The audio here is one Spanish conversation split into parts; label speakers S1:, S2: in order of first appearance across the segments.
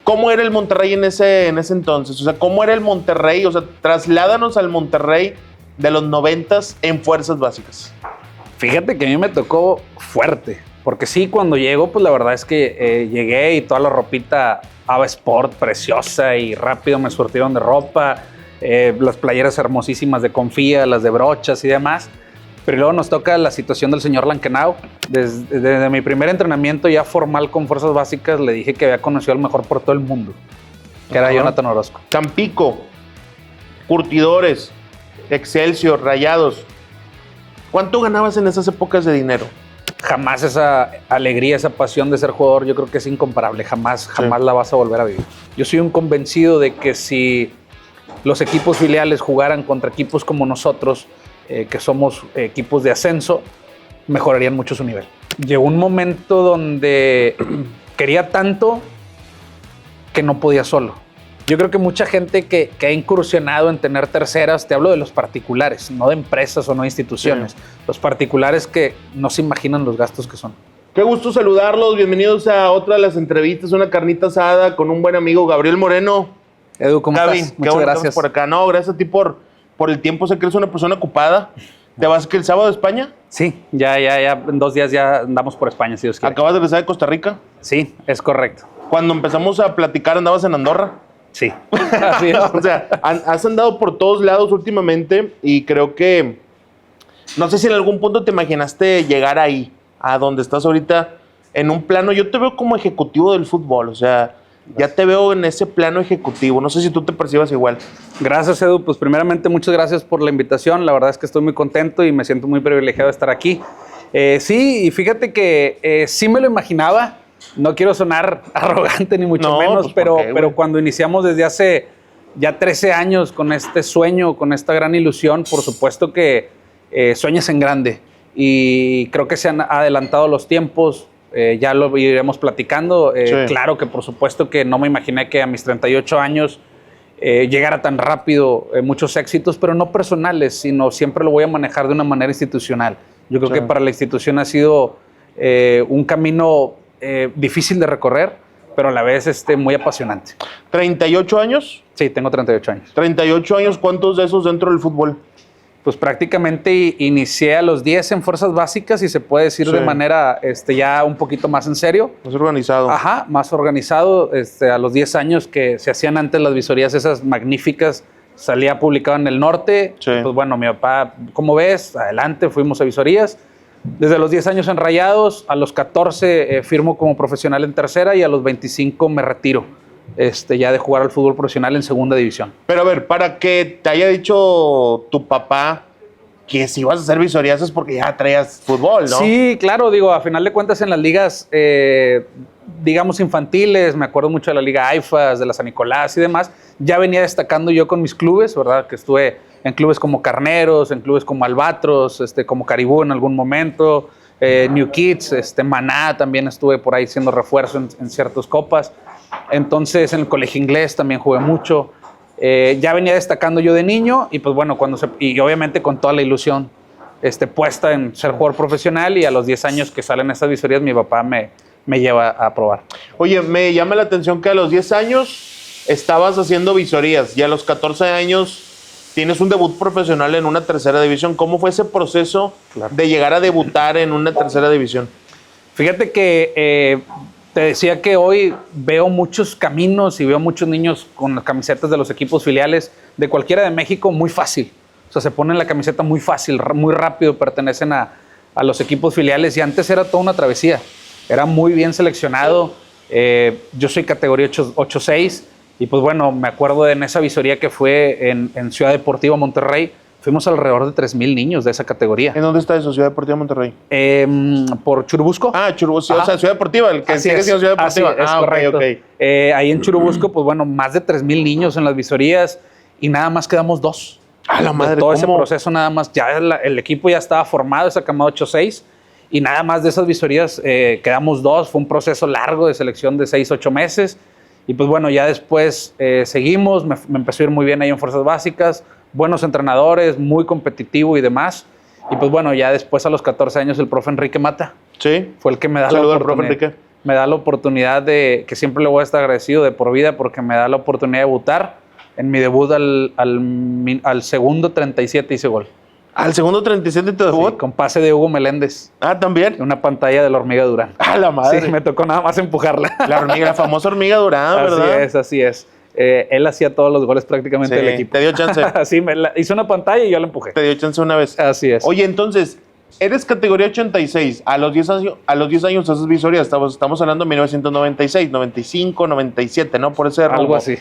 S1: ¿cómo era el Monterrey en ese entonces? O sea, ¿cómo era el Monterrey? O sea, trasládanos al Monterrey de los 90s en fuerzas básicas.
S2: Fíjate que a mí me tocó fuerte, porque sí, cuando llego, pues la verdad es que llegué y toda la ropita Ava Sport preciosa y rápido me surtieron de ropa, las playeras hermosísimas de Confía, las de brochas y demás. Pero luego nos toca la situación del señor Lankenau. Desde mi primer entrenamiento ya formal con fuerzas básicas le dije que había conocido al mejor por todo el mundo, que era Jonathan Orozco.
S1: Tampico, Curtidores, Excelsior, Rayados. ¿Cuánto ganabas en esas épocas de dinero?
S2: Jamás esa alegría, esa pasión de ser jugador, yo creo que es incomparable. Jamás la vas a volver a vivir. Yo soy un convencido de que si los equipos filiales jugaran contra equipos como nosotros, que somos equipos de ascenso, mejorarían mucho su nivel. Llegó un momento donde quería tanto que no podía solo. Yo creo que mucha gente que ha incursionado en tener terceras, te hablo de los particulares, no de empresas o no de instituciones, los particulares que no se imaginan los gastos que son.
S1: Qué gusto saludarlos, bienvenidos a otra de las entrevistas, una carnita asada con un buen amigo, Gabriel Moreno.
S2: Edu, ¿cómo
S1: Gaby,
S2: estás? Muchas gracias.
S1: Por acá. No, gracias a ti por el tiempo, sé que eres una persona ocupada. ¿Te vas que el sábado a España?
S2: Sí, ya, en 2 días ya andamos por España, si Dios quiere.
S1: ¿Acabas de regresar de Costa Rica?
S2: Sí, es correcto.
S1: Cuando empezamos a platicar, ¿andabas en Andorra?
S2: Sí, así es.
S1: O sea, has andado por todos lados últimamente y creo que, no sé si en algún punto te imaginaste llegar ahí, a donde estás ahorita, en un plano. Yo te veo como ejecutivo del fútbol, o sea, ya te veo en ese plano ejecutivo. No sé si tú te percibas igual.
S2: Gracias, Edu. Pues primeramente, muchas gracias por la invitación. La verdad es que estoy muy contento y me siento muy privilegiado de estar aquí. Sí, y fíjate que sí me lo imaginaba. No quiero sonar arrogante ni mucho menos,
S1: pues,
S2: pero cuando iniciamos desde hace ya 13 años con este sueño, con esta gran ilusión, por supuesto que sueñas en grande. Y creo que se han adelantado los tiempos. Ya lo iremos platicando.
S1: Sí.
S2: Claro que por supuesto que no me imaginé que a mis 38 años llegara tan rápido muchos éxitos, pero no personales, sino siempre lo voy a manejar de una manera institucional. Yo creo que para la institución ha sido un camino difícil de recorrer, pero a la vez muy apasionante.
S1: ¿38 años?
S2: Sí, tengo 38 años.
S1: 38 años, ¿cuántos de esos dentro del fútbol?
S2: Pues prácticamente inicié a los 10 en fuerzas básicas y se puede decir de manera ya un poquito más en serio.
S1: Más organizado.
S2: Ajá, más organizado. A los 10 años que se hacían antes las visorías esas magníficas, salía publicado en el norte.
S1: Sí.
S2: Pues bueno, mi papá, ¿cómo ves? Adelante, fuimos a visorías. Desde los 10 años en Rayados, a los 14 firmo como profesional en tercera y a los 25 me retiro. Ya de jugar al fútbol profesional en segunda división.
S1: Pero a ver, para que te haya dicho tu papá que si ibas a hacer visorías es porque ya traías fútbol, ¿no?
S2: Sí, claro, digo, a final de cuentas en las ligas, digamos, infantiles, me acuerdo mucho de la Liga AIFAS, de la San Nicolás y demás, ya venía destacando yo con mis clubes, ¿verdad? Que estuve en clubes como Carneros, en clubes como Albatros, como Caribú en algún momento, New Kids, Maná, también estuve por ahí siendo refuerzo en ciertas copas. Entonces en el colegio inglés también jugué mucho. Ya venía destacando yo de niño y pues bueno, y obviamente con toda la ilusión puesta en ser jugador profesional, y a los 10 años que salen estas visorías mi papá me lleva a probar.
S1: Oye, me llama la atención que a los 10 años estabas haciendo visorías y a los 14 años tienes un debut profesional en una tercera división. ¿Cómo fue ese proceso de llegar a debutar en una tercera división?
S2: Fíjate que te decía que hoy veo muchos caminos y veo muchos niños con las camisetas de los equipos filiales de cualquiera de México muy fácil. O sea, se ponen la camiseta muy fácil, muy rápido, pertenecen a los equipos filiales, y antes era toda una travesía. Era muy bien seleccionado. Yo soy categoría 8-6 y pues bueno, me acuerdo en esa visoría que fue en Ciudad Deportiva Monterrey. Fuimos alrededor de 3,000 niños de esa categoría.
S1: ¿En dónde está eso, Ciudad Deportiva Monterrey?
S2: Por Churubusco.
S1: Ah, Churubusco, o sea, Ciudad Deportiva, el que sigue siendo Ciudad Deportiva.
S2: Es correcto.
S1: Okay.
S2: Ahí en Churubusco, pues bueno, más de 3,000 niños en las visorías y nada más quedamos 2.
S1: ¡A la madre!
S2: De todo
S1: ¿cómo?
S2: ese proceso nada más, ya el equipo ya estaba formado, esa camada 8-6, y nada más de esas visorías quedamos 2. Fue un proceso largo de selección de 6-8 meses. Y pues bueno, ya después seguimos, me empezó a ir muy bien ahí en fuerzas básicas, buenos entrenadores, muy competitivo y demás. Y pues bueno, ya después a los 14 años el profe Enrique Mata.
S1: Sí.
S2: Fue el que me da
S1: Saludos
S2: la
S1: al profe
S2: oportunidad.
S1: Enrique.
S2: me da la oportunidad que siempre le voy a estar agradecido de por vida porque me da la oportunidad de debutar. En mi debut al segundo 37 hice gol.
S1: ¿Al segundo 37 te debut?
S2: Sí, con pase de Hugo Meléndez.
S1: Ah, ¿también?
S2: Una pantalla de la hormiga Durán.
S1: Ah, la madre.
S2: Sí, me tocó nada más empujarla.
S1: La famosa hormiga Durán, ¿verdad?
S2: Así es. Él hacía todos los goles prácticamente del equipo.
S1: ¿Te dio chance?
S2: Sí, hizo una pantalla y yo la empujé.
S1: Te dio chance una vez.
S2: Así es.
S1: Oye, entonces, eres categoría 86. A los 10 años haces visoría. Estamos hablando de 1996, 95, 97, ¿no? Por ese rumbo.
S2: Algo así.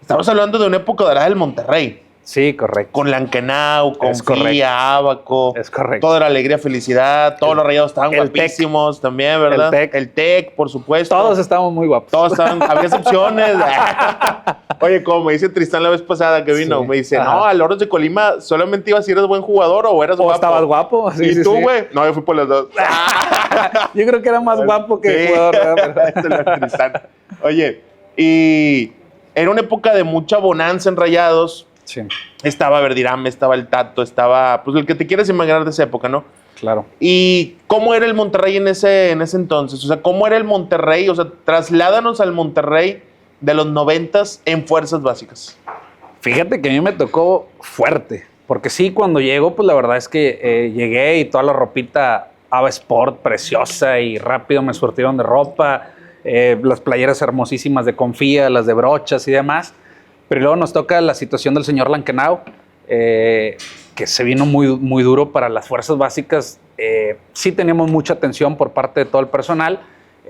S1: Estamos hablando de una época dorada del Monterrey.
S2: Sí, correcto.
S1: Con Lankenau, con
S2: Es correcto.
S1: Fía, Ábaco.
S2: Es correcto.
S1: Toda la alegría, felicidad. Todos los rayados estaban guapísimos también, ¿verdad?
S2: El
S1: Tec, por supuesto.
S2: Todos estábamos muy guapos.
S1: Todos estaban, había excepciones. Oye, como me dice Tristán la vez pasada que vino, me dice, no, a Loros de Colima solamente ibas si eras buen jugador o eras guapo.
S2: O estabas guapo. Sí,
S1: ¿Y tú, güey? No, yo fui por los dos.
S2: Yo creo que era más guapo que jugador.
S1: Tristán. Oye, y era una época de mucha bonanza en Rayados.
S2: Sí.
S1: Estaba Verdirame, estaba el Tato, estaba, pues el que te quieras imaginar de esa época, ¿no?
S2: Claro.
S1: ¿Y cómo era el Monterrey en ese entonces? O sea, ¿cómo era el Monterrey? O sea, trasládanos al Monterrey de los 90s en fuerzas básicas.
S2: Fíjate que a mí me tocó fuerte, porque sí, cuando llego, pues la verdad es que llegué y toda la ropita Ava Sport preciosa y rápido me surtieron de ropa, las playeras hermosísimas de Confía, las de brochas y demás. Pero luego nos toca la situación del señor Lankenau, que se vino muy, muy duro para las fuerzas básicas. Sí teníamos mucha atención por parte de todo el personal,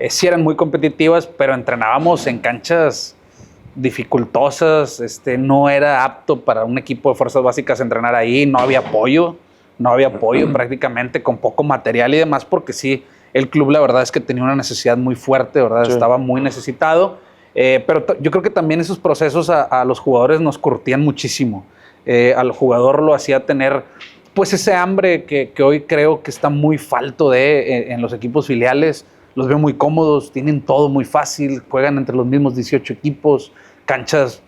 S2: sí eran muy competitivas, pero entrenábamos en canchas dificultosas, no era apto para un equipo de fuerzas básicas entrenar ahí, no había apoyo prácticamente, con poco material y demás, porque sí, el club la verdad es que tenía una necesidad muy fuerte, ¿verdad? Sí. Estaba muy necesitado. Pero yo creo que también esos procesos a los jugadores nos curtían muchísimo. Al jugador lo hacía tener pues ese hambre que hoy creo que está muy falto en los equipos filiales. Los veo muy cómodos, tienen todo muy fácil, juegan entre los mismos 18 equipos, canchas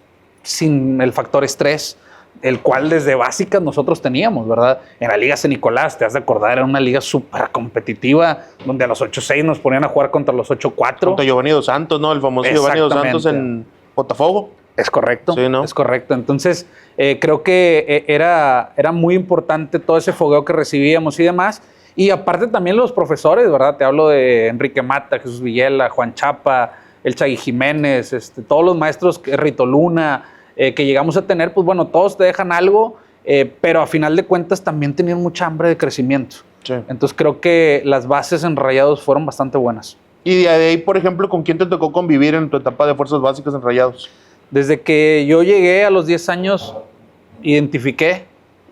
S2: sin el factor estrés, el cual desde básicas nosotros teníamos, ¿verdad? En la Liga San Nicolás, te has de acordar, era una liga súper competitiva, donde a los 8-6 nos ponían a jugar contra los 8-4.
S1: Contra Giovanni Dos Santos, ¿no? El famoso Giovanni Dos Santos en Botafogo.
S2: Es correcto,
S1: sí, ¿no?
S2: Es correcto. Entonces, creo que era muy importante todo ese fogueo que recibíamos y demás. Y aparte también los profesores, ¿verdad? Te hablo de Enrique Mata, Jesús Villela, Juan Chapa, el Chagui Jiménez, todos los maestros, Rito Luna, que llegamos a tener, pues bueno, todos te dejan algo, pero a final de cuentas también tenían mucha hambre de crecimiento. Sí. Entonces creo que las bases en Rayados fueron bastante buenas.
S1: Y de ahí, por ejemplo, ¿con quién te tocó convivir en tu etapa de fuerzas básicas en Rayados?
S2: Desde que yo llegué a los 10 años, identifiqué,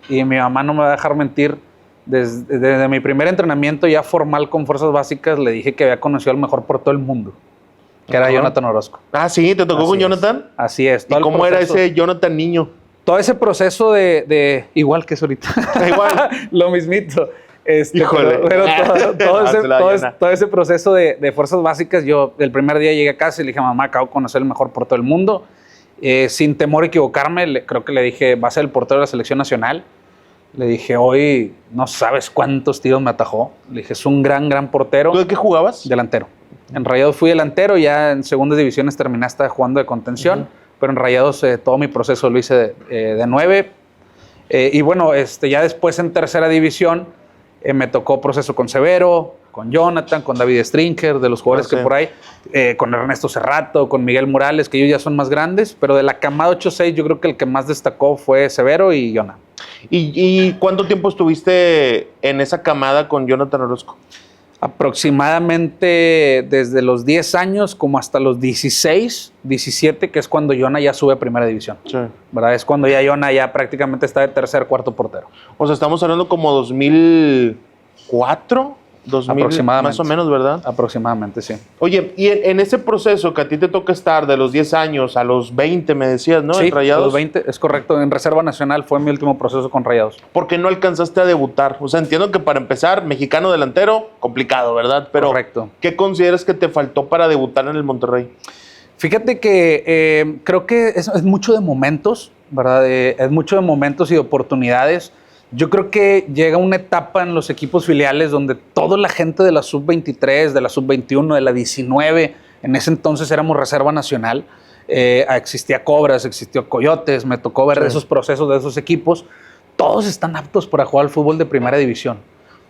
S2: y mi mamá no me va a dejar mentir, desde mi primer entrenamiento ya formal con fuerzas básicas, le dije que había conocido al mejor por todo el mundo, que era Jonathan Orozco.
S1: Ah, ¿sí? ¿Te tocó con Jonathan?
S2: Así es.
S1: ¿Y cómo era ese Jonathan niño?
S2: Todo ese proceso igual que es ahorita. Igual. Lo mismito.
S1: Híjole.
S2: Pero todo ese proceso de fuerzas básicas, yo el primer día llegué a casa y le dije a mamá, acabo de conocer el mejor por todo el mundo. Sin temor a equivocarme, creo que le dije, va a ser el portero de la selección nacional. Le dije, hoy no sabes cuántos tiros me atajó. Le dije, es un gran portero.
S1: ¿Tú de qué jugabas?
S2: Delantero. En Rayados fui delantero, ya en segundas divisiones terminé hasta jugando de contención, pero en Rayados todo mi proceso lo hice de 9. Y bueno, ya después en tercera división me tocó proceso con Severo, con Jonathan, con David Stringer, de los jugadores que por ahí, con Ernesto Cerrato, con Miguel Morales, que ellos ya son más grandes, pero de la camada 8-6 yo creo que el que más destacó fue Severo y Jonathan.
S1: ¿Y cuánto tiempo estuviste en esa camada con Jonathan Orozco?
S2: Aproximadamente desde los 10 años como hasta los 16, 17, que es cuando Jonah ya sube a primera división. Sí. ¿Verdad? Es cuando ya Jonah ya prácticamente está de tercer, cuarto portero.
S1: O sea, estamos hablando como 2004, 2000, más o menos, ¿verdad?
S2: Aproximadamente, sí.
S1: Oye, y en ese proceso que a ti te toca estar de los 10 años a los 20, me decías, ¿no?
S2: Sí,
S1: en Rayados.
S2: A los 20, es correcto. En Reserva Nacional fue mi último proceso con Rayados.
S1: ¿Por qué no alcanzaste a debutar? O sea, entiendo que para empezar, mexicano delantero, complicado, ¿verdad? Pero
S2: correcto.
S1: ¿Qué consideras que te faltó para debutar en el Monterrey?
S2: Fíjate que creo que es mucho de momentos, ¿verdad? Es mucho de momentos y de oportunidades. Yo creo que llega una etapa en los equipos filiales donde toda la gente de la sub-23, de la sub-21, de la 19, en ese entonces éramos reserva nacional, existía Cobras, existió Coyotes, me tocó ver esos procesos de esos equipos. Todos están aptos para jugar al fútbol de primera división.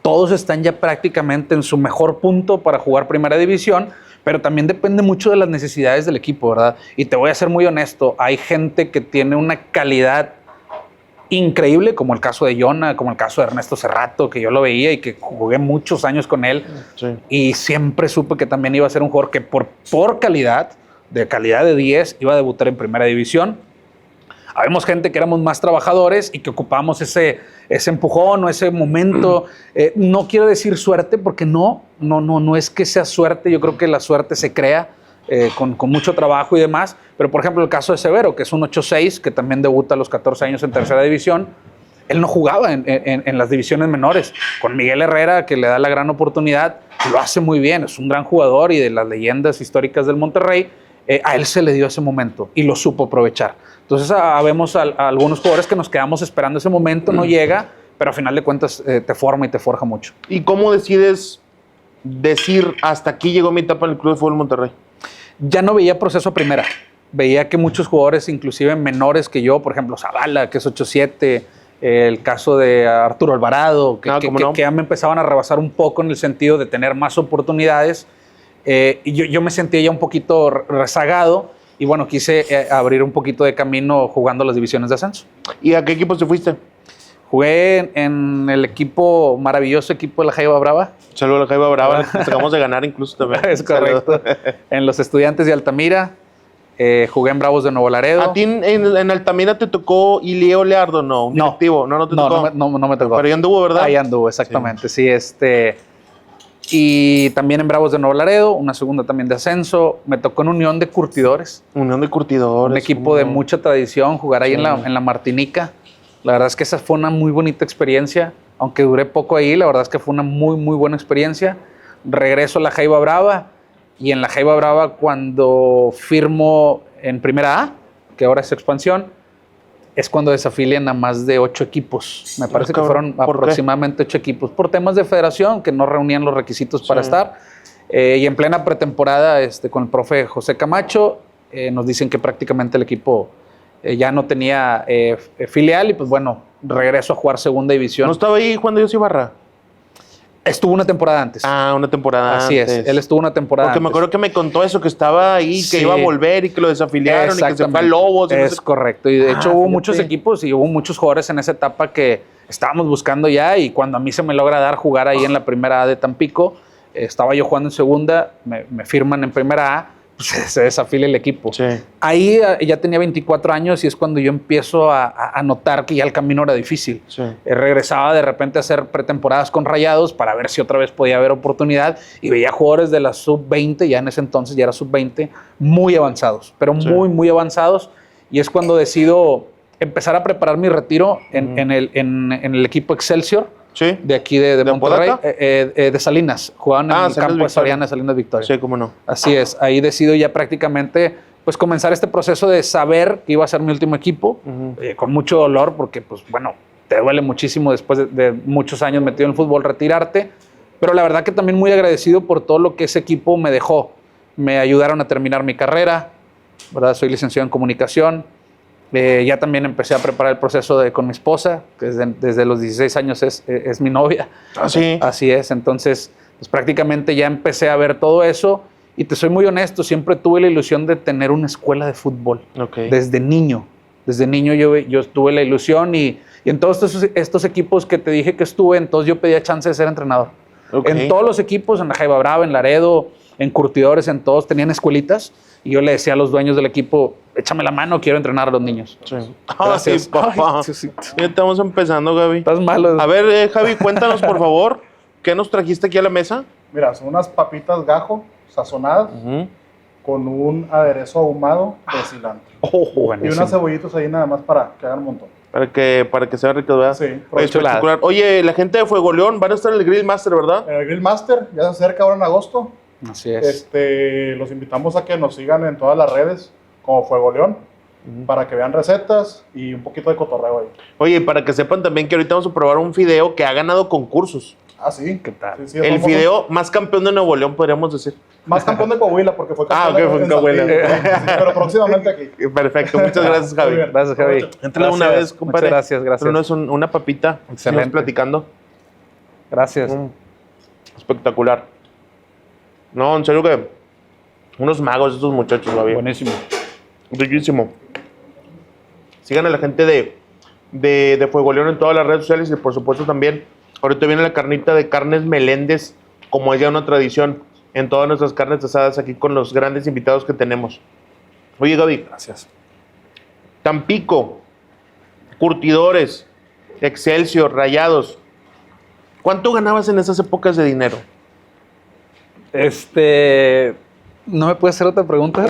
S2: Todos están ya prácticamente en su mejor punto para jugar primera división, pero también depende mucho de las necesidades del equipo, ¿verdad? Y te voy a ser muy honesto, hay gente que tiene una calidad increíble, como el caso de Jonah, como el caso de Ernesto Cerrato, que yo lo veía y que jugué muchos años con él, y siempre supe que también iba a ser un jugador que por calidad de 10, iba a debutar en primera división. Habemos gente que éramos más trabajadores y que ocupábamos ese empujón o ese momento. No quiero decir suerte, porque no es que sea suerte. Yo creo que la suerte se crea con mucho trabajo y demás. Pero, por ejemplo, el caso de Severo, que es un 8-6, que también debuta a los 14 años en tercera división. Él no jugaba en las divisiones menores. Con Miguel Herrera, que le da la gran oportunidad, lo hace muy bien. Es un gran jugador y de las leyendas históricas del Monterrey. A él se le dio ese momento y lo supo aprovechar. Entonces, vemos a algunos jugadores que nos quedamos esperando ese momento, no llega, pero a final de cuentas te forma y te forja mucho.
S1: ¿Y cómo decides decir, hasta aquí llegó mi etapa en el Club de Fútbol Monterrey?
S2: Ya no veía proceso a primera. Veía que muchos jugadores, inclusive menores que yo, por ejemplo, Zavala, que es 8-7, el caso de Arturo Alvarado, que ya me empezaban a rebasar un poco en el sentido de tener más oportunidades. Y yo me sentía ya un poquito rezagado y bueno, quise abrir un poquito de camino jugando las divisiones de ascenso.
S1: ¿Y a qué equipo te fuiste?
S2: Jugué en el maravilloso equipo de la Jaiba Brava.
S1: Saludos a la Jaiba Brava, nos acabamos de ganar incluso también.
S2: Es correcto. En los Estudiantes de Altamira, jugué en Bravos de Nuevo Laredo.
S1: ¿A ti en Altamira te tocó Ilio Leardo, no? ¿Un directivo? No te tocó.
S2: No me tocó.
S1: Pero ahí anduvo, ¿verdad?
S2: Ahí anduvo, exactamente, sí. Y también en Bravos de Nuevo Laredo, una segunda también de ascenso. Me tocó en Unión de Curtidores.
S1: Unión de Curtidores.
S2: Un equipo de mucha tradición, jugar ahí en la Martinica. La verdad es que esa fue una muy bonita experiencia. Aunque duré poco ahí, la verdad es que fue una muy, muy buena experiencia. Regreso a la Jaiba Brava. Y en la Jaiba Brava, cuando firmo en Primera A, que ahora es expansión, es cuando desafilian a más de 8 equipos. Me parece que fueron aproximadamente 8 equipos. Por temas de federación, que no reunían los requisitos para estar. Y en plena pretemporada, con el profe José Camacho, nos dicen que prácticamente el equipo ya no tenía filial. Y pues bueno, regreso a jugar segunda división.
S1: ¿No estaba ahí Juan de Dios Ibarra?
S2: Estuvo una temporada antes.
S1: Ah, una temporada
S2: Así
S1: antes.
S2: es, él estuvo una temporada
S1: Porque
S2: antes.
S1: me acuerdo que me contó eso, que estaba ahí, que iba a volver y que lo desafiliaron y que se fue a Lobos.
S2: Es correcto. Y de hecho hubo muchos equipos y hubo muchos jugadores en esa etapa que estábamos buscando ya, y cuando a mí se me logra dar jugar ahí en la Primera A de Tampico, estaba yo jugando en segunda, me firman en Primera A, pues se desafilia el equipo.
S1: Sí.
S2: Ahí ya tenía 24 años y es cuando yo empiezo a notar que ya el camino era difícil.
S1: Sí.
S2: Regresaba de repente a hacer pretemporadas con Rayados para ver si otra vez podía haber oportunidad, y veía jugadores de la sub-20, ya en ese entonces ya era sub-20, muy avanzados, pero muy, muy avanzados. Y es cuando decido empezar a preparar mi retiro en el equipo Excelsior.
S1: Sí.
S2: De aquí de Monterrey, de Salinas. Jugaban en el campo de Soriana, Salinas Victoria.
S1: Sí, cómo no.
S2: Así es. Ahí decido ya prácticamente pues comenzar este proceso de saber que iba a ser mi último equipo, con mucho dolor, porque pues bueno, te duele muchísimo después de muchos años metido en el fútbol retirarte, pero la verdad que también muy agradecido por todo lo que ese equipo me dejó. Me ayudaron a terminar mi carrera, ¿verdad? Soy licenciado en comunicación. Ya también empecé a preparar el proceso con mi esposa, que desde los 16 años es mi novia.
S1: Ah, sí.
S2: Así es. Entonces, pues prácticamente ya empecé a ver todo eso. Y te soy muy honesto, siempre tuve la ilusión de tener una escuela de fútbol.
S1: Okay.
S2: Desde niño. Desde niño yo tuve la ilusión, y en todos estos equipos que te dije que estuve, entonces yo pedía chance de ser entrenador.
S1: Okay.
S2: En todos los equipos, en la Jaiba Brava, en Laredo, en Curtidores, en todos tenían escuelitas. Y yo le decía a los dueños del equipo, échame la mano, quiero entrenar a los niños.
S1: Sí.
S2: Gracias.
S1: Ay, papá.
S2: Ay, sí.
S1: Ya estamos empezando, Gaby.
S2: Estás malo.
S1: A ver, Javi, cuéntanos, por favor, ¿qué nos trajiste aquí a la mesa?
S3: Mira, son unas papitas gajo sazonadas con un aderezo ahumado de cilantro. Y unas cebollitas ahí nada más para que hagan un montón.
S1: Para que sea rico, ¿verdad?
S3: Sí.
S1: Oye, espectacular. Oye, la gente de Fuego León van a estar en el Grill Master, ¿verdad?
S3: El Grill Master ya se acerca ahora en agosto.
S2: Así es.
S3: Los invitamos a que nos sigan en todas las redes como Fuego León. para que vean recetas y un poquito de cotorreo ahí.
S1: Oye, para que sepan también que ahorita vamos a probar un fideo que ha ganado concursos.
S3: Ah, sí.
S2: ¿Qué tal?
S3: Sí,
S1: El fideo más campeón de Nuevo León, podríamos decir.
S3: Más campeón de Coahuila, porque fue campeón
S1: ok, fue en Coahuila.
S3: Sí, pero próximamente aquí.
S1: Perfecto, muchas gracias, Javi.
S3: Muy bien.
S2: Gracias, Javi.
S1: Entra una vez, compadre.
S2: Muchas gracias, gracias.
S1: Pero no es una papita.
S2: Excelente.
S1: Seguimos platicando.
S2: Gracias.
S1: Espectacular. No, en serio que unos magos estos muchachos, Javi.
S2: Buenísimo.
S1: Riquísimo. Sigan a la gente de Fuego León en todas las redes sociales y por supuesto también ahorita viene la carnita de Carnes Meléndez, como es ya una tradición en todas nuestras carnes asadas aquí con los grandes invitados que tenemos. Oye, Gaby.
S2: Gracias.
S1: Tampico, Curtidores, Excelsior, Rayados. ¿Cuánto ganabas en esas épocas de dinero?
S2: ¿No me puedes hacer otra pregunta?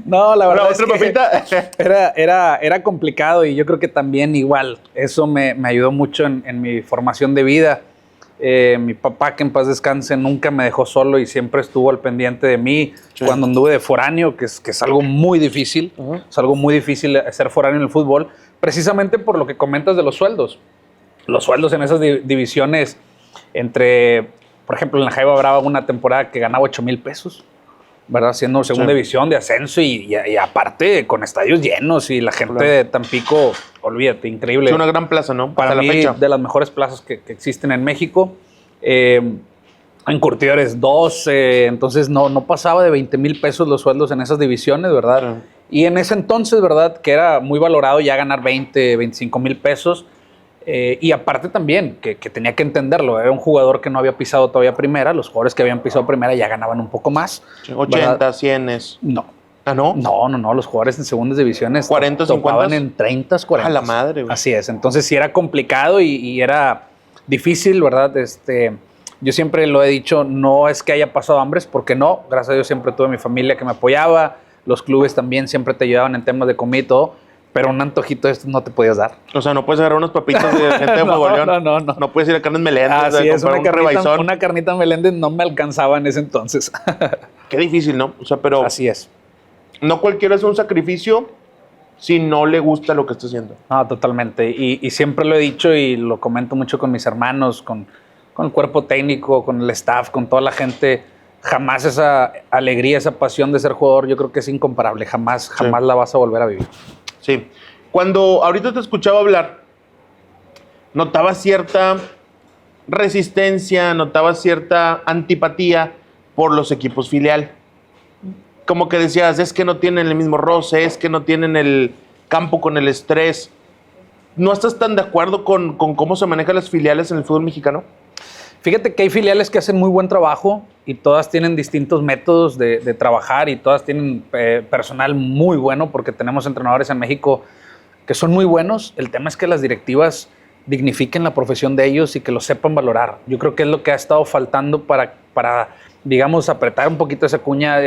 S2: No, la verdad
S1: ¿Otra papita?
S2: era complicado y yo creo que también igual. Eso me ayudó mucho en mi formación de vida. Mi papá, que en paz descanse, nunca me dejó solo y siempre estuvo al pendiente de mí. Sí. Cuando anduve de foráneo, que es algo muy difícil. Es algo muy difícil ser foráneo en el fútbol, precisamente por lo que comentas de los sueldos. Los sueldos en esas divisiones por ejemplo, en la Jaiba Brava una temporada que ganaba 8,000 pesos, ¿verdad? Siendo segunda división de ascenso y aparte con estadios llenos y la gente de Tampico, olvídate, increíble.
S1: Es una gran plaza, ¿no?
S2: Para mí,
S1: la fecha.
S2: De las mejores plazas que existen en México. En Curtidores 2, entonces no pasaba de 20,000 pesos los sueldos en esas divisiones, ¿verdad? Sí. Y en ese entonces, ¿verdad? Que era muy valorado ya ganar 20, 25,000 pesos. Y aparte también, que tenía que entenderlo, era un jugador que no había pisado todavía primera, los jugadores que habían pisado primera ya ganaban un poco más.
S1: 80, 100.
S2: No.
S1: ¿Ah, no?
S2: No, los jugadores en segundas divisiones
S1: 40,
S2: topaban en 30, 40.
S1: A la madre, güey.
S2: Así es, entonces sí era complicado y era difícil, ¿verdad? Yo siempre lo he dicho, no es que haya pasado hambres, porque no, gracias a Dios siempre tuve mi familia que me apoyaba, los clubes también siempre te ayudaban en temas de comida y todo. Pero un antojito de estos no te podías dar.
S1: O sea, no puedes agarrar unos papitos de gente de Fuego León.
S2: No.
S1: No puedes ir a Carnes Meléndez.
S2: Así es, una carnita Meléndez no me alcanzaba en ese entonces.
S1: Qué difícil, ¿no? O sea, pero...
S2: Así es.
S1: No cualquiera hace un sacrificio si no le gusta lo que está haciendo.
S2: No, totalmente. Y siempre lo he dicho y lo comento mucho con mis hermanos, con el cuerpo técnico, con el staff, con toda la gente. Jamás esa alegría, esa pasión de ser jugador, yo creo que es incomparable. Jamás la vas a volver a vivir.
S1: Sí. Cuando ahorita te escuchaba hablar, notaba cierta resistencia, notaba cierta antipatía por los equipos filial. Como que decías, es que no tienen el mismo roce, es que no tienen el campo con el estrés. ¿No estás tan de acuerdo con cómo se manejan las filiales en el fútbol mexicano?
S2: Fíjate que hay filiales que hacen muy buen trabajo y todas tienen distintos métodos de trabajar y todas tienen personal muy bueno porque tenemos entrenadores en México que son muy buenos. El tema es que las directivas dignifiquen la profesión de ellos y que lo sepan valorar. Yo creo que es lo que ha estado faltando para digamos, apretar un poquito esa cuña,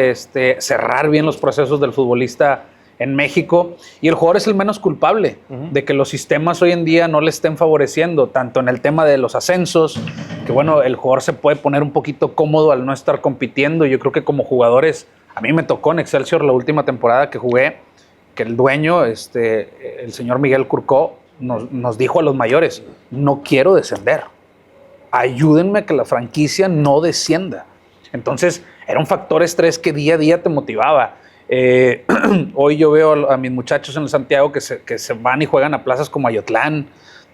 S2: cerrar bien los procesos del futbolista en México, y el jugador es el menos culpable de que los sistemas hoy en día no le estén favoreciendo, tanto en el tema de los ascensos, que bueno, el jugador se puede poner un poquito cómodo al no estar compitiendo. Yo creo que como jugadores, a mí me tocó en Excelsior la última temporada que jugué, que el dueño, el señor Miguel Curcó, nos dijo a los mayores, no quiero descender, ayúdenme a que la franquicia no descienda. Entonces, era un factor estrés que día a día te motivaba. Hoy yo veo a mis muchachos en el Santiago que se van y juegan a plazas como Ayotlán,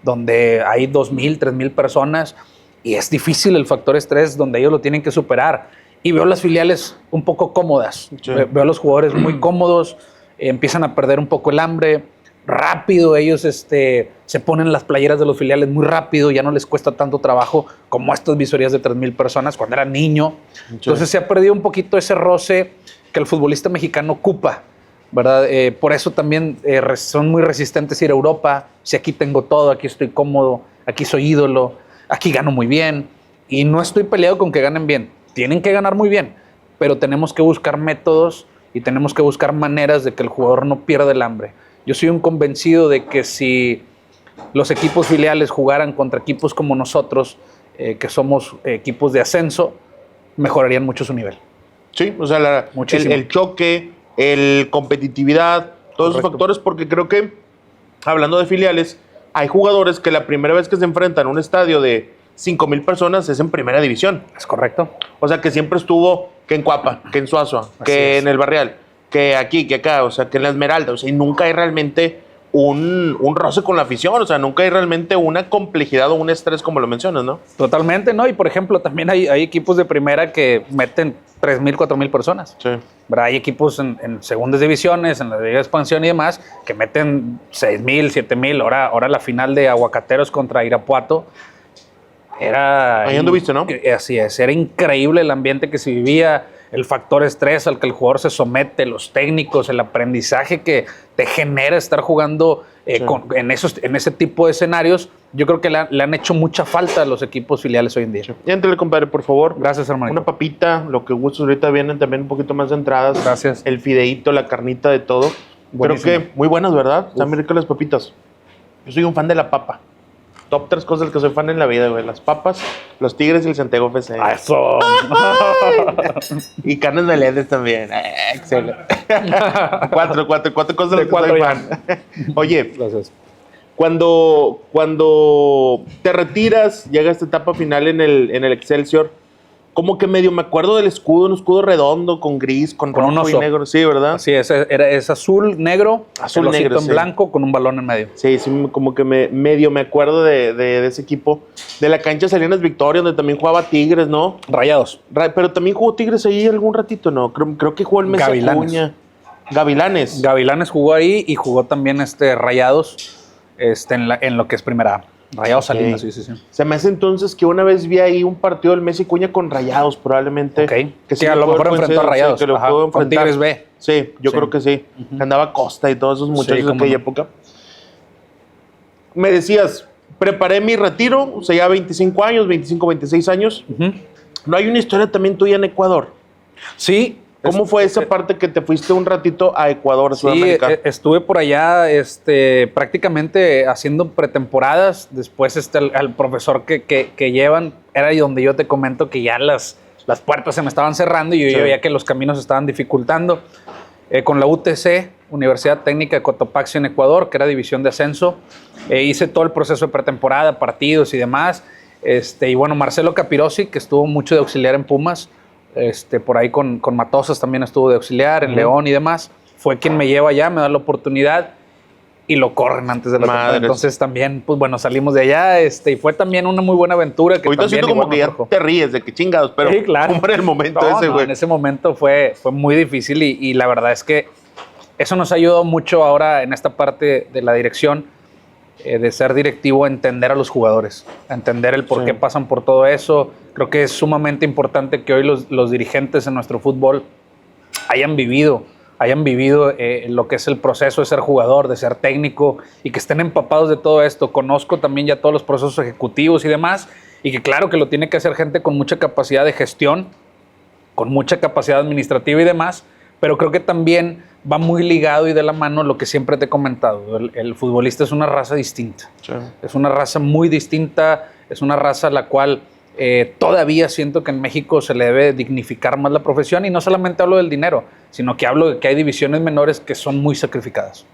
S2: donde hay 2,000, 3,000 personas, y es difícil el factor estrés donde ellos lo tienen que superar. Y veo las filiales un poco cómodas, sí. Veo a los jugadores muy cómodos, empiezan a perder un poco el hambre, rápido ellos se ponen las playeras de los filiales muy rápido, ya no les cuesta tanto trabajo como estas visorías de 3,000 personas cuando era niño. Sí. Entonces se ha perdido un poquito ese roce que el futbolista mexicano ocupa, ¿verdad? Por eso también son muy resistentes a ir a Europa. Si aquí tengo todo, aquí estoy cómodo, aquí soy ídolo, aquí gano muy bien. Y no estoy peleado con que ganen bien. Tienen que ganar muy bien, pero tenemos que buscar métodos y tenemos que buscar maneras de que el jugador no pierda el hambre. Yo soy un convencido de que si los equipos filiales jugaran contra equipos como nosotros, que somos equipos de ascenso, mejorarían mucho su nivel.
S1: Sí, o sea, el choque, el competitividad, todos esos factores, porque creo que, hablando de filiales, hay jugadores que la primera vez que se enfrentan a un estadio de 5,000 personas es en primera división.
S2: Es correcto.
S1: O sea, que siempre estuvo que en Cuapa, que en Suazua, que en el Barrial, que aquí, que acá, o sea, que en la Esmeralda. O sea, y nunca hay realmente un roce con la afición, o sea, nunca hay realmente una complejidad o un estrés como lo mencionas, ¿no?
S2: Totalmente, ¿no? Y por ejemplo, también hay equipos de primera que meten 3,000, 4,000 personas.
S1: Sí.
S2: ¿Verdad? Hay equipos en segundas divisiones, en la Liga de Expansión y demás, que meten 6,000, 7,000. Ahora la final de Aguacateros contra Irapuato era...
S1: Ahí anduviste, ¿no?
S2: Así es, era increíble el ambiente que se vivía, el factor estrés al que el jugador se somete, los técnicos, el aprendizaje que te genera estar jugando en ese tipo de escenarios. Yo creo que le han hecho mucha falta a los equipos filiales hoy en día.
S1: Y entrale, compadre, por favor.
S2: Gracias, hermanito.
S1: Una papita, lo que gustes. Ahorita vienen también un poquito más de entradas.
S2: Gracias.
S1: El fideíto, la carnita, de todo.
S2: Buenísimo.
S1: Creo que muy buenas, ¿verdad? Están muy ricas las papitas. Yo soy un fan de la papa. Top 3 cosas que soy fan en la vida, güey. Las papas, los tigres y el Santiago FC.
S2: ¡Eso!
S1: Y carnes de ledes también. Excelente. Cuatro cosas de las que
S2: 4
S1: soy
S2: ya.
S1: fan. Oye,
S2: Gracias.
S1: cuando te retiras, llega esta etapa final en el Excelsior, como que medio me acuerdo del escudo, un escudo redondo con gris, con
S2: un
S1: rojo y
S2: oso.
S1: negro. Sí, ¿verdad?
S2: Así es, es azul, negro,
S1: Azul,
S2: el osito
S1: negro,
S2: en
S1: sí.
S2: blanco con un balón en medio.
S1: Sí, como que medio me acuerdo de ese equipo. De la cancha Salinas Victoria, donde también jugaba Tigres, ¿no?
S2: Rayados.
S1: Pero también jugó Tigres ahí algún ratito, ¿no? Creo que jugó el Mesa
S2: Gavilanes.
S1: Acuña. Gavilanes.
S2: Gavilanes jugó ahí y jugó también Rayados en lo que es primera A. Rayados
S1: Ok.
S2: Salinas, sí.
S1: Se me hace entonces que una vez vi ahí un partido del Messi Cuña con Rayados, probablemente.
S2: Ok.
S1: Que
S2: Sí,
S1: me
S2: a lo
S1: puedo
S2: mejor
S1: coincidir,
S2: enfrentó a Rayados.
S1: sí, que lo
S2: Ajá,
S1: puedo
S2: con
S1: enfrentar.
S2: Tigres B.
S1: Sí, yo creo que sí. Andaba Costa y todos esos muchachos de
S2: cómo
S1: aquella
S2: no.
S1: época. Me decías, preparé mi retiro, o sea, ya 25 años, 25, 26 años.
S2: Ujú.
S1: ¿No hay una historia también tuya en Ecuador?
S2: Sí.
S1: ¿Cómo fue esa parte que te fuiste un ratito a Ecuador, a
S2: Sí,
S1: Sudamérica?
S2: estuve por allá prácticamente haciendo pretemporadas. Después al profesor que llevan, era ahí donde yo te comento que ya las puertas se me estaban cerrando y yo
S1: Sí.
S2: veía que los caminos se estaban dificultando. Con la UTC, Universidad Técnica de Cotopaxi en Ecuador, que era división de ascenso, hice todo el proceso de pretemporada, partidos y demás. Y bueno, Marcelo Capirossi, que estuvo mucho de auxiliar en Pumas, por ahí con Matosas también estuvo de auxiliar, en León y demás. Fue quien me lleva allá, me da la oportunidad y lo corren antes de la temporada. Entonces también, pues bueno, salimos de allá y fue también una muy buena aventura. Que
S1: Ahorita
S2: también
S1: siento como
S2: igual
S1: que
S2: me
S1: ya
S2: forjó.
S1: te ríes de que chingados, pero
S2: Sí, claro.
S1: ¿cómo era el momento
S2: No,
S1: ese, güey?
S2: en ese momento fue muy difícil y la verdad es que eso nos ayudó mucho ahora en esta parte de la dirección, de ser directivo, a entender a los jugadores, a entender el por qué pasan por todo eso. Creo que es sumamente importante que hoy los dirigentes en nuestro fútbol hayan vivido lo que es el proceso de ser jugador, de ser técnico y que estén empapados de todo esto. Conozco también ya todos los procesos ejecutivos y demás y que claro que lo tiene que hacer gente con mucha capacidad de gestión, con mucha capacidad administrativa y demás, pero creo que también va muy ligado y de la mano lo que siempre te he comentado. El futbolista es una raza distinta.
S1: Sí.
S2: Es una raza muy distinta, es una raza a la cual todavía siento que en México se le debe dignificar más la profesión y no solamente hablo del dinero, sino que hablo de que hay divisiones menores que son muy sacrificadas.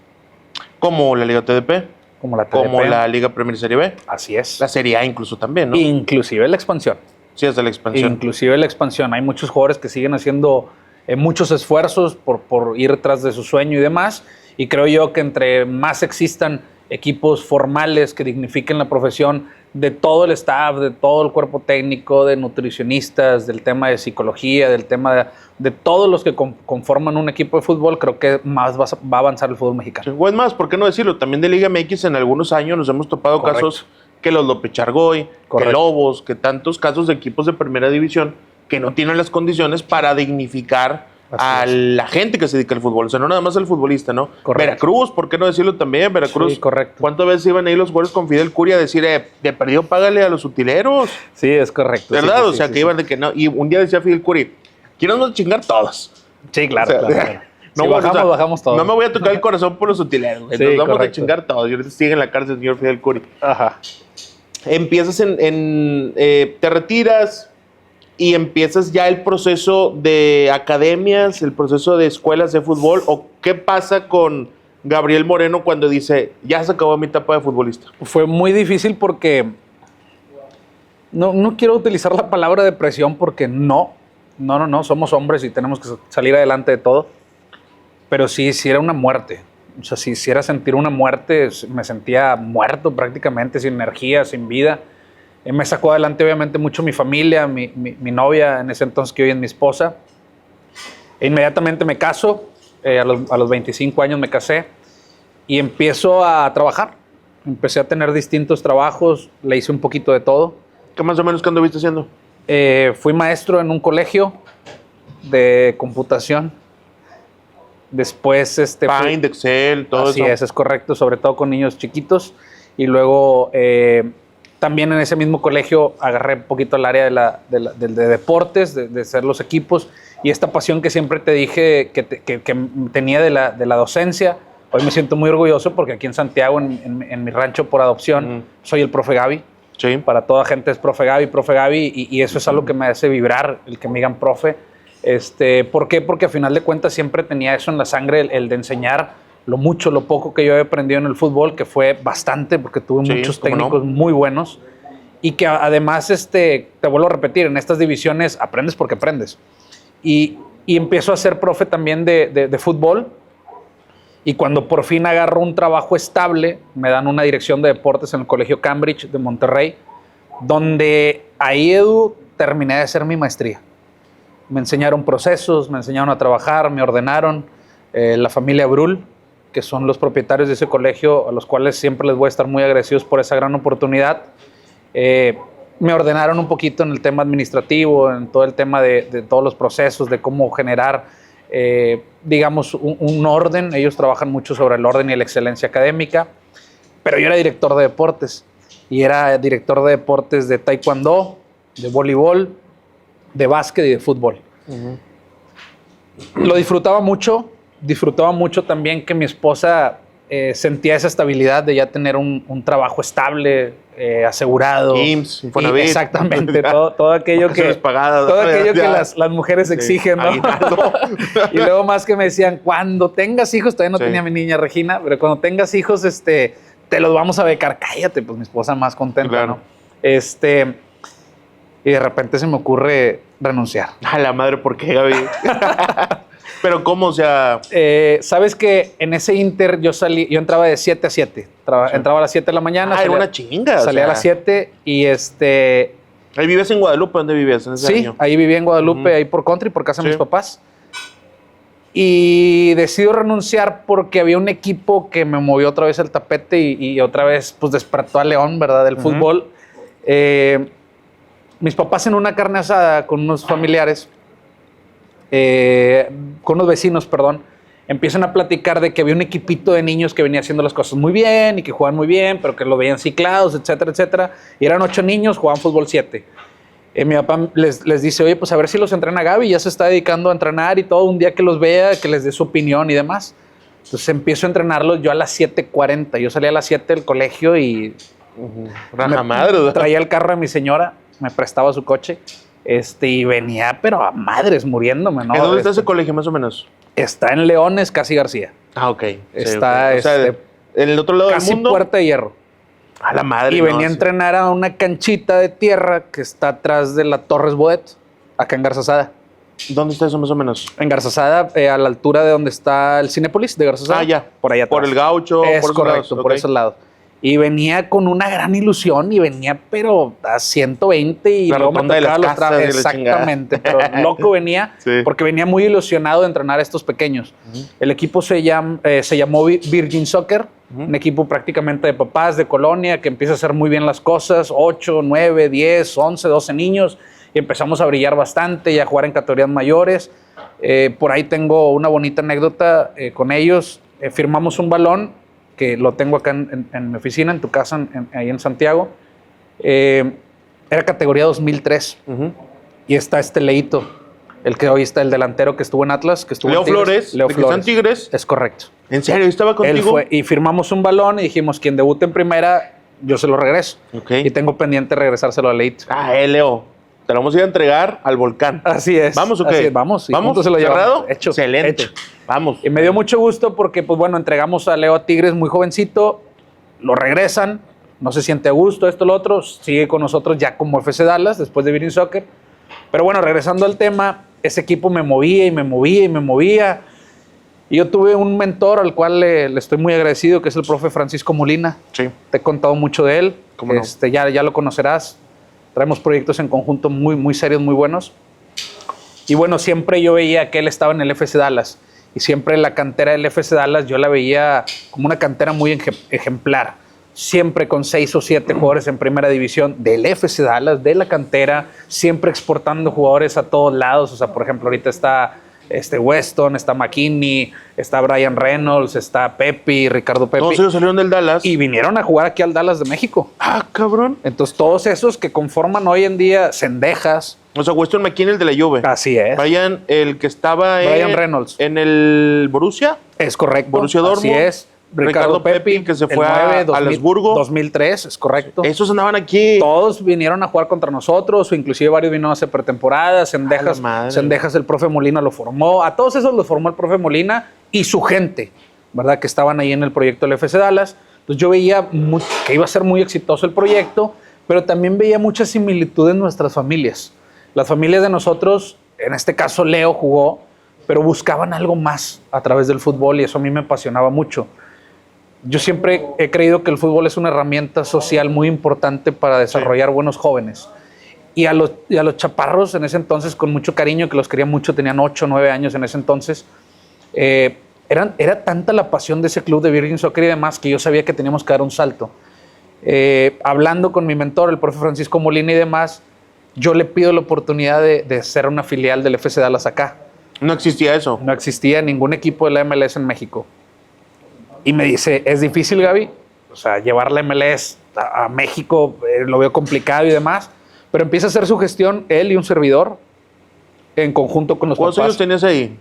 S1: Como la Liga TDP,
S2: Como la TDP.
S1: como la Liga Premier Serie B,
S2: Así es.
S1: la Serie A incluso también, ¿no?
S2: Inclusive la expansión.
S1: Sí, es de la expansión.
S2: Inclusive la expansión. Hay muchos jugadores que siguen haciendo muchos esfuerzos por ir tras de su sueño y demás. Y creo yo que entre más existan equipos formales que dignifiquen la profesión de todo el staff, de todo el cuerpo técnico, de nutricionistas, del tema de psicología, del tema de todos los que conforman un equipo de fútbol, creo que más va a avanzar el fútbol mexicano.
S1: O es más, ¿por qué no decirlo? También de Liga MX en algunos años nos hemos topado
S2: Correcto.
S1: casos que los López Chargoy, que
S2: Correcto.
S1: Lobos, que tantos casos de equipos de primera división que no tienen las condiciones para dignificar a la gente que se dedica al fútbol. O sea, no nada más al futbolista, ¿no?
S2: Correcto.
S1: Veracruz, ¿por qué no decirlo también? Veracruz.
S2: Sí, correcto.
S1: ¿Cuántas veces iban ahí los jugadores con Fidel Curia a decir, de perdido págale a los utileros?
S2: Sí, es correcto.
S1: ¿Verdad?
S2: Sí,
S1: o sea,
S2: sí,
S1: que
S2: sí.
S1: iban de que no. Y un día decía Fidel Curia, quiero chingar todos.
S2: Sí, claro,
S1: O sea,
S2: claro.
S1: No,
S2: Si
S1: bueno,
S2: bajamos,
S1: o sea,
S2: bajamos todos.
S1: No me voy a tocar el corazón por los utileros, güey.
S2: Sí,
S1: Nos vamos
S2: correcto.
S1: a chingar todos. Y ahorita sigue en la cárcel el señor Fidel Curi.
S2: Ajá.
S1: Empiezas te retiras. y empiezas ya el proceso de academias, el proceso de escuelas de fútbol, o qué pasa con Gabriel Moreno cuando dice, ya se acabó mi etapa de futbolista?
S2: Fue muy difícil porque no quiero utilizar la palabra depresión porque no, somos hombres y tenemos que salir adelante de todo, pero sí era una muerte. O sea, si era sentir una muerte, me sentía muerto prácticamente, sin energía, sin vida. Me sacó adelante obviamente mucho mi familia, mi novia en ese entonces, que hoy es mi esposa. Inmediatamente me caso, a los 25 años me casé y empiezo a trabajar. Empecé a tener distintos trabajos, le hice un poquito de todo.
S1: ¿Qué más o menos que anduviste haciendo?
S2: Fui maestro en un colegio de computación. Después
S1: Paint, Excel, todo
S2: así
S1: eso.
S2: Es correcto, sobre todo con niños chiquitos. Y luego también en ese mismo colegio agarré un poquito el área de deportes, de hacer los equipos. Y esta pasión que siempre te dije que tenía de la docencia, hoy me siento muy orgulloso porque aquí en Santiago, en mi rancho por adopción, soy el profe Gaby.
S1: Sí.
S2: Para toda gente es profe Gaby, y eso es algo que me hace vibrar, el que me digan profe. ¿Por qué? Porque a final de cuentas siempre tenía eso en la sangre, el de enseñar lo mucho, lo poco que yo he aprendido en el fútbol, que fue bastante, porque tuve muchos técnicos muy buenos, y que además, te vuelvo a repetir, en estas divisiones aprendes porque aprendes. Y empiezo a ser profe también de fútbol, y cuando por fin agarro un trabajo estable, me dan una dirección de deportes en el Colegio Cambridge de Monterrey, donde ahí, Edu, terminé de hacer mi maestría. Me enseñaron procesos, me enseñaron a trabajar, me ordenaron. La familia Brul, que son los propietarios de ese colegio, a los cuales siempre les voy a estar muy agradecidos por esa gran oportunidad, me ordenaron un poquito en el tema administrativo, en todo el tema de todos los procesos, de cómo generar, digamos, un orden. Ellos trabajan mucho sobre el orden y la excelencia académica, pero yo era director de deportes, y era director de deportes de taekwondo, de voleibol, de básquet y de fútbol. Lo disfrutaba mucho también que mi esposa sentía esa estabilidad de ya tener un trabajo estable, asegurado.
S1: IMSS, Infonavit.
S2: Exactamente, todo aquello que, las mujeres exigen, ¿no? Y luego más que me decían, cuando tengas hijos, todavía no tenía mi niña Regina, pero cuando tengas hijos, te los vamos a becar. Cállate, pues mi esposa más contenta, claro. ¿No? Y de repente se me ocurre renunciar.
S1: A la madre, ¿por qué, Gaby? ¿Pero cómo? O sea...
S2: Sabes que en ese inter yo entraba de 7 a 7. Entraba a las 7 de la mañana.
S1: Era una chinga.
S2: Salía a las 7 y
S1: ¿Ahí vivías en Guadalupe? ¿Dónde vivías en ese año?
S2: Ahí vivía en Guadalupe, ahí por country, por casa de mis papás. Y decido renunciar porque había un equipo que me movió otra vez el tapete y otra vez pues despertó a León, ¿verdad? Del fútbol. Mis papás en una carne asada con unos familiares, con unos vecinos, perdón, empiezan a platicar de que había un equipito de niños que venía haciendo las cosas muy bien y que jugaban muy bien, pero que lo veían ciclados, etcétera, etcétera. Y eran 8 niños, jugaban fútbol 7. Mi papá les dice, oye, pues a ver si los entrena Gaby, ya se está dedicando a entrenar y todo, un día que los vea, que les dé su opinión y demás. Entonces empiezo a entrenarlos yo a las 7:40. Yo salía a las 7 del colegio y traía el carro de mi señora, me prestaba su coche, y venía, pero a madres, muriéndome, ¿no?
S1: ¿En dónde está ese colegio, más o menos?
S2: Está en Leones, Casi García.
S1: Ah, ok.
S2: Está,
S1: o sea, en el otro lado del mundo.
S2: Casi Puerta de Hierro.
S1: A la madre.
S2: Y venía a entrenar a una canchita de tierra que está atrás de la Torres Bodet, acá en Garzazada.
S1: ¿Dónde está eso, más o menos?
S2: En Garzazada, a la altura de donde está el Cinépolis de Garzazada.
S1: Ah, ya.
S2: Por allá atrás.
S1: Por el Gaucho.
S2: Es
S1: por
S2: correcto, por esos lados. Y venía con una gran ilusión y venía, pero a 120 y
S1: la
S2: luego me tocaba los trajes. Exactamente, pero loco venía, porque venía muy ilusionado de entrenar a estos pequeños. El equipo se llamó Virgin Soccer, un equipo prácticamente de papás de colonia que empieza a hacer muy bien las cosas, 8, 9, 10, 11, 12 niños, y empezamos a brillar bastante y a jugar en categorías mayores. Por ahí tengo una bonita anécdota con ellos. Firmamos un balón que lo tengo acá en mi oficina, en tu casa, ahí en Santiago. Era categoría 2003. Y está Leito, el que hoy está el delantero que estuvo en Atlas, que estuvo
S1: Leo
S2: en Tigres.
S1: Flores,
S2: Leo Flores.
S1: ¿En Tigres?
S2: Es correcto.
S1: ¿En serio? ¿Estaba contigo?
S2: Él fue, y firmamos un balón y dijimos, quien debute en primera, yo se lo regreso. Y tengo pendiente regresárselo a Leito.
S1: Ah, Leo. Te lo vamos a ir a entregar al volcán.
S2: Así es.
S1: ¿Vamos o qué?
S2: Así es, vamos.
S1: ¿Vamos?
S2: Se lo
S1: ¿Cerrado?
S2: Hecho.
S1: Excelente. Vamos.
S2: Y me dio mucho gusto porque, pues bueno, entregamos a Leo a Tigres muy jovencito, lo regresan, no se siente a gusto, esto, lo otro, sigue con nosotros ya como FC Dallas después de Virgin Soccer. Pero bueno, regresando al tema, ese equipo me movía y me movía y me movía. Y yo tuve un mentor al cual le estoy muy agradecido, que es el profe Francisco Molina.
S1: Sí.
S2: Te he contado mucho de él.
S1: ¿Cómo no?
S2: Ya lo conocerás. Traemos proyectos en conjunto muy, muy serios, muy buenos. Y bueno, siempre yo veía que él estaba en el FC Dallas. Y siempre la cantera del FC Dallas yo la veía como una cantera muy ejemplar. Siempre con 6 o 7 jugadores en primera división del FC Dallas, de la cantera, siempre exportando jugadores a todos lados. O sea, por ejemplo, ahorita está Weston, está McKinney, está Brian Reynolds, está Pepe, Ricardo Pepe.
S1: Todos ellos salieron del Dallas.
S2: Y vinieron a jugar aquí al Dallas de México.
S1: Ah, cabrón.
S2: Entonces, todos esos que conforman hoy en día Cendejas.
S1: O sea, Weston McKinney, el de la Juve.
S2: Así es.
S1: Brian, el que estaba
S2: Brian Reynolds.
S1: en el Borussia.
S2: Es correcto.
S1: Borussia Dortmund.
S2: Así es.
S1: Ricardo Pepi, que se fue a Salzburgo.
S2: 2003, es correcto.
S1: Esos andaban aquí.
S2: Todos vinieron a jugar contra nosotros, o inclusive varios vinieron a hacer pretemporada. Cendejas, el profe Molina lo formó. A todos esos los formó el profe Molina y su gente, ¿verdad? Que estaban ahí en el proyecto del FC Dallas. Entonces yo veía que iba a ser muy exitoso el proyecto, pero también veía mucha similitud en nuestras familias. Las familias de nosotros, en este caso Leo jugó, pero buscaban algo más a través del fútbol y eso a mí me apasionaba mucho. Yo siempre he creído que el fútbol es una herramienta social muy importante para desarrollar buenos jóvenes. Y a los chaparros en ese entonces, con mucho cariño, que los quería mucho, tenían 8 o 9 años en ese entonces, era tanta la pasión de ese club de Virgin Soccer y demás que yo sabía que teníamos que dar un salto. Hablando con mi mentor, el profe Francisco Molina y demás, yo le pido la oportunidad de ser una filial del FC Dallas acá.
S1: No existía eso.
S2: No existía ningún equipo de la MLS en México. Y me dice, es difícil, Gaby, o sea, llevar la MLS a México lo veo complicado y demás, pero empieza a hacer su gestión él y un servidor en conjunto con los papás.
S1: ¿Cuántos años tenías ahí?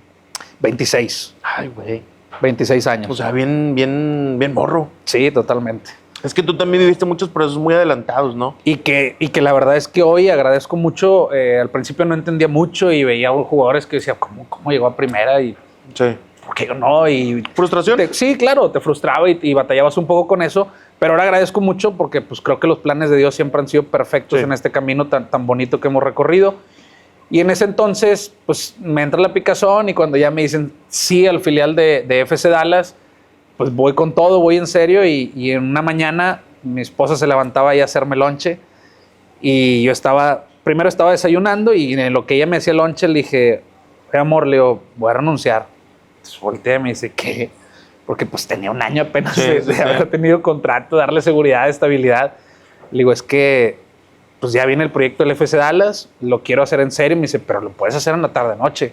S2: 26.
S1: Ay, güey.
S2: 26 años.
S1: O sea, bien morro.
S2: Sí, totalmente.
S1: Es que tú también viviste muchos procesos muy adelantados, ¿no?
S2: Y que la verdad es que hoy agradezco mucho. Al principio no entendía mucho y veía jugadores que decía, ¿cómo llegó a primera? Y
S1: sí.
S2: ¿por qué no? Y
S1: ¿frustración?
S2: Sí, claro, te frustraba y batallabas un poco con eso, pero ahora agradezco mucho porque pues creo que los planes de Dios siempre han sido perfectos en este camino tan bonito que hemos recorrido. Y en ese entonces, pues me entra la picazón y cuando ya me dicen sí al filial de FC Dallas, pues voy con todo, voy en serio y en una mañana mi esposa se levantaba ahí a hacerme lonche y yo primero estaba desayunando y en lo que ella me hacía lonche le dije, amor, le digo, voy a renunciar. Entonces voltea y me dice, ¿qué? Porque pues tenía un año apenas de haber tenido contrato, darle seguridad, estabilidad. Le digo, es que pues ya viene el proyecto del FC Dallas, lo quiero hacer en serio. Me dice, pero lo puedes hacer en la tarde-noche.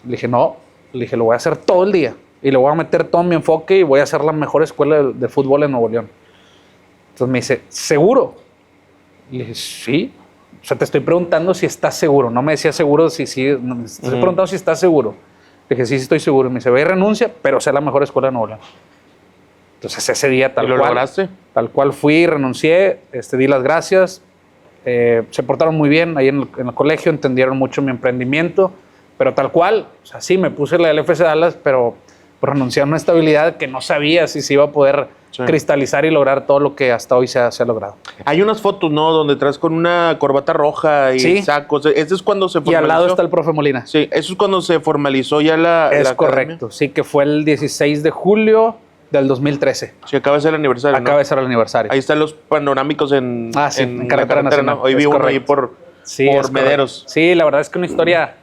S2: Le dije, no. Le dije, lo voy a hacer todo el día. Y le voy a meter todo mi enfoque y voy a hacer la mejor escuela de fútbol en Nuevo León. Entonces me dice, ¿seguro? Le dije, sí. O sea, te estoy preguntando si estás seguro. No me decía seguro si sí. No, me estoy preguntando si estás seguro. Le dije, sí, estoy seguro. Y me dice, ve y renuncia, pero sea la mejor escuela de Nuevo León. Entonces ese día tal cual fui, renuncié, di las gracias. Se portaron muy bien ahí en el colegio, entendieron mucho mi emprendimiento, pero tal cual, o sea, sí, me puse la del FC Dallas, pero renuncié a una estabilidad que no sabía si se iba a poder cristalizar y lograr todo lo que hasta hoy se ha logrado.
S1: Hay unas fotos, ¿no? Donde traes con una corbata roja y sacos. Eso es cuando se formalizó.
S2: Y al lado está el profe Molina.
S1: Sí, eso es cuando se formalizó ya la
S2: correcto, sí, que fue el 16 de julio del 2013.
S1: Sí, acaba de ser el aniversario.
S2: Acaba de ser el aniversario.
S1: Ahí están los panorámicos en
S2: Carretera Nacional.
S1: Hoy vi uno ahí por Mederos.
S2: Sí, la verdad es que una historia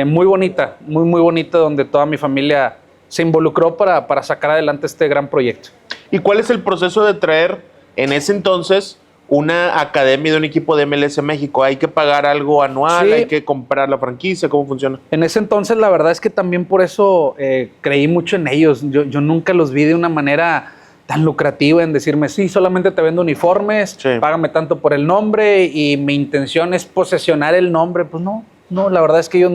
S2: muy bonita, muy bonita, donde toda mi familia se involucró para sacar adelante este gran proyecto.
S1: ¿Y cuál es el proceso de traer en ese entonces una academia de un equipo de MLS México? ¿Hay que pagar algo anual? Sí. ¿Hay que comprar la franquicia? ¿Cómo funciona?
S2: En ese entonces la verdad es que también por eso creí mucho en ellos. Yo nunca los vi de una manera tan lucrativa en decirme, sí, solamente te vendo uniformes, págame tanto por el nombre y mi intención es posesionar el nombre. Pues no, la verdad es que ellos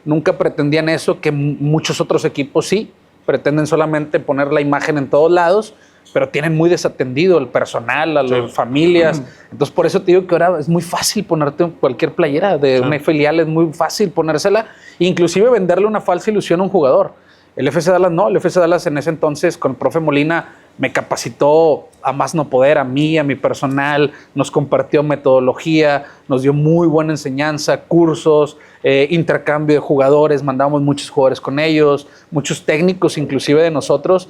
S2: nunca pretendían eso, que muchos otros equipos sí pretenden solamente poner la imagen en todos lados, pero tienen muy desatendido el personal, a las familias. Entonces, por eso te digo que ahora es muy fácil ponerte cualquier playera de una filial, es muy fácil ponérsela, inclusive venderle una falsa ilusión a un jugador. El FC Dallas no, el FC Dallas en ese entonces con el profe Molina me capacitó a más no poder, a mí, a mi personal, nos compartió metodología, nos dio muy buena enseñanza, cursos, intercambio de jugadores, mandamos muchos jugadores con ellos, muchos técnicos inclusive de nosotros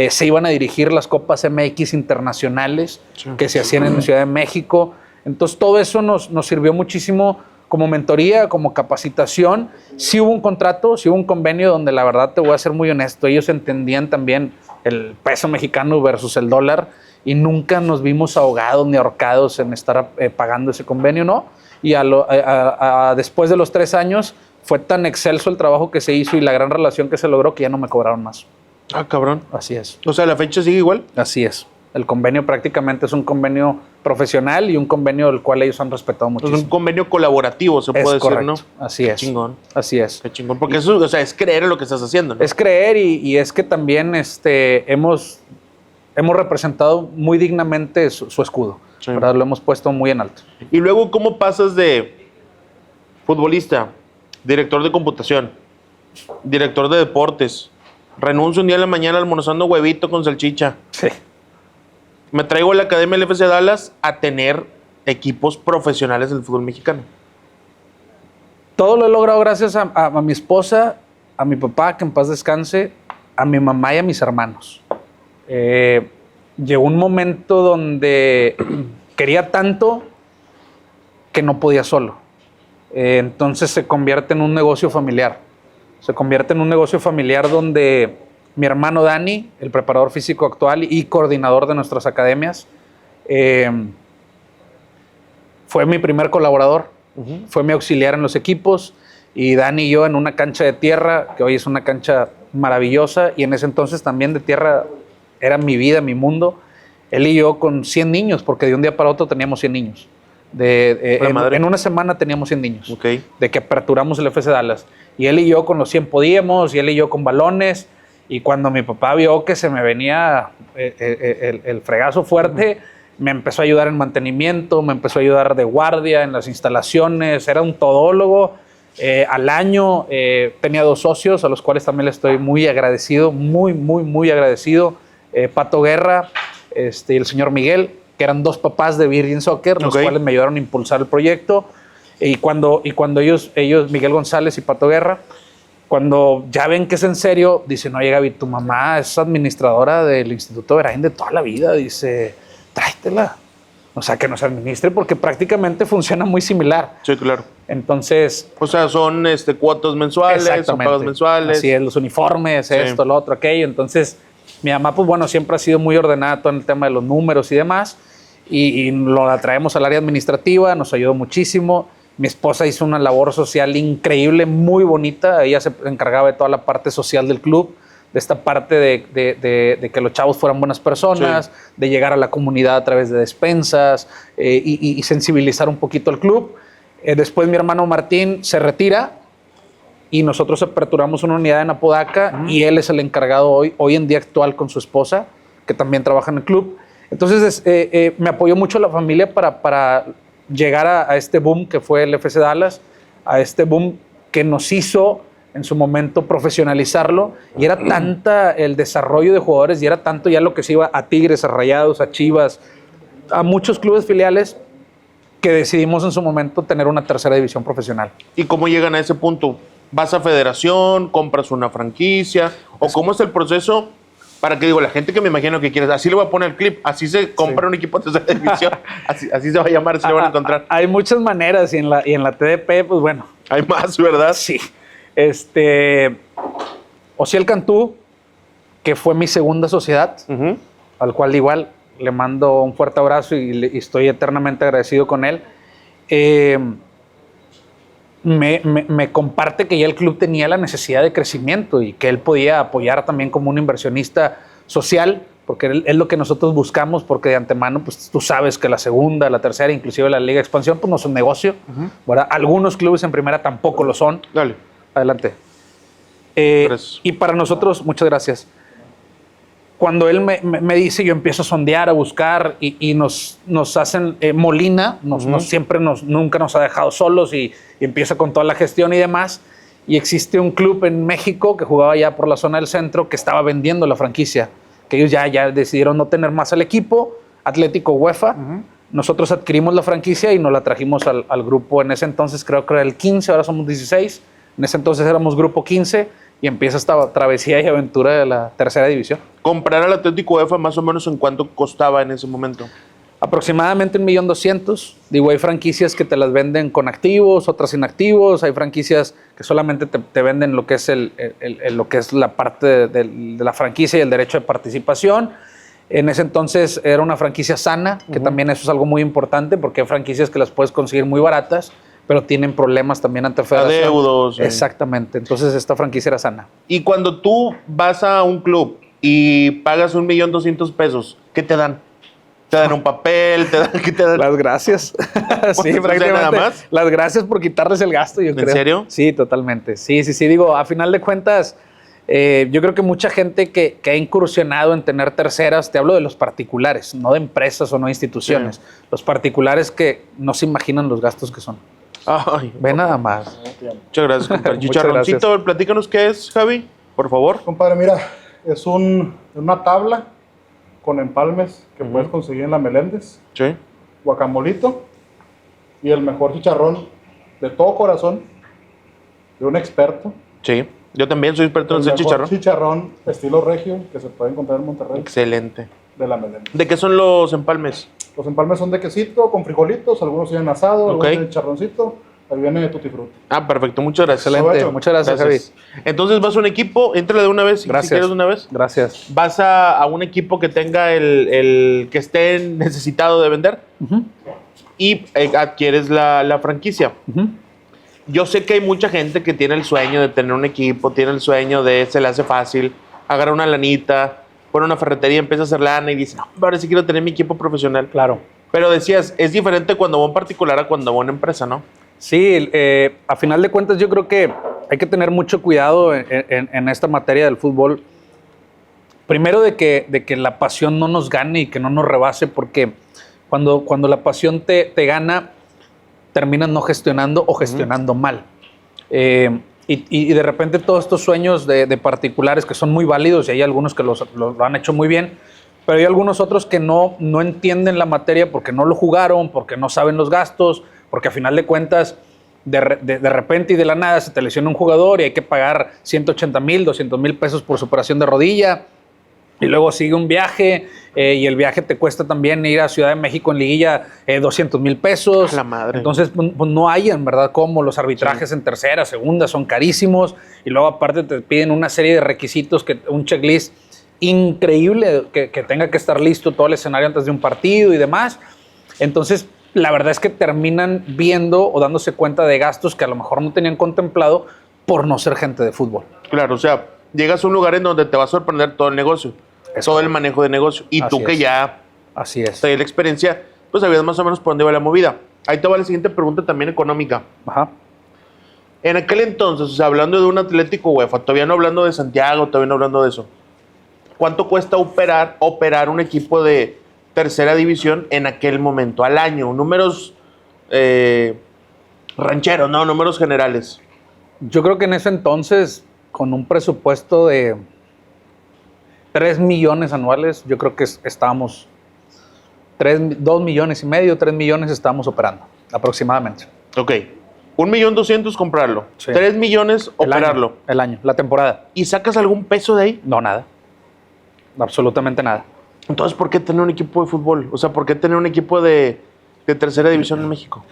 S2: se iban a dirigir las Copas MX internacionales que se hacían en la Ciudad de México. Entonces todo eso nos sirvió muchísimo como mentoría, como capacitación. Sí hubo un contrato, sí hubo un convenio donde la verdad te voy a ser muy honesto, ellos entendían también el peso mexicano versus el dólar y nunca nos vimos ahogados ni ahorcados en estar pagando ese convenio, ¿no? Y después de los 3 años fue tan excelso el trabajo que se hizo y la gran relación que se logró que ya no me cobraron más.
S1: Ah, cabrón.
S2: Así es.
S1: O sea, ¿la fecha sigue igual?
S2: Así es. El convenio prácticamente es un convenio profesional y un convenio del cual ellos han respetado muchísimo.
S1: Es un convenio colaborativo, se puede decir, ¿no?
S2: Así es.
S1: Qué chingón.
S2: Así es.
S1: Qué chingón. Porque eso, o sea, es creer en lo que estás haciendo, ¿no?
S2: Es creer y es que también hemos representado muy dignamente su escudo.
S1: Sí.
S2: ¿Verdad? Lo hemos puesto muy en alto.
S1: Y luego, ¿cómo pasas de futbolista, director de computación, director de deportes, renuncio un día en la mañana almorzando huevito con salchicha?
S2: Sí.
S1: Me traigo a la Academia del FC Dallas a tener equipos profesionales del fútbol mexicano.
S2: Todo lo he logrado gracias a mi esposa, a mi papá, que en paz descanse, a mi mamá y a mis hermanos. Llegó un momento donde quería tanto que no podía solo. Entonces se convierte en un negocio familiar. Se convierte en un negocio familiar donde mi hermano Dani, el preparador físico actual y coordinador de nuestras academias, fue mi primer colaborador, fue mi auxiliar en los equipos, y Dani y yo en una cancha de tierra, que hoy es una cancha maravillosa, y en ese entonces también de tierra era mi vida, mi mundo. Él y yo con 100 niños, porque de un día para otro teníamos 100 niños. En una semana teníamos 100 niños, de que aperturamos el FC Dallas. Y él y yo con los 100 podíamos, y él y yo con balones. Y cuando mi papá vio que se me venía el fregazo fuerte, me empezó a ayudar en mantenimiento, me empezó a ayudar de guardia en las instalaciones, era un todólogo. Al año tenía 2 socios a los cuales también le estoy muy agradecido, muy agradecido. Pato Guerra y el señor Miguel, que eran 2 papás de Virgin Soccer, los cuales me ayudaron a impulsar el proyecto. Y cuando ellos, Miguel González y Pato Guerra, cuando ya ven que es en serio, dicen: oye, Gaby, tu mamá es administradora del Instituto Verain de toda la vida, dice, tráetela. O sea, que nos administre, porque prácticamente funciona muy similar.
S1: Sí, claro.
S2: Entonces...
S1: O sea, son cuotas mensuales, son pagos mensuales.
S2: Así es, los uniformes, esto, lo otro, aquello. Entonces, mi mamá, pues bueno, siempre ha sido muy ordenada todo en el tema de los números y demás. Y lo atraemos al área administrativa, nos ayudó muchísimo. Mi esposa hizo una labor social increíble, muy bonita. Ella se encargaba de toda la parte social del club, de esta parte de que los chavos fueran buenas personas, de llegar a la comunidad a través de despensas y sensibilizar un poquito al club. Después mi hermano Martín se retira y nosotros aperturamos una unidad en Apodaca y él es el encargado hoy en día actual con su esposa, que también trabaja en el club. Entonces me apoyó mucho la familia para llegar a este boom que fue el FC Dallas, a este boom que nos hizo en su momento profesionalizarlo, y era tanta el desarrollo de jugadores y era tanto ya lo que se iba a Tigres, a Rayados, a Chivas, a muchos clubes filiales, que decidimos en su momento tener una 3ª división profesional.
S1: ¿Y cómo llegan a ese punto? ¿Vas a federación, compras una franquicia? ¿O cómo es el proceso? Para que, digo, la gente que me imagino que quieres, así le voy a poner el clip, así se compra un equipo de 3ª división, así se va a llamar, se lo van a encontrar.
S2: Hay muchas maneras, y en la TDP, pues bueno.
S1: Hay más, ¿verdad?
S2: Sí. Osiel Cantú, que fue mi segunda sociedad, al cual igual le mando un fuerte abrazo y estoy eternamente agradecido con él. Me comparte que ya el club tenía la necesidad de crecimiento y que él podía apoyar también como un inversionista social, porque es lo que nosotros buscamos, porque de antemano, pues tú sabes que la segunda, la tercera, inclusive la Liga de Expansión, pues no son negocio, ¿verdad? Algunos clubes en primera tampoco lo son. Dale. Adelante. Y para nosotros, muchas gracias. cuando él me dice, yo empiezo a sondear, a buscar y nos hacen Molina, nunca nos ha dejado solos y empieza con toda la gestión y demás. Y existe un club en México que jugaba ya por la zona del centro que estaba vendiendo la franquicia, que ellos ya decidieron no tener más al equipo, Atlético UEFA. Nosotros adquirimos la franquicia y nos la trajimos al grupo. En ese entonces creo que era el 15, ahora somos 16. En ese entonces éramos grupo 15 y empieza esta travesía y aventura de la tercera división.
S1: ¿Comprar al Atlético UEFA más o menos en cuánto costaba en ese momento?
S2: Aproximadamente 1.200.000. Digo, hay franquicias que te las venden con activos, otras sin activos. Hay franquicias que solamente te venden lo que es, lo que es la parte de la franquicia y el derecho de participación. En ese entonces era una franquicia sana, que también eso es algo muy importante porque hay franquicias que las puedes conseguir muy baratas, pero tienen problemas también ante federación.
S1: Adeudos.
S2: Exactamente. Entonces esta franquicia era sana.
S1: Y cuando tú vas a un club y pagas 1.200.000 ¿qué te dan? ¿Te dan un papel? ¿Qué te dan?
S2: Las gracias. Sí, prácticamente.
S1: Nada más.
S2: Las gracias por quitarles el gasto, yo creo.
S1: ¿En serio?
S2: Sí, totalmente. Sí. Digo, a final de cuentas, yo creo que mucha gente que ha incursionado en tener terceras, te hablo de los particulares, no de empresas o no de instituciones. Sí. Los particulares que no se imaginan los gastos que son.
S1: Ay,
S2: ve nada más.
S1: Muchas gracias, compadre. Chicharroncito, platícanos qué es, Javi, por favor.
S3: Compadre, mira, es una tabla con empalmes que puedes conseguir en la Meléndez.
S1: Sí.
S3: Guacamolito y el mejor chicharrón de todo corazón de un experto.
S1: Sí, yo también soy experto en hacer chicharrón.
S3: Chicharrón estilo regio que se puede encontrar en Monterrey.
S1: Excelente.
S3: De la Meléndez.
S1: ¿De qué son los empalmes?
S3: Los empalmes son de quesito con frijolitos, algunos tienen asado, algunos tienen chicharroncito. Ahí viene de Tutti Frutti.
S1: Ah, perfecto. Muchas gracias.
S2: Excelente. Muchas gracias, Javi.
S1: Entonces vas a un equipo, éntrale de una vez, si quieres de una vez.
S2: Gracias.
S1: Vas a un equipo que tenga el que esté necesitado de vender y adquieres la franquicia. Yo sé que hay mucha gente que tiene el sueño de tener un equipo, tiene el sueño de se le hace fácil, agarra una lanita, pone una ferretería, empieza a hacer lana y dice, no, ahora sí quiero tener mi equipo profesional.
S2: Claro.
S1: Pero decías, es diferente cuando va un particular a cuando va una empresa, ¿no?
S2: Sí, a final de cuentas yo creo que hay que tener mucho cuidado en esta materia del fútbol. Primero de que la pasión no nos gane y que no nos rebase, porque cuando la pasión te gana, terminas no gestionando o gestionando mal. Y de repente todos estos sueños de particulares que son muy válidos, y hay algunos que lo han hecho muy bien, pero hay algunos otros que no entienden la materia porque no lo jugaron, porque no saben los gastos, porque a final de cuentas, de repente y de la nada se te lesiona un jugador y hay que pagar 180,000, 200,000 pesos por su operación de rodilla. Y luego sigue un viaje y el viaje te cuesta también ir a Ciudad de México en liguilla 200,000 pesos.
S1: La madre.
S2: Entonces, pues no hay en verdad cómo. Los arbitrajes en tercera, segunda son carísimos. Y luego aparte te piden una serie de requisitos, un checklist increíble que tenga que estar listo todo el escenario antes de un partido y demás. Entonces, la verdad es que terminan viendo o dándose cuenta de gastos que a lo mejor no tenían contemplado por no ser gente de fútbol.
S1: Claro, o sea, llegas a un lugar en donde te va a sorprender todo el negocio, todo el manejo de negocio. Y tú que ya
S2: tenías
S1: la experiencia, pues sabías más o menos por dónde iba la movida. Ahí te va la siguiente pregunta también económica.
S2: Ajá.
S1: En aquel entonces, o sea, hablando de un Atlético UEFA, todavía no hablando de Santiago, todavía no hablando de eso, ¿cuánto cuesta operar un equipo de tercera división en aquel momento, al año? Números rancheros, ¿no? Números generales.
S2: Yo creo que en ese entonces, con un presupuesto de 3 millones anuales, yo creo que estábamos 2,5 millones, 3 millones estábamos operando, aproximadamente.
S1: Ok. 1.200.000 comprarlo.
S2: Sí.
S1: 3 millones operarlo.
S2: El año, la temporada.
S1: ¿Y sacas algún peso de ahí?
S2: No, nada. Absolutamente nada.
S1: Entonces, ¿por qué tener un equipo de fútbol? O sea, ¿por qué tener un equipo de tercera división en México?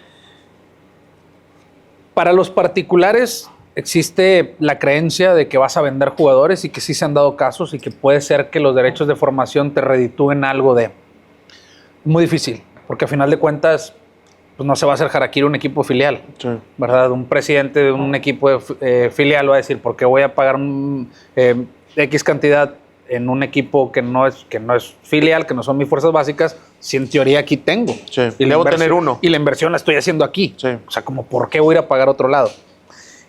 S2: Para los particulares existe la creencia de que vas a vender jugadores y que sí se han dado casos y que puede ser que los derechos de formación te reditúen algo de... Muy difícil, porque a final de cuentas pues no se va a hacer harakiri un equipo filial,
S1: Sí.
S2: ¿verdad? Un presidente de un equipo filial va a decir, ¿por qué voy a pagar X cantidad en un equipo que no es filial, que no son mis fuerzas básicas, si en teoría aquí tengo?
S1: Sí. Y debo tener uno.
S2: Y la inversión la estoy haciendo aquí.
S1: Sí.
S2: O sea, como ¿por qué voy a ir a pagar a otro lado?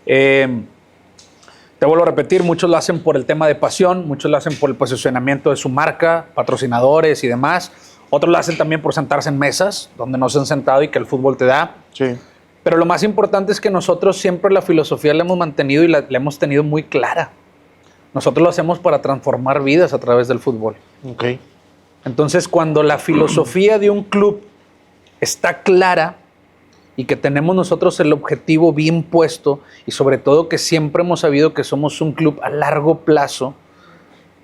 S2: Te te vuelvo a repetir, muchos lo hacen por el tema de pasión, muchos lo hacen por el posicionamiento de su marca, patrocinadores y demás. Otros lo hacen también por sentarse en mesas donde no se han sentado y que el fútbol te da.
S1: Sí.
S2: Pero lo más importante es que nosotros siempre la filosofía la hemos mantenido y la hemos tenido muy clara. Nosotros lo hacemos para transformar vidas a través del fútbol.
S1: Ok.
S2: Entonces, cuando la filosofía de un club está clara y que tenemos nosotros el objetivo bien puesto y sobre todo que siempre hemos sabido que somos un club a largo plazo,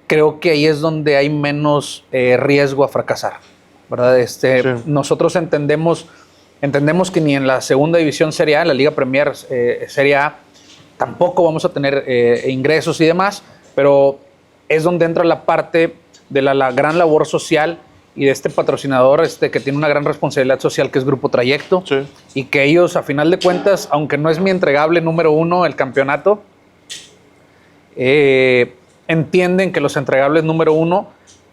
S2: creo que ahí es donde hay menos riesgo a fracasar, ¿verdad?
S1: Sí.
S2: Nosotros entendemos que ni en la segunda división Serie A, en la Liga Premier Serie A, tampoco vamos a tener ingresos y demás, pero es donde entra la parte de la gran labor social y de este patrocinador que tiene una gran responsabilidad social, que es Grupo Trayecto,
S1: Sí.
S2: y que ellos, a final de cuentas, aunque no es mi entregable número 1 el campeonato, entienden que los entregables número 1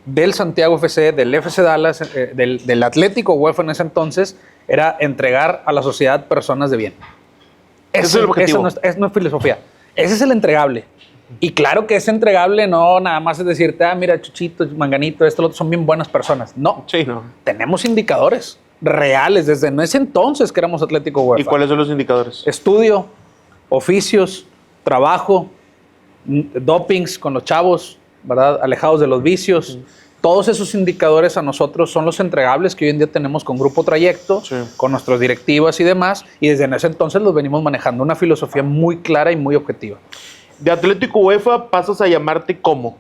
S2: del Santiago FC, del FC Dallas, del Atlético UEFA en ese entonces, era entregar a la sociedad personas de bien.
S1: Ese es el objetivo.
S2: Esa no es filosofía. Ese es el entregable. Y claro que ese entregable no nada más es decirte, mira, Chuchito, Manganito, esto, lo otro, son bien buenas personas. No.
S1: Sí, no.
S2: Tenemos indicadores reales desde ese entonces que éramos Atlético UEFA.
S1: ¿Y cuáles son los indicadores?
S2: Estudio, oficios, trabajo, dopings con los chavos, ¿verdad? Alejados de los vicios. Todos esos indicadores a nosotros son los entregables que hoy en día tenemos con Grupo Trayecto,
S1: Sí.
S2: con nuestras directivas y demás, y desde ese entonces los venimos manejando una filosofía muy clara y muy objetiva.
S1: De Atlético UEFA pasas a llamarte ¿cómo?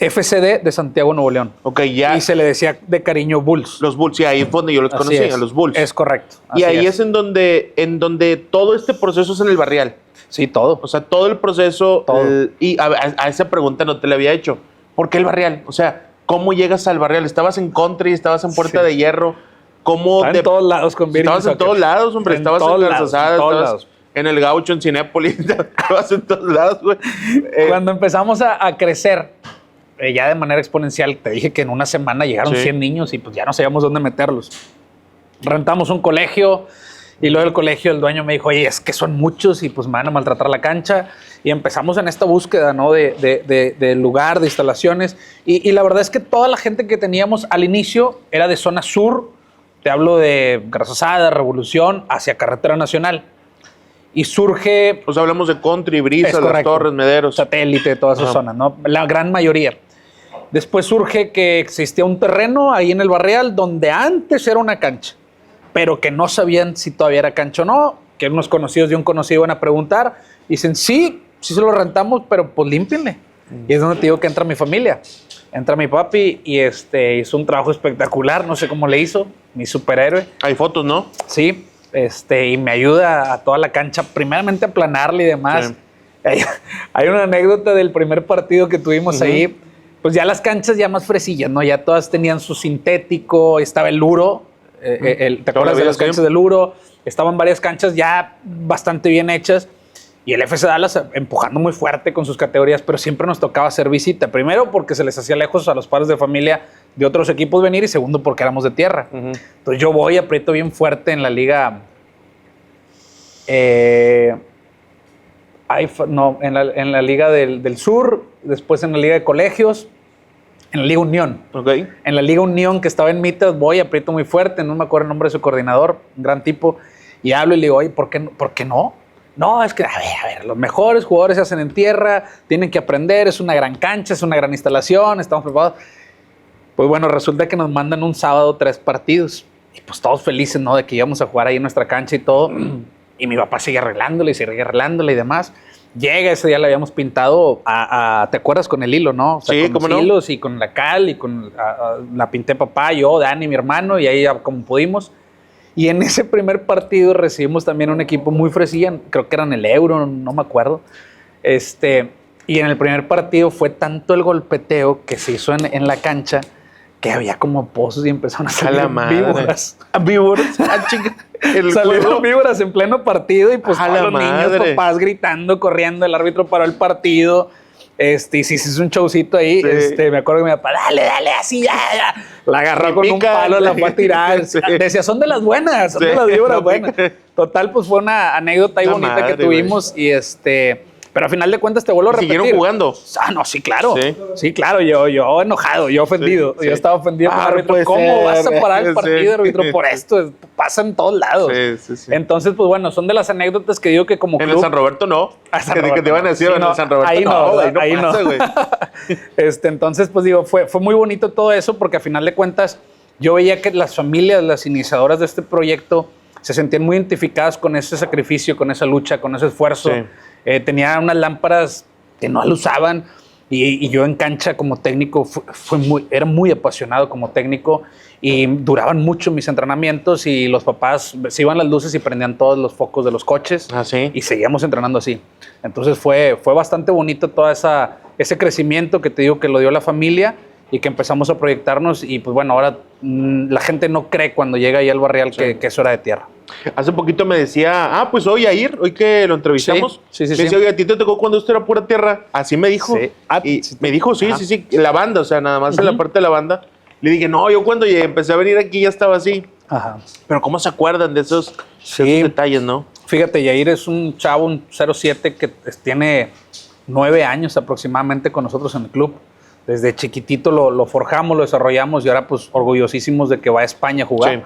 S2: FCD de Santiago, Nuevo León.
S1: Ok, ya.
S2: Y se le decía de cariño Bulls.
S1: Los Bulls, sí, ahí fue donde yo los
S2: Así
S1: conocí,
S2: es.
S1: a los Bulls.
S2: Es correcto.
S1: Y
S2: así
S1: ahí es en donde todo este proceso es en el barrial.
S2: Sí, todo.
S1: O sea, todo el proceso.
S2: Todo.
S1: Y a esa pregunta no te la había hecho. ¿Por qué el barrial? O sea, ¿cómo llegas al barrial? ¿Estabas en Country? ¿Estabas en Puerta
S2: Sí.
S1: de Hierro? ¿Cómo
S2: Estaba en todos lados con Virgin
S1: Estabas en
S2: Soccer.
S1: todos lados, hombre.
S2: En
S1: Estabas
S2: todos
S1: en
S2: lados,
S1: Garzazada,
S2: en todos
S1: estabas
S2: lados.
S1: en el Gaucho, en Cinépolis. Estabas en todos lados, güey.
S2: Cuando empezamos a crecer, ya de manera exponencial, te dije que en una semana llegaron
S1: Sí.
S2: 100 niños y pues ya no sabíamos dónde meterlos. Rentamos un colegio y luego del colegio el dueño me dijo, oye, es que son muchos y pues me van a maltratar la cancha. Y empezamos en esta búsqueda, ¿no? de lugar, de instalaciones. Y la verdad es que toda la gente que teníamos al inicio era de zona sur. Te hablo de Garzazada, Revolución, hacia Carretera Nacional. Y surge...
S1: O sea, hablamos de Country, Brisa,
S2: Es
S1: Las
S2: correcto.
S1: Torres, Mederos.
S2: Satélite, todas esas zonas, ¿no? La gran mayoría. Después surge que existía un terreno ahí en el barrial donde antes era una cancha, pero que no sabían si todavía era cancha o no, que unos conocidos de un conocido iban a preguntar. Y dicen, sí se lo rentamos, pero pues límpienle. Y es donde te digo que entra mi familia. Entra mi papi y hizo un trabajo espectacular, no sé cómo le hizo, mi superhéroe.
S1: Hay fotos, ¿no?
S2: Sí, y me ayuda a toda la cancha, primeramente a aplanarle y demás.
S1: Sí.
S2: Hay una anécdota del primer partido que tuvimos ahí, pues ya las canchas ya más fresillas, ¿no? Ya todas tenían su sintético, estaba el Luro, ¿te acuerdas de las canchas del Luro? Estaban varias canchas ya bastante bien hechas. Y el FC Dallas empujando muy fuerte con sus categorías, pero siempre nos tocaba hacer visita. Primero, porque se les hacía lejos a los padres de familia de otros equipos venir, y segundo, porque éramos de tierra. Entonces yo voy, aprieto bien fuerte en la liga. En la liga del sur, después en la liga de colegios, en la Liga Unión.
S1: Ok.
S2: En la Liga Unión, que estaba en mitad, voy, aprieto muy fuerte, no me acuerdo el nombre de su coordinador, un gran tipo, y hablo y le digo, oye, ¿por qué no? No, es que, a ver, los mejores jugadores se hacen en tierra, tienen que aprender, es una gran cancha, es una gran instalación, estamos preparados. Pues bueno, resulta que nos mandan un sábado 3 partidos, y pues todos felices, ¿no? De que íbamos a jugar ahí en nuestra cancha y todo, y mi papá sigue arreglándole y demás. Llega, ese día le habíamos pintado, ¿te acuerdas? Con el hilo, ¿no? O sea,
S1: Sí,
S2: con
S1: cómo
S2: los
S1: no.
S2: hilos y con la cal, y la pinté papá, yo, Dani, mi hermano, y ahí como pudimos. Y en ese primer partido recibimos también un equipo muy fresilla, creo que eran el Euro, no me acuerdo. Y en el primer partido fue tanto el golpeteo que se hizo en la cancha que había como pozos y empezaron a salir víboras.
S1: ¿Víboras? Chica.
S2: Salieron víboras en pleno partido y pues
S1: A
S2: todos
S1: la
S2: los niños,
S1: madre.
S2: papás gritando, corriendo, el árbitro paró el partido. Y sí, se hizo un showcito ahí.
S1: Sí.
S2: Me acuerdo que mi papá, dale, así, ya. La agarró
S1: Me
S2: con un
S1: pica.
S2: palo, la fue a tirar.
S1: Sí.
S2: Decía, son de las buenas, son
S1: Sí,
S2: de las víboras
S1: me
S2: buenas.
S1: pica.
S2: Total, pues fue una anécdota ahí
S1: La
S2: bonita
S1: madre,
S2: que tuvimos. Y Pero al final de cuentas te vuelvo a repetir.
S1: ¿Siguieron jugando?
S2: No, sí, claro.
S1: Sí,
S2: sí claro, yo enojado, yo ofendido.
S1: Sí.
S2: Yo estaba ofendido con el árbitro. ¿Cómo vas a parar el partido, árbitro, por esto? Pasa en todos lados.
S1: Sí.
S2: Entonces, pues bueno, son de las anécdotas que digo que como
S1: En
S2: club...
S1: el San Roberto no. Que te iban a decir,
S2: Sí,
S1: en el San Roberto
S2: ahí no
S1: pasa, güey.
S2: Entonces, pues digo, fue muy bonito todo eso porque a final de cuentas yo veía que las familias, las iniciadoras de este proyecto se sentían muy identificadas con ese sacrificio, con esa lucha, con ese esfuerzo.
S1: Sí.
S2: Tenían unas lámparas que no las usaban y yo en cancha como técnico era muy apasionado como técnico y duraban mucho mis entrenamientos y los papás se iban las luces y prendían todos los focos de los coches y seguíamos entrenando así. Entonces fue bastante bonito todo ese crecimiento que te digo que lo dio la familia y que empezamos a proyectarnos y pues bueno, ahora la gente no cree cuando llega ahí al Barrial que es hora de tierra.
S1: Hace poquito me decía, pues hoy Yair, hoy que lo entrevistamos,
S2: sí.
S1: me decía, oye, ¿a ti te tocó cuando esto era pura tierra? Así me dijo.
S2: Sí.
S1: Y me dijo, sí, la banda, o sea, nada más en la parte de la banda. Le dije, no, yo cuando empecé a venir aquí ya estaba así.
S2: Ajá.
S1: Pero ¿cómo se acuerdan de esos detalles, no?
S2: Fíjate, Yair es un chavo, un 07 que tiene 9 años aproximadamente con nosotros en el club. Desde chiquitito lo forjamos, lo desarrollamos y ahora pues orgullosísimos de que va a España a jugar. Sí.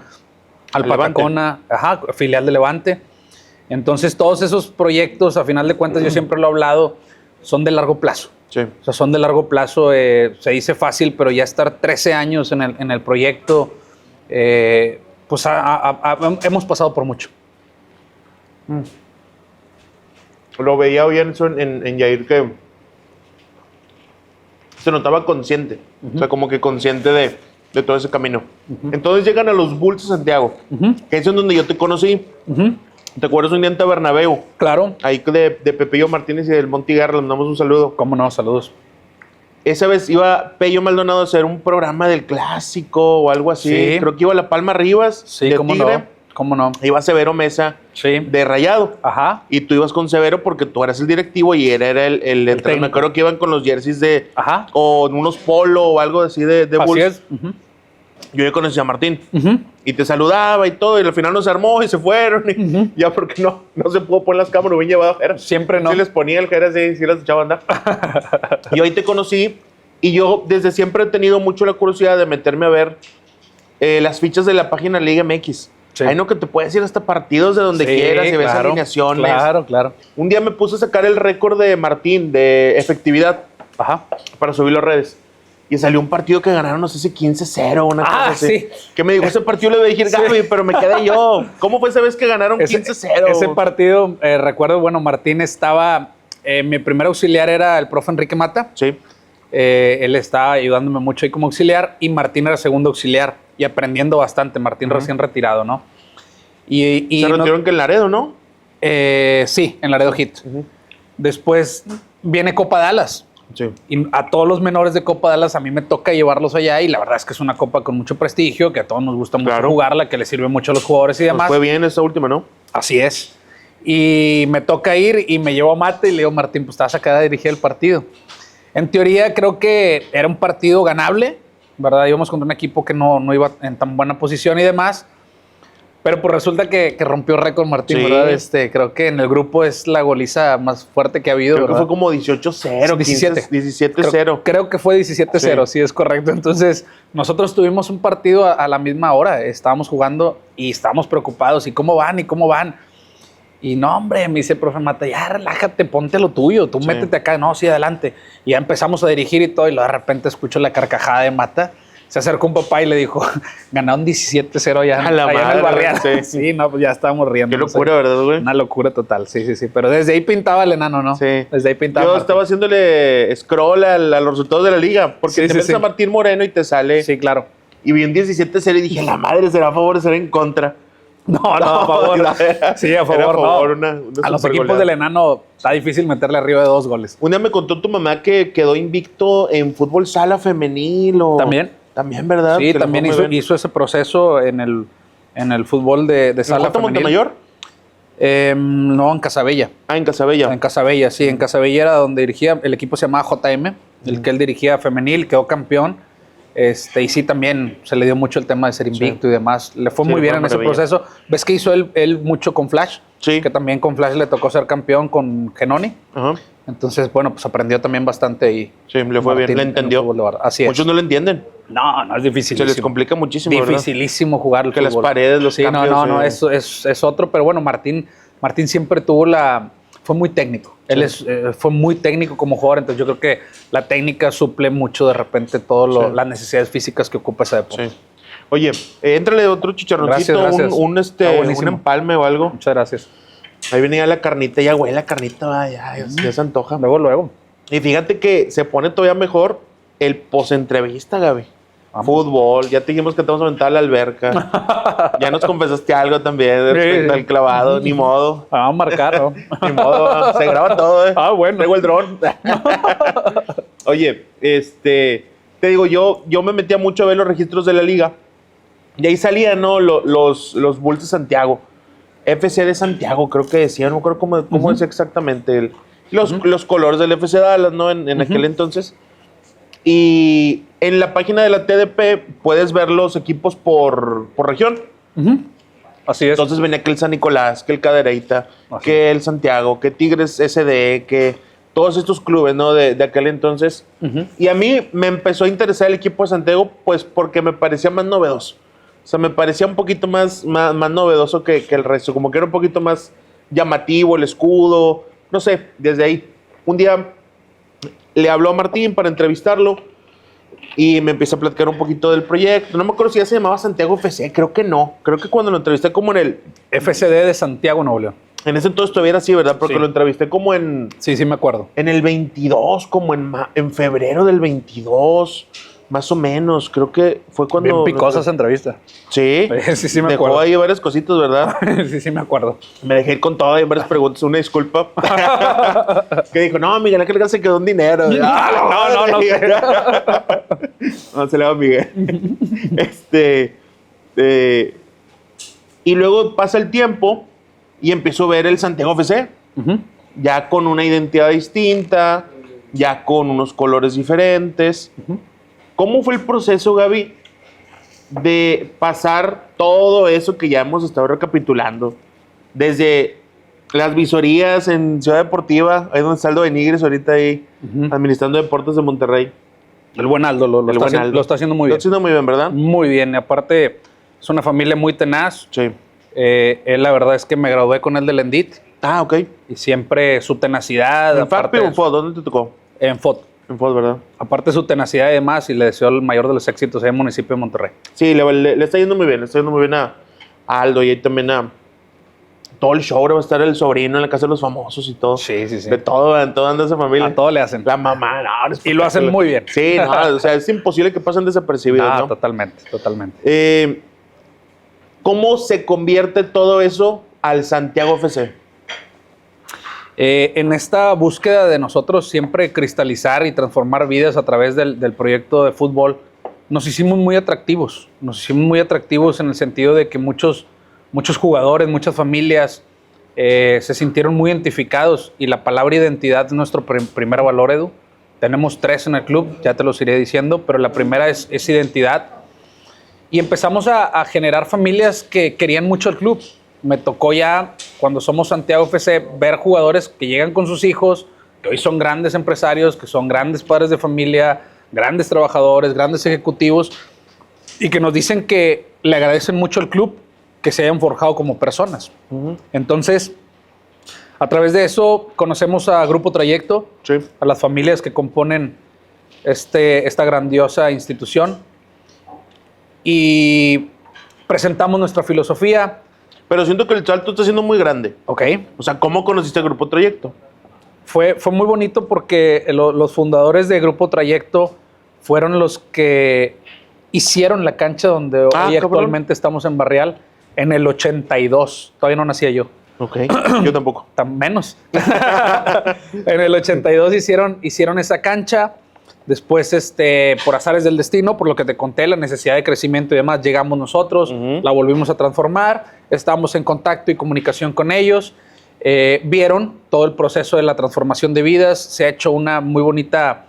S2: Al Patacona, filial de Levante. Entonces todos esos proyectos, a final de cuentas, yo siempre lo he hablado, son de largo plazo. Sí. O sea, son de largo plazo, se dice fácil, pero ya estar 13 años en el proyecto, pues hemos pasado por mucho.
S1: Lo veía hoy en Yair que se notaba consciente, o sea, como que consciente de todo ese camino. Entonces llegan a los Bulls de Santiago, que es en donde yo te conocí. ¿Te acuerdas un día en Bernabéu?
S2: Claro.
S1: Ahí de Pepillo Martínez y del Monty Guerra, les mandamos un saludo.
S2: ¿Cómo no? Saludos.
S1: Esa vez iba Pello Maldonado a hacer un programa del Clásico o algo así. Sí. Creo que iba La Palma Rivas, de
S2: ¿cómo
S1: Tigre.
S2: No? ¿Cómo no?
S1: Iba Severo Mesa, de Rayado.
S2: Ajá.
S1: Y tú ibas con Severo porque tú eras el directivo y él era el entrenador. Me acuerdo que iban con los jerseys o unos polo o algo así de Bulls.
S2: Así es.
S1: Yo ya conocí a Martín y te saludaba y todo, y al final nos armó y se fueron. Y ya porque no se pudo poner las cámaras bien llevado.
S2: Siempre no.
S1: Sí les ponía el Jera, sí las echaba a andar. Y ahí te conocí y yo desde siempre he tenido mucho la curiosidad de meterme a ver las fichas de la página Liga MX. Sí. Hay no que te puedes ir hasta partidos de donde quieras y ves alineaciones.
S2: Claro.
S1: Un día me puse a sacar el récord de Martín de efectividad para subirlo a redes. Y salió un partido que ganaron, no sé si 15-0 una cosa así. Sí. Que me dijo, ese partido le voy a decir, Gaby, pero me quedé yo. ¿Cómo fue esa vez que ganaron 15-0?
S2: Ese partido, recuerdo, bueno, Martín estaba... mi primer auxiliar era el profe Enrique Mata.
S1: Sí.
S2: Él estaba ayudándome mucho ahí como auxiliar y Martín era segundo auxiliar y aprendiendo bastante. Martín recién retirado, ¿no?
S1: Y se retiró en Laredo, ¿no?
S2: Sí, en Laredo Hit. Después viene Copa Dallas.
S1: Sí.
S2: Y a todos los menores de Copa Dallas a mí me toca llevarlos allá y la verdad es que es una copa con mucho prestigio, que a todos nos gusta mucho jugarla, que le sirve mucho a los jugadores y demás.
S1: Pues fue bien esta última, ¿no?
S2: Así es. Y me toca ir y me llevo a Mate y le digo, Martín, pues te vas a quedar a dirigir el partido. En teoría creo que era un partido ganable, ¿verdad? Íbamos contra un equipo que no iba en tan buena posición y demás. Pero pues resulta que rompió récord Martín, ¿verdad? Creo que en el grupo es la goliza más fuerte que ha habido,
S1: Creo
S2: ¿verdad?
S1: que fue como 18-0, 17-0.
S2: Creo que fue 17-0, sí, es correcto. Entonces, nosotros tuvimos un partido a la misma hora. Estábamos jugando y estábamos preocupados. ¿Y cómo van? Y no, hombre, me dice el profe Mata, ya relájate, ponte lo tuyo. Tú métete acá. No, sí, adelante. Y ya empezamos a dirigir y todo. Y luego de repente escucho la carcajada de Mata. Se acercó un papá y le dijo, ganaron 17-0 allá en el Barrial. Sí, no, pues ya estábamos riendo.
S1: Qué locura, ¿verdad, güey?
S2: Una locura total, sí. Pero desde ahí pintaba el enano, ¿no?
S1: Sí.
S2: Desde ahí pintaba.
S1: Yo estaba haciéndole scroll a los resultados de la liga, porque te metes a Martín Moreno y te sale.
S2: Sí, claro.
S1: Y vi un 17-0 y dije, la madre, ¿será a favor o será en contra?
S2: No, a favor. Sí, a favor,
S1: no.
S2: A los equipos del enano está difícil meterle arriba de 2 goles.
S1: Un día me contó tu mamá que quedó invicto en fútbol sala femenil o... También, ¿verdad?
S2: Sí, también hizo ese proceso en el fútbol de sala femenil.
S1: ¿Montemayor?
S2: No, en Casabella.
S1: En Casabella.
S2: En Casabella, sí. En Casabella era donde dirigía, el equipo se llamaba JM, el que él dirigía femenil, quedó campeón. Y sí, también se le dio mucho el tema de ser invicto y demás. Le fue
S1: Sí,
S2: muy bien
S1: fue
S2: en ese
S1: maravilla.
S2: proceso. ¿Ves que hizo él mucho con Flash?
S1: Sí.
S2: Que también con Flash le tocó ser campeón con Genoni.
S1: Ajá.
S2: Entonces, bueno, pues aprendió también bastante y
S1: Sí, le fue bien, le entendió.
S2: Así es.
S1: Muchos no lo entienden.
S2: No es difícil.
S1: Se les complica muchísimo, ¿verdad?
S2: Dificilísimo jugar el
S1: Que las
S2: fútbol.
S1: paredes, los cambios,
S2: No, eso es otro. Pero bueno, Martín siempre tuvo fue muy técnico.
S1: Sí.
S2: Él fue muy técnico como jugador, entonces yo creo que la técnica suple mucho de repente todas las necesidades físicas que ocupa ese deporte.
S1: Sí. Oye, éntrale otro chicharroncito,
S2: Gracias. Está
S1: un
S2: buenísimo.
S1: empalme o algo.
S2: Muchas gracias.
S1: Ahí venía la carnita, ya huele la carnita, vaya, ya se antoja.
S2: Luego.
S1: Y fíjate que se pone todavía mejor el post-entrevista, Gaby.
S2: Vamos.
S1: Fútbol, ya te dijimos que te vamos a aventar a la alberca. Ya nos confesaste algo también respecto al clavado, ni modo.
S2: Vamos a marcar, ¿no?
S1: Ni modo, se graba todo,
S2: Ah, bueno.
S1: Traigo el dron. Oye, te digo, yo me metía mucho a ver los registros de la liga. Y ahí salían, ¿no? Los Bulls de Santiago. FC de Santiago, creo que decían, no creo cómo es exactamente. Los colores del FC Dallas, ¿no? En aquel entonces. Y en la página de la TDP puedes ver los equipos por región.
S2: Así es.
S1: Entonces venía que el San Nicolás, que el Cadereyta,
S2: Así
S1: que el Santiago, que Tigres SD, que todos estos clubes, ¿no? De aquel entonces. Y a mí me empezó a interesar el equipo de Santiago, pues porque me parecía más novedoso. O sea, me parecía un poquito más novedoso que el resto. Como que era un poquito más llamativo el escudo. No sé, desde ahí. Un día le habló a Martín para entrevistarlo y me empieza a platicar un poquito del proyecto. No me acuerdo si ya se llamaba Santiago FC, creo que no. Creo que cuando lo entrevisté como en el...
S2: FCD de Santiago, Nuevo León.
S1: En ese entonces todavía era así, ¿verdad? Porque
S2: Sí.
S1: lo entrevisté como en...
S2: Sí, me acuerdo.
S1: En el 22, como en febrero del 22, más o menos. Creo que fue cuando...
S2: Bien picosa esa entrevista.
S1: Sí.
S2: Sí, me
S1: Dejó
S2: acuerdo.
S1: ahí varias cositas, ¿verdad?
S2: sí, me acuerdo.
S1: Me dejé ir con todo y varias preguntas. Una disculpa. Que dijo, no, Miguel Ángel se quedó un dinero.
S2: No.
S1: No, se le va a Miguel. Y luego pasa el tiempo y empiezo a ver el Santiago FC. Ya con una identidad distinta, ya con unos colores diferentes. ¿Cómo fue el proceso, Gaby, de pasar todo eso que ya hemos estado recapitulando? Desde las visorías en Ciudad Deportiva, ahí donde está Aldo Benigres ahorita ahí, administrando deportes de Monterrey.
S2: El buen Aldo lo está haciendo muy bien.
S1: Lo está haciendo muy bien, ¿verdad?
S2: Muy bien. Y aparte, es una familia muy tenaz.
S1: Sí.
S2: Él, la verdad es que me gradué con él del Endit.
S1: Ah, ok.
S2: Y siempre su tenacidad.
S1: ¿En FARPI o en FOD? ¿Dónde te tocó?
S2: En FOD.
S1: En FOD, ¿verdad?
S2: Aparte su tenacidad y demás, y le deseo el mayor de los éxitos en el municipio de Monterrey.
S1: Sí, le está yendo muy bien. Le está yendo muy bien a Aldo y ahí también a... Todo el show, va a estar el sobrino en la casa de los famosos y todo.
S2: Sí.
S1: De todo, en toda esa familia.
S2: A todo le hacen.
S1: La mamá, no,
S2: Y lo hacen muy bien.
S1: Sí, no, o sea, es imposible que pasen desapercibidos, ¿no?
S2: Totalmente.
S1: ¿Cómo se convierte todo eso al Santiago FC?
S2: En esta búsqueda de nosotros siempre cristalizar y transformar vidas a través del proyecto de fútbol, nos hicimos muy atractivos. Nos hicimos muy atractivos en el sentido de que muchos jugadores, muchas familias se sintieron muy identificados, y la palabra identidad es nuestro primer valor, Edu. Tenemos 3 en el club, ya te los iré diciendo, pero la primera es identidad. Y empezamos a generar familias que querían mucho el club. Me tocó ya, cuando somos Santiago FC, ver jugadores que llegan con sus hijos, que hoy son grandes empresarios, que son grandes padres de familia, grandes trabajadores, grandes ejecutivos, y que nos dicen que le agradecen mucho al club que se hayan forjado como personas. Entonces, a través de eso, conocemos a Grupo Trayecto,
S1: Sí.
S2: a las familias que componen esta grandiosa institución, y presentamos nuestra filosofía.
S1: Pero siento que el salto está siendo muy grande.
S2: Ok.
S1: O sea, ¿cómo conociste el Grupo Trayecto?
S2: Fue muy bonito porque los fundadores de Grupo Trayecto fueron los que hicieron la cancha donde hoy
S1: cabrón.
S2: actualmente estamos en Barrial en el 82. Todavía no nacía yo.
S1: Ok, yo tampoco.
S2: Tan menos. En el 82 hicieron esa cancha. Después, por azares del destino, por lo que te conté, la necesidad de crecimiento y demás, llegamos nosotros, la volvimos a transformar, estábamos en contacto y comunicación con ellos, vieron todo el proceso de la transformación de vidas, se ha hecho una muy bonita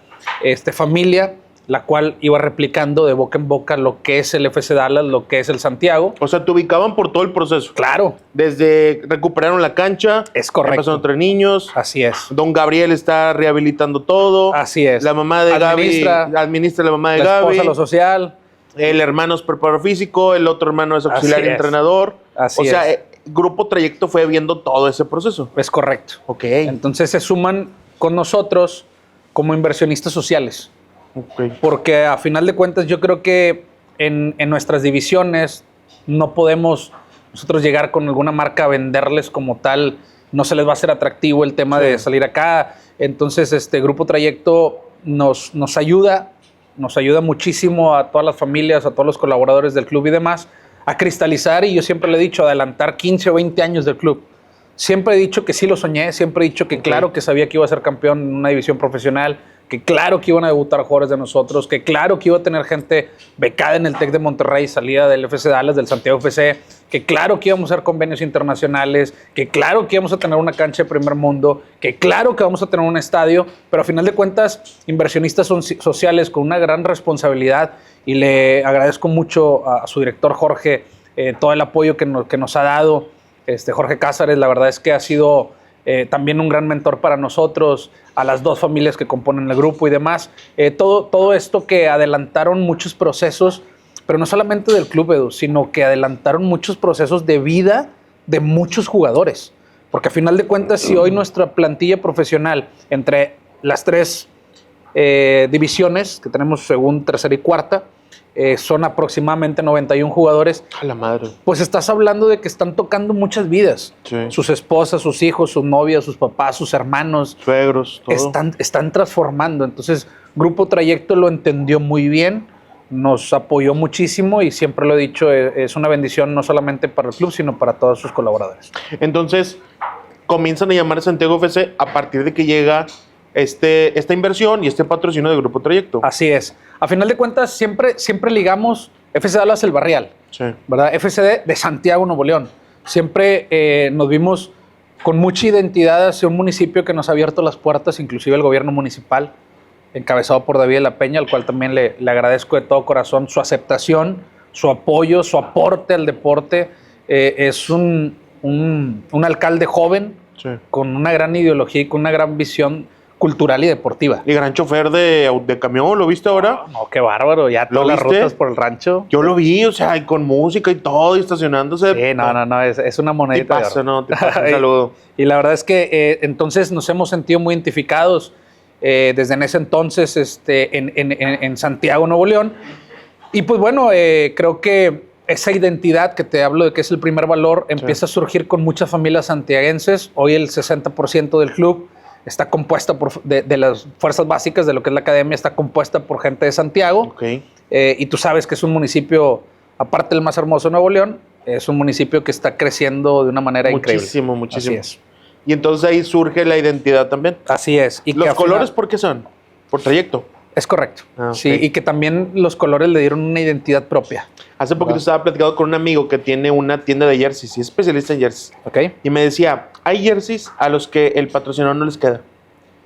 S2: familia, la cual iba replicando de boca en boca lo que es el FC Dallas, lo que es el Santiago.
S1: O sea, te ubicaban por todo el proceso.
S2: Claro.
S1: Desde recuperaron la cancha.
S2: Es correcto.
S1: Empezaron entre niños.
S2: Así es.
S1: Don Gabriel está rehabilitando todo.
S2: Así es.
S1: La mamá de administra la mamá de
S2: la
S1: Gaby.
S2: Esposa, lo social.
S1: El hermano es preparador físico, el otro hermano es auxiliar y entrenador.
S2: Así
S1: o sea, Grupo Trayecto fue viendo todo ese proceso.
S2: Es correcto.
S1: Ok.
S2: Entonces se suman con nosotros como inversionistas sociales.
S1: Okay.
S2: Porque a final de cuentas yo creo que en nuestras divisiones no podemos nosotros llegar con alguna marca a venderles como tal, no se les va a hacer atractivo el tema de salir acá. Entonces Grupo Trayecto nos ayuda muchísimo a todas las familias, a todos los colaboradores del club y demás, a cristalizar, y yo siempre le he dicho, adelantar 15 o 20 años del club. Siempre he dicho que sí lo soñé, siempre he dicho que claro que sabía que iba a ser campeón en una división profesional, que claro que iban a debutar jugadores de nosotros, que claro que iba a tener gente becada en el TEC de Monterrey, salida del FC Dallas, del Santiago FC, que claro que íbamos a hacer convenios internacionales, que claro que íbamos a tener una cancha de primer mundo, que claro que vamos a tener un estadio, pero a final de cuentas, inversionistas sociales con una gran responsabilidad, y le agradezco mucho a su director Jorge todo el apoyo que nos ha dado. Jorge Cázares, la verdad es que ha sido también un gran mentor para nosotros, a las dos familias que componen el grupo y demás. Todo esto que adelantaron muchos procesos, pero no solamente del club, Edu, sino que adelantaron muchos procesos de vida de muchos jugadores. Porque a final de cuentas, si hoy nuestra plantilla profesional, entre las tres divisiones que tenemos según tercera y cuarta, son aproximadamente 91 jugadores.
S1: A la madre.
S2: Pues estás hablando de que están tocando muchas vidas.
S1: Sí.
S2: Sus esposas, sus hijos, sus novias, sus papás, sus hermanos.
S1: Suegros, todo.
S2: Están transformando. Entonces, Grupo Trayecto lo entendió muy bien, nos apoyó muchísimo, y siempre lo he dicho, es una bendición no solamente para el club, sino para todos sus colaboradores.
S1: Entonces, comienzan a llamar a Santiago FC a partir de que llega esta inversión y este patrocinio de Grupo Trayecto.
S2: Así es. A final de cuentas, siempre ligamos FC Dallas el Barrial,
S1: sí,
S2: ¿verdad? FC de Santiago, Nuevo León. Siempre nos vimos con mucha identidad hacia un municipio que nos ha abierto las puertas, inclusive el gobierno municipal, encabezado por David de la Peña, al cual también le agradezco de todo corazón su aceptación, su apoyo, su aporte al deporte. Es un alcalde joven, sí, con una gran ideología y con una gran visión cultural y deportiva.
S1: Y gran chofer de camión, ¿lo viste ahora?
S2: No, qué bárbaro, ya todas las rutas por el rancho.
S1: Yo lo vi, o sea, y con música y todo, y estacionándose.
S2: Sí, no, es una monedita.
S1: Te pasa, ¿no? Te pasa un saludo.
S2: Y la verdad es que entonces nos hemos sentido muy identificados desde en ese entonces en Santiago, Nuevo León. Y pues bueno, creo que esa identidad que te hablo de que es el primer valor empieza a surgir con muchas familias santiaguenses. Hoy el 60% del club está compuesta de las fuerzas básicas de lo que es la academia, está compuesta por gente de Santiago.
S1: Okay.
S2: Y tú sabes que es un municipio, aparte del más hermoso de Nuevo León, es un municipio que está creciendo de una manera increíble.
S1: Muchísimo.
S2: Así es.
S1: Y entonces ahí surge la identidad también.
S2: Así es. Y
S1: ¿Los colores por qué son? Por Trayecto.
S2: Es correcto.
S1: Okay.
S2: Sí, y que también los colores le dieron una identidad propia.
S1: Hace poquito estaba platicando con un amigo que tiene una tienda de jerseys y es especialista en jerseys.
S2: Okay.
S1: Y me decía, hay jerseys a los que el patrocinador no les queda.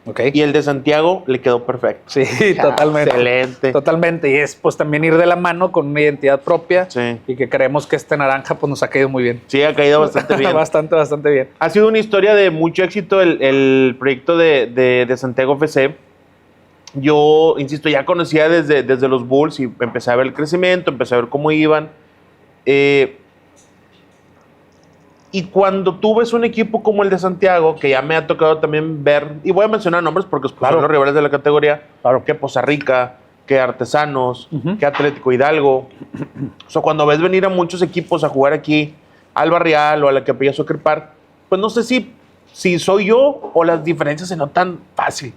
S2: Okay.
S1: Y el de Santiago le quedó perfecto.
S2: Sí, totalmente.
S1: Excelente.
S2: Totalmente. Y es pues también ir de la mano con una identidad propia.
S1: Sí.
S2: Y que creemos que este naranja pues nos ha caído muy bien.
S1: Sí, ha caído bastante bien.
S2: bastante bien.
S1: Ha sido una historia de mucho éxito el proyecto de Santiago FC. Yo, insisto, ya conocía desde los Bulls y empecé a ver el crecimiento, empecé a ver cómo iban. Y cuando tú ves un equipo como el de Santiago, que ya me ha tocado también ver, y voy a mencionar nombres porque son los rivales de la categoría, que Poza Rica, que Artesanos, que Atlético Hidalgo. O sea, cuando ves venir a muchos equipos a jugar aquí, al Barrial o a la Capilla Soccer Park, pues no sé si soy yo o las diferencias se notan fácil.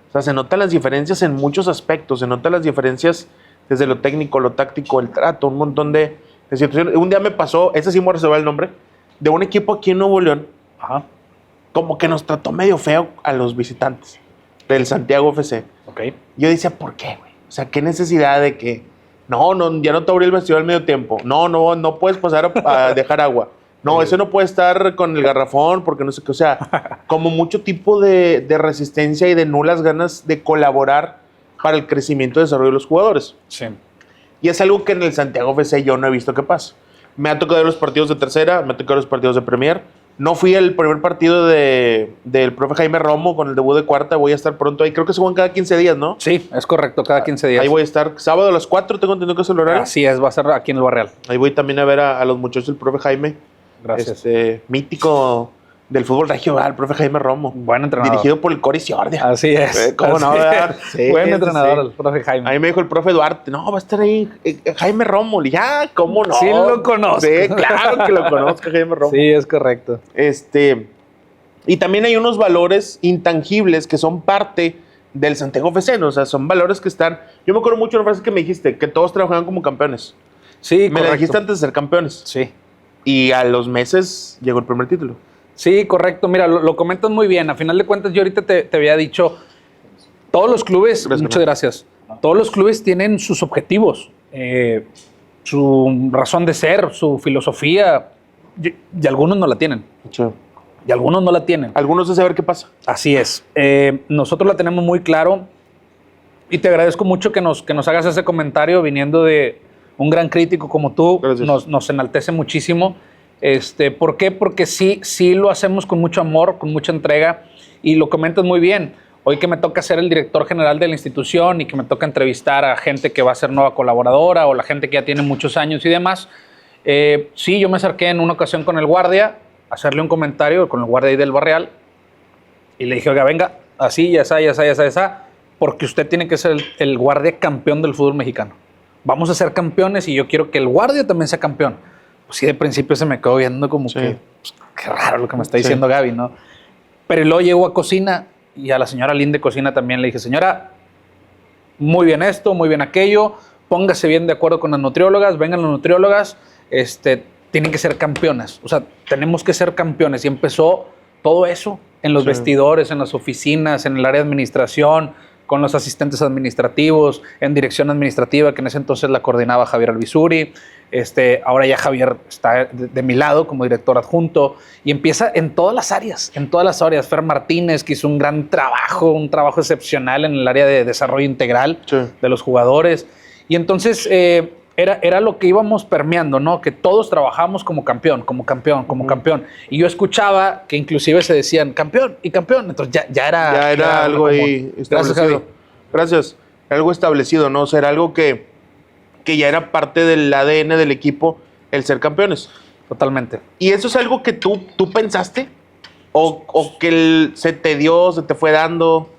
S1: O sea, se notan las diferencias en muchos aspectos, se notan las diferencias desde lo técnico, lo táctico, el trato, un montón de situaciones. Un día me pasó, ese sí me reserva el nombre, de un equipo aquí en Nuevo León, como que nos trató medio feo a los visitantes del Santiago FC.
S2: Okay.
S1: Yo decía, ¿por qué, güey? O sea, ¿qué necesidad de que ya no te abrí el vestidor al medio tiempo? No puedes pasar a dejar agua. No, ese no puede estar con el garrafón porque no sé qué. O sea, como mucho tipo de resistencia y de nulas ganas de colaborar para el crecimiento y desarrollo de los jugadores.
S2: Sí.
S1: Y es algo que en el Santiago FC yo no he visto que pase. Me ha tocado ver los partidos de tercera, me ha tocado los partidos de Premier. No fui al primer partido del profe Jaime Romo con el debut de cuarta. Voy a estar pronto ahí. Creo que se juegan cada 15 días, ¿no?
S2: Sí, es correcto, cada 15 días.
S1: Ahí voy a estar sábado a las 4, tengo entendido que es el horario.
S2: Así es, va a ser aquí en el Barreal.
S1: Ahí voy también a ver a los muchachos del profe Jaime.
S2: Gracias.
S1: Mítico del fútbol regio, el profe Jaime Romo.
S2: Buen entrenador.
S1: Dirigido por el Cori Ciordia.
S2: Así es.
S1: ¿Cómo no?
S2: Sí, buen entrenador, el profe Jaime.
S1: Ahí me dijo el profe Duarte, no, va a estar ahí Jaime Romo. Le dije, ¿cómo no?
S2: Sí lo conozco.
S1: Sí, claro que lo conozco, Jaime Romo.
S2: Sí, es correcto.
S1: Y también hay unos valores intangibles que son parte del Santiago FC, ¿no? O sea, son valores que están... Yo me acuerdo mucho de una frase que me dijiste, que todos trabajaban como campeones.
S2: Sí,
S1: me la dijiste antes de ser campeones.
S2: Sí.
S1: Y a los meses llegó el primer título.
S2: Sí, correcto. Mira, lo comentas muy bien. A final de cuentas, yo ahorita te había dicho, todos los clubes, muchas gracias, todos los clubes tienen sus objetivos, su razón de ser, su filosofía, y algunos no la tienen.
S1: Sí.
S2: Y algunos no la tienen.
S1: Algunos de saber qué pasa.
S2: Así es. Nosotros la tenemos muy claro y te agradezco mucho que nos hagas ese comentario viniendo de un gran crítico como tú. Nos enaltece muchísimo. ¿Por qué? Porque sí lo hacemos con mucho amor, con mucha entrega y lo comentas muy bien. Hoy que me toca ser el director general de la institución y que me toca entrevistar a gente que va a ser nueva colaboradora o la gente que ya tiene muchos años y demás, sí, yo me acerqué en una ocasión con el guardia a hacerle un comentario con el guardia ahí del Barreal y le dije, oiga, venga, así, ya está, porque usted tiene que ser el guardia campeón del fútbol mexicano. Vamos a ser campeones y yo quiero que el guardia también sea campeón. Pues sí, de principio se me quedó viendo como que, pues, qué raro lo que me está diciendo Gaby, ¿no? Pero luego llegó a cocina y a la señora Lynn de cocina también le dije, señora, muy bien esto, muy bien aquello, póngase bien de acuerdo con las nutriólogas, vengan las nutriólogas, tienen que ser campeonas, o sea, tenemos que ser campeones. Y empezó todo eso en los vestidores, en las oficinas, en el área de administración, con los asistentes administrativos, en dirección administrativa, que en ese entonces la coordinaba Javier Albizuri. Ahora ya Javier está de mi lado como director adjunto y empieza en todas las áreas. Fer Martínez, que hizo un gran trabajo, un trabajo excepcional en el área de desarrollo integral de los jugadores. Y entonces era lo que íbamos permeando, ¿no? Que todos trabajamos como campeón. Y yo escuchaba que inclusive se decían campeón y campeón. Entonces ya era
S1: algo ahí establecido. Gracias. Algo establecido, ¿no? O sea, era algo que ya era parte del ADN del equipo el ser campeones.
S2: Totalmente.
S1: ¿Y eso es algo que tú pensaste? ¿O que se te dio, se te fue dando?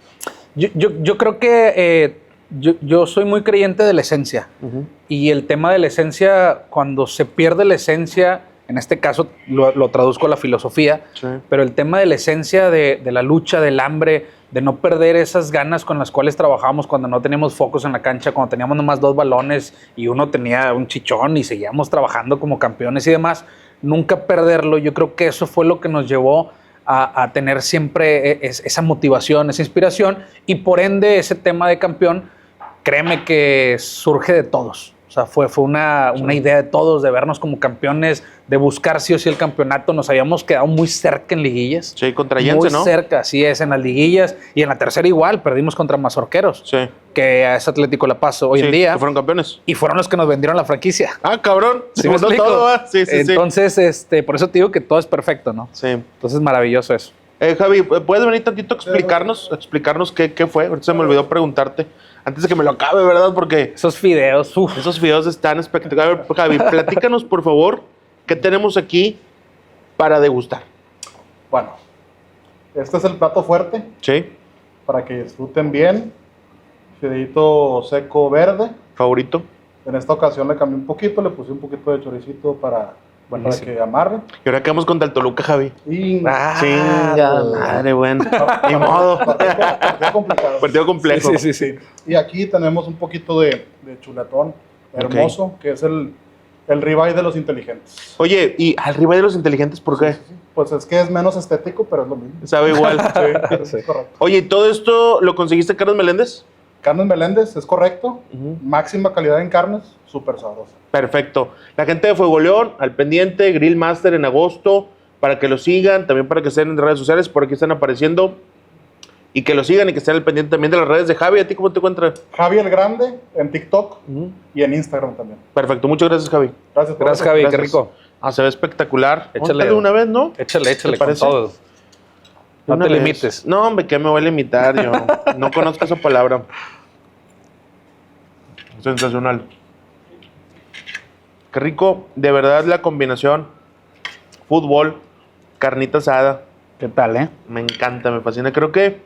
S2: Yo creo que yo soy muy creyente de la esencia. Y el tema de la esencia, cuando se pierde la esencia, en este caso lo traduzco a la filosofía, pero el tema de la esencia de la lucha, del hambre, de no perder esas ganas con las cuales trabajábamos cuando no teníamos focos en la cancha, cuando teníamos nomás 2 balones y uno tenía un chichón y seguíamos trabajando como campeones y demás, nunca perderlo. Yo creo que eso fue lo que nos llevó a tener siempre esa motivación, esa inspiración, y por ende ese tema de campeón, créeme que surge de todos. O sea, fue una idea de todos, de vernos como campeones, de buscar sí o sí el campeonato. Nos habíamos quedado muy cerca en liguillas.
S1: Sí, contra Yense, ¿no?
S2: Muy cerca, así es, en las liguillas. Y en la tercera igual, perdimos contra Mazorqueros. Sí. Que a ese Atlético La Paz hoy en día.
S1: Que fueron campeones.
S2: Y fueron los que nos vendieron la franquicia.
S1: Ah, cabrón.
S2: ¿Sí me explico?
S1: Todo, sí.
S2: Entonces, por eso te digo que todo es perfecto, ¿no?
S1: Sí.
S2: Entonces, maravilloso eso.
S1: Javi, ¿puedes venir tantito a explicarnos qué fue? Ahorita se me olvidó preguntarte. Antes de que me lo acabe, ¿verdad? Porque
S2: esos fideos,
S1: esos fideos están espectaculares. Javi, platícanos, por favor, qué tenemos aquí para degustar.
S3: Bueno, este es el plato fuerte.
S1: Sí.
S3: Para que disfruten bien. Fideito seco verde.
S1: Favorito.
S3: En esta ocasión le cambié un poquito, le puse un poquito de choricito para que amarre.
S1: Y ahora quedamos contra el Toluca, Javi.
S2: Chinga
S1: madre, bueno. Ni modo. Partido complejo.
S2: Sí.
S3: Y aquí tenemos un poquito de chuletón hermoso, que es el ribeye de los inteligentes.
S1: Oye, ¿y al ribeye de los inteligentes por qué?
S3: Sí. Pues es que es menos estético, pero es lo mismo.
S1: Sabe igual.
S3: Sí, correcto.
S1: Oye, ¿y todo esto lo conseguiste Carlos Meléndez?
S3: Carnes Meléndez, es correcto. Máxima calidad en carnes, súper sabrosa.
S1: Perfecto. La gente de Fuego León, al pendiente, Grill Master en agosto, para que lo sigan, también para que estén en redes sociales, por aquí están apareciendo Y que lo sigan y que estén al pendiente también de las redes de Javi. ¿A ti cómo te encuentras?
S3: Javi el Grande en TikTok y en Instagram también.
S1: Perfecto, muchas gracias, Javi.
S3: Gracias,
S2: Gracias, Javi, qué rico.
S1: Se ve espectacular.
S2: Échale
S1: de una vez, ¿no?
S2: Échale
S1: ¿Te
S2: con
S1: parece?
S2: todo. No
S1: Una
S2: te
S1: vez.
S2: limites.
S1: No, hombre, ¿qué me voy a limitar yo? No conozco esa palabra. Sensacional. Qué rico, de verdad, la combinación. Fútbol, carnita asada.
S2: ¿Qué tal,
S1: Me encanta, me fascina. Creo que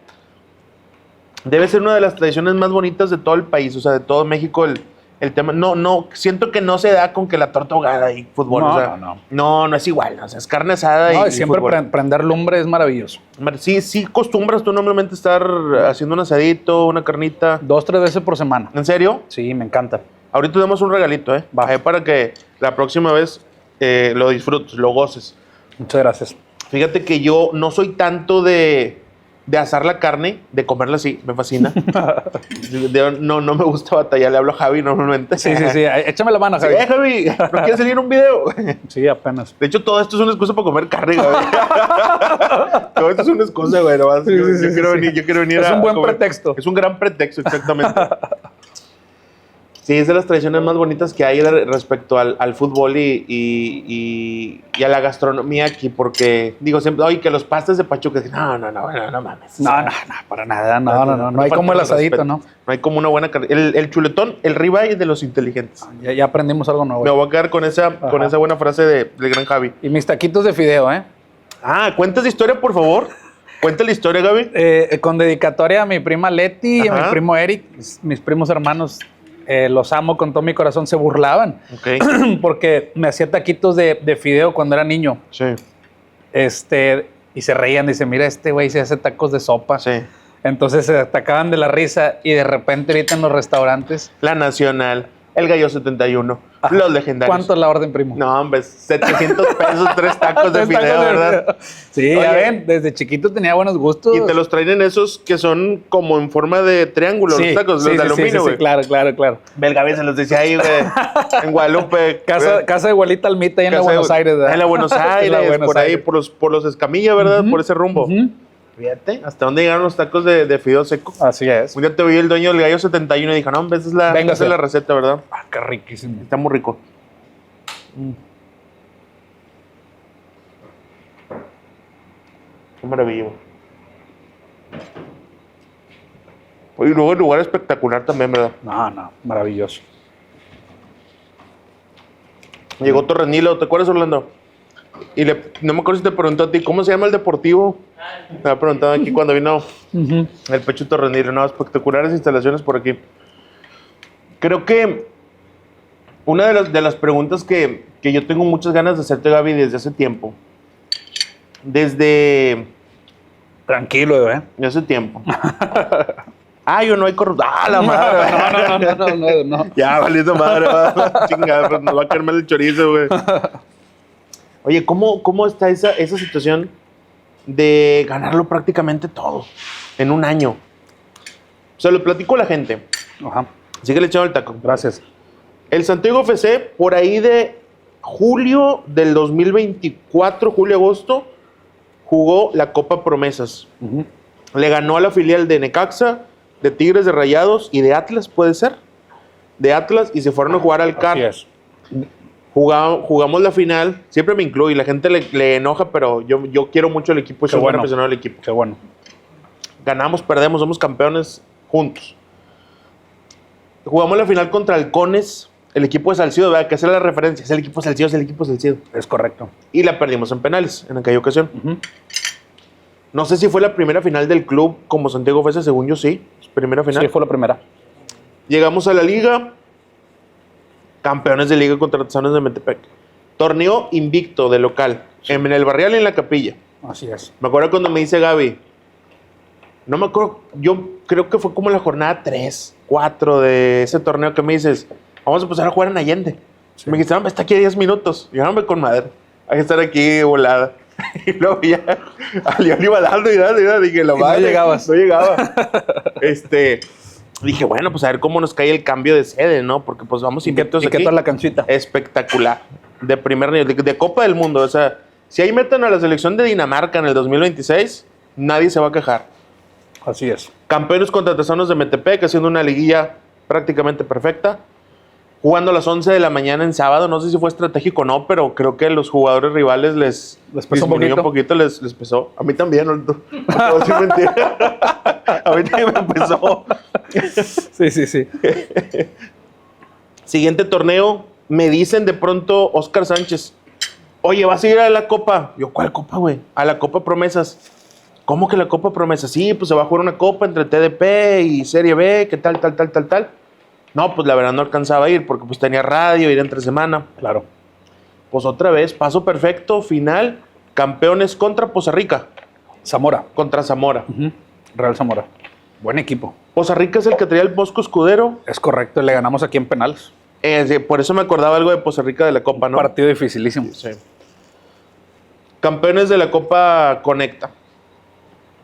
S1: debe ser una de las tradiciones más bonitas de todo el país, o sea, de todo México, el tema. No, siento que no se da con que la torta ahogada y fútbol.
S2: No,
S1: o sea,
S2: no.
S1: no es igual, o sea, es carne asada
S2: No,
S1: y
S2: siempre
S1: fútbol.
S2: prender lumbre es maravilloso.
S1: Sí acostumbras tú normalmente estar haciendo un asadito, una carnita.
S2: 2-3 veces por semana.
S1: ¿En serio?
S2: Sí, me encanta.
S1: Ahorita te damos un regalito,
S2: Va.
S1: Ahí para que la próxima vez lo disfrutes, lo goces.
S2: Muchas gracias.
S1: Fíjate que yo no soy tanto de asar la carne, de comerla así, me fascina. No me gusta batallar, le hablo a Javi normalmente.
S2: Sí. Échame la mano,
S1: Sí,
S2: Javi.
S1: Javi, ¿no quieres salir en un video?
S2: Sí, apenas.
S1: De hecho, todo esto es una excusa para comer carne, Javi. Todo esto es una excusa, güey. Nomás.
S2: Sí,
S1: Yo quiero venir
S2: Es
S1: a
S2: un buen
S1: comer.
S2: pretexto.
S1: Es un gran pretexto, exactamente. Sí, es de las tradiciones más bonitas que hay respecto al fútbol y a la gastronomía aquí, porque digo siempre, oye, que los pastes de Pachuca, no mames.
S2: No, para nada. No hay como el asadito, ¿no?
S1: No hay como una buena carne. El chuletón, el ribeye de los inteligentes.
S2: Ya aprendimos algo nuevo.
S1: Me voy a quedar con esa buena frase del gran Javi.
S2: Y mis taquitos de fideo, ¿eh?
S1: ¿Cuentas la historia, por favor? Cuenta la historia, Gaby.
S2: Con dedicatoria a mi prima Leti y a
S1: Ajá.
S2: mi primo Eric, mis primos hermanos. Los amo con todo mi corazón, se burlaban.
S1: Ok.
S2: Porque me hacía taquitos de fideo cuando era niño.
S1: Sí,
S2: Y se reían, dice, mira, este güey se hace tacos de sopa.
S1: sí.
S2: Entonces se atacaban de la risa y de repente ahorita en los restaurantes.
S1: La Nacional, el Gallo 71, los legendarios.
S2: ¿Cuánto es la orden, primo?
S1: No, hombre, 700 pesos, 3 tacos de
S2: 3 tacos
S1: fideo,
S2: de
S1: ¿verdad?
S2: fideo. Sí,
S1: Oye,
S2: ya ven, desde chiquito tenía buenos gustos.
S1: Y te los traen en esos que son como en forma de triángulo, los tacos, los de aluminio, güey.
S2: Sí, claro.
S1: Belgabe se los decía ahí, güey, en Guadalupe.
S2: Casa de abuelita Almita, ahí en la
S1: Casa de-
S2: Buenos Aires, ¿verdad?
S1: En la Buenos Aires,
S2: En la Buenos
S1: por ahí,
S2: Aires.
S1: por los Escamilla, ¿verdad?
S2: Ujú.
S1: Por ese rumbo.
S2: Ujú.
S1: Fíjate, ¿hasta dónde llegaron los tacos de fideo seco?
S2: Así es.
S1: Un día te vi el dueño del Gallo 71 y dijo, no, hombre, esa es la
S2: Véngase.
S1: receta, ¿verdad?
S2: Qué riquísimo.
S1: Está muy rico. Qué maravilla. Oye, luego el lugar espectacular también, ¿verdad?
S2: No, maravilloso.
S1: Llegó Torrenilo, ¿te acuerdas, Orlando? Y no me acuerdo si te preguntó a ti, ¿cómo se llama el deportivo? Me ha preguntado aquí cuando vino el Pecho Torrenilo. No, espectaculares instalaciones por aquí. Creo que una de las preguntas que yo tengo muchas ganas de hacerte, Gaby, desde hace tiempo.
S2: Tranquilo, ¿eh?
S1: De hace tiempo. Yo no hay corrupción. La madre!
S2: No.
S1: Ya, valiendo madre. Chingada, pues nos va a caer mal el chorizo, güey. Oye, ¿cómo está esa situación de ganarlo prácticamente todo en un año? O sea, lo platico a la gente.
S2: Ajá.
S1: Síguele echando el taco.
S2: Gracias.
S1: El Santiago FC, por ahí de julio del 2024, julio-agosto, jugó la Copa Promesas.
S2: Ujú.
S1: Le ganó a la filial de Necaxa, de Tigres, de Rayados y de Atlas, ¿puede ser? De Atlas, y se fueron a jugar al CAR.
S2: Así es.
S1: Jugamos la final, siempre me incluye, la gente le enoja, pero yo quiero mucho el equipo y soy
S2: Qué
S1: muy
S2: bueno.
S1: aficionado al equipo.
S2: Qué bueno.
S1: Ganamos, perdemos, somos campeones juntos. Jugamos la final contra Halcones, el equipo de Salcido, ¿verdad? Que hacer la referencia, es el equipo de Salcido, es el equipo de Salcido.
S2: Es correcto.
S1: Y la perdimos en penales, en aquella ocasión.
S2: Ujú.
S1: No sé si fue la primera final del club como Santiago FC, según yo sí, primera final.
S2: Sí, fue la primera.
S1: Llegamos a la liga, campeones de liga contra Artesanos de Metepec. Torneo invicto de local, en el Barrial y en la Capilla.
S2: Así es.
S1: Me acuerdo cuando me dice Gaby, no me acuerdo, yo creo que fue como la jornada 3, 4 de ese torneo que me dices, vamos a empezar a jugar en Allende. Me dijiste, no, está aquí a 10 minutos. Y yo, no, con madre, hay que estar aquí volada. Y luego ya, León iba dando y dando, dije,
S2: no llegabas.
S1: No llegaba. Dije, bueno, pues a ver cómo nos cae el cambio de sede, ¿no? Porque pues vamos invictos
S2: ¿Y qué
S1: aquí.
S2: tal la canchita?
S1: Espectacular. De primer nivel, de Copa del Mundo. O sea, si ahí meten a la selección de Dinamarca en el 2026, nadie se va a quejar.
S2: Así es.
S1: Campeones contra Tezanos de Metepec, haciendo una liguilla prácticamente perfecta. Jugando a las 11 de la mañana en sábado, no sé si fue estratégico o no, pero creo que los jugadores rivales les
S2: pesó un
S1: poquito, les pesó. A mí también, no puedo decir mentira. A mí también me pesó.
S2: Sí.
S1: Siguiente torneo, me dicen de pronto Oscar Sánchez, oye, ¿vas a ir a la Copa? Yo, ¿cuál Copa, güey? A la Copa Promesas. ¿Cómo que la Copa Promesas? Sí, pues se va a jugar una Copa entre TDP y Serie B, que tal. No, pues la verdad no alcanzaba a ir porque pues tenía radio, ir entre semana.
S2: Claro.
S1: Pues otra vez, paso perfecto, final, campeones contra Poza Rica.
S2: Zamora.
S1: Contra Zamora.
S2: Real Zamora. Buen equipo.
S1: Poza Rica es el que traía el Bosco Escudero.
S2: Es correcto, le ganamos aquí en penales.
S1: Por eso me acordaba algo de Poza Rica de la Copa, ¿no?
S2: Partido dificilísimo.
S1: Sí. Campeones de la Copa Conecta.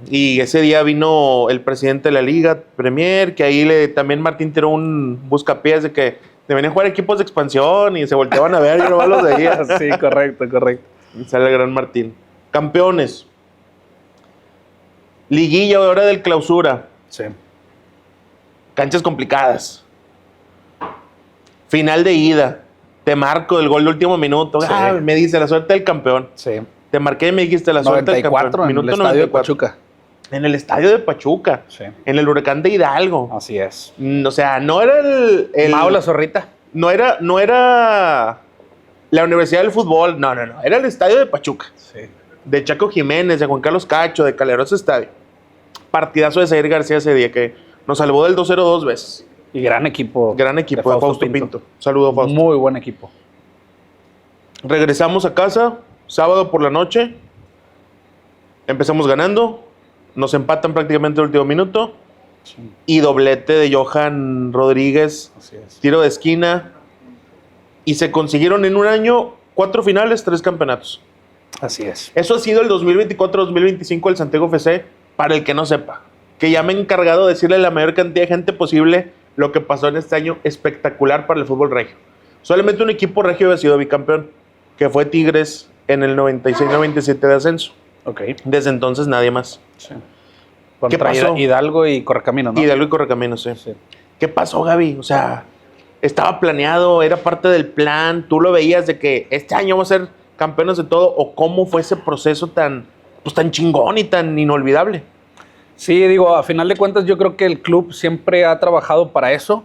S1: Y ese día vino el presidente de la Liga Premier, que ahí también Martín tiró un buscapiés de que deben jugar equipos de expansión y se volteaban a ver y no los veía.
S2: Sí, correcto.
S1: Y sale el gran Martín. Campeones. Liguilla de hora del clausura.
S2: Sí.
S1: Canchas complicadas. Final de ida. Te marco el gol de último minuto.
S2: Sí.
S1: Me dice la suerte del campeón.
S2: Sí.
S1: Te marqué y me dijiste la suerte del campeón.
S2: En el estadio de Pachuca.
S1: En el estadio de Pachuca.
S2: Sí.
S1: En el Huracán de Hidalgo.
S2: Así es.
S1: O sea, no era el
S2: Mau la Zorrita.
S1: No era la Universidad del Fútbol. No. Era el estadio de Pachuca.
S2: Sí.
S1: De Chaco Jiménez, de Juan Carlos Cacho, de Calderón Estadio. Partidazo de Zair García ese día que nos salvó del 2-0 2 veces.
S2: Y gran equipo.
S1: Gran equipo de Fausto Pinto. Saludos, Fausto.
S2: Muy buen equipo.
S1: Regresamos a casa, sábado por la noche. Empezamos ganando. Nos empatan prácticamente el último minuto.
S2: Sí.
S1: Y doblete de Johan Rodríguez.
S2: Así es.
S1: Tiro de esquina. Y se consiguieron en un año 4 finales, 3 campeonatos.
S2: Así es.
S1: Eso ha sido el 2024-2025 del Santiago FC, para el que no sepa. Que ya me he encargado de decirle a la mayor cantidad de gente posible lo que pasó en este año espectacular para el fútbol regio. Solamente un equipo regio había sido bicampeón, que fue Tigres en el 96-97 de ascenso.
S2: Ok.
S1: Desde entonces nadie más.
S2: Sí.
S1: ¿Qué pasó?
S2: Hidalgo y Correcaminos, ¿no?
S1: Hidalgo y Correcaminos, sí.
S2: Sí.
S1: ¿Qué pasó, Gaby? O sea, estaba planeado, era parte del plan. Tú lo veías de que este año vamos a ser campeones de todo. ¿O cómo fue ese proceso tan chingón y tan inolvidable?
S2: Sí, digo, a final de cuentas yo creo que el club siempre ha trabajado para eso.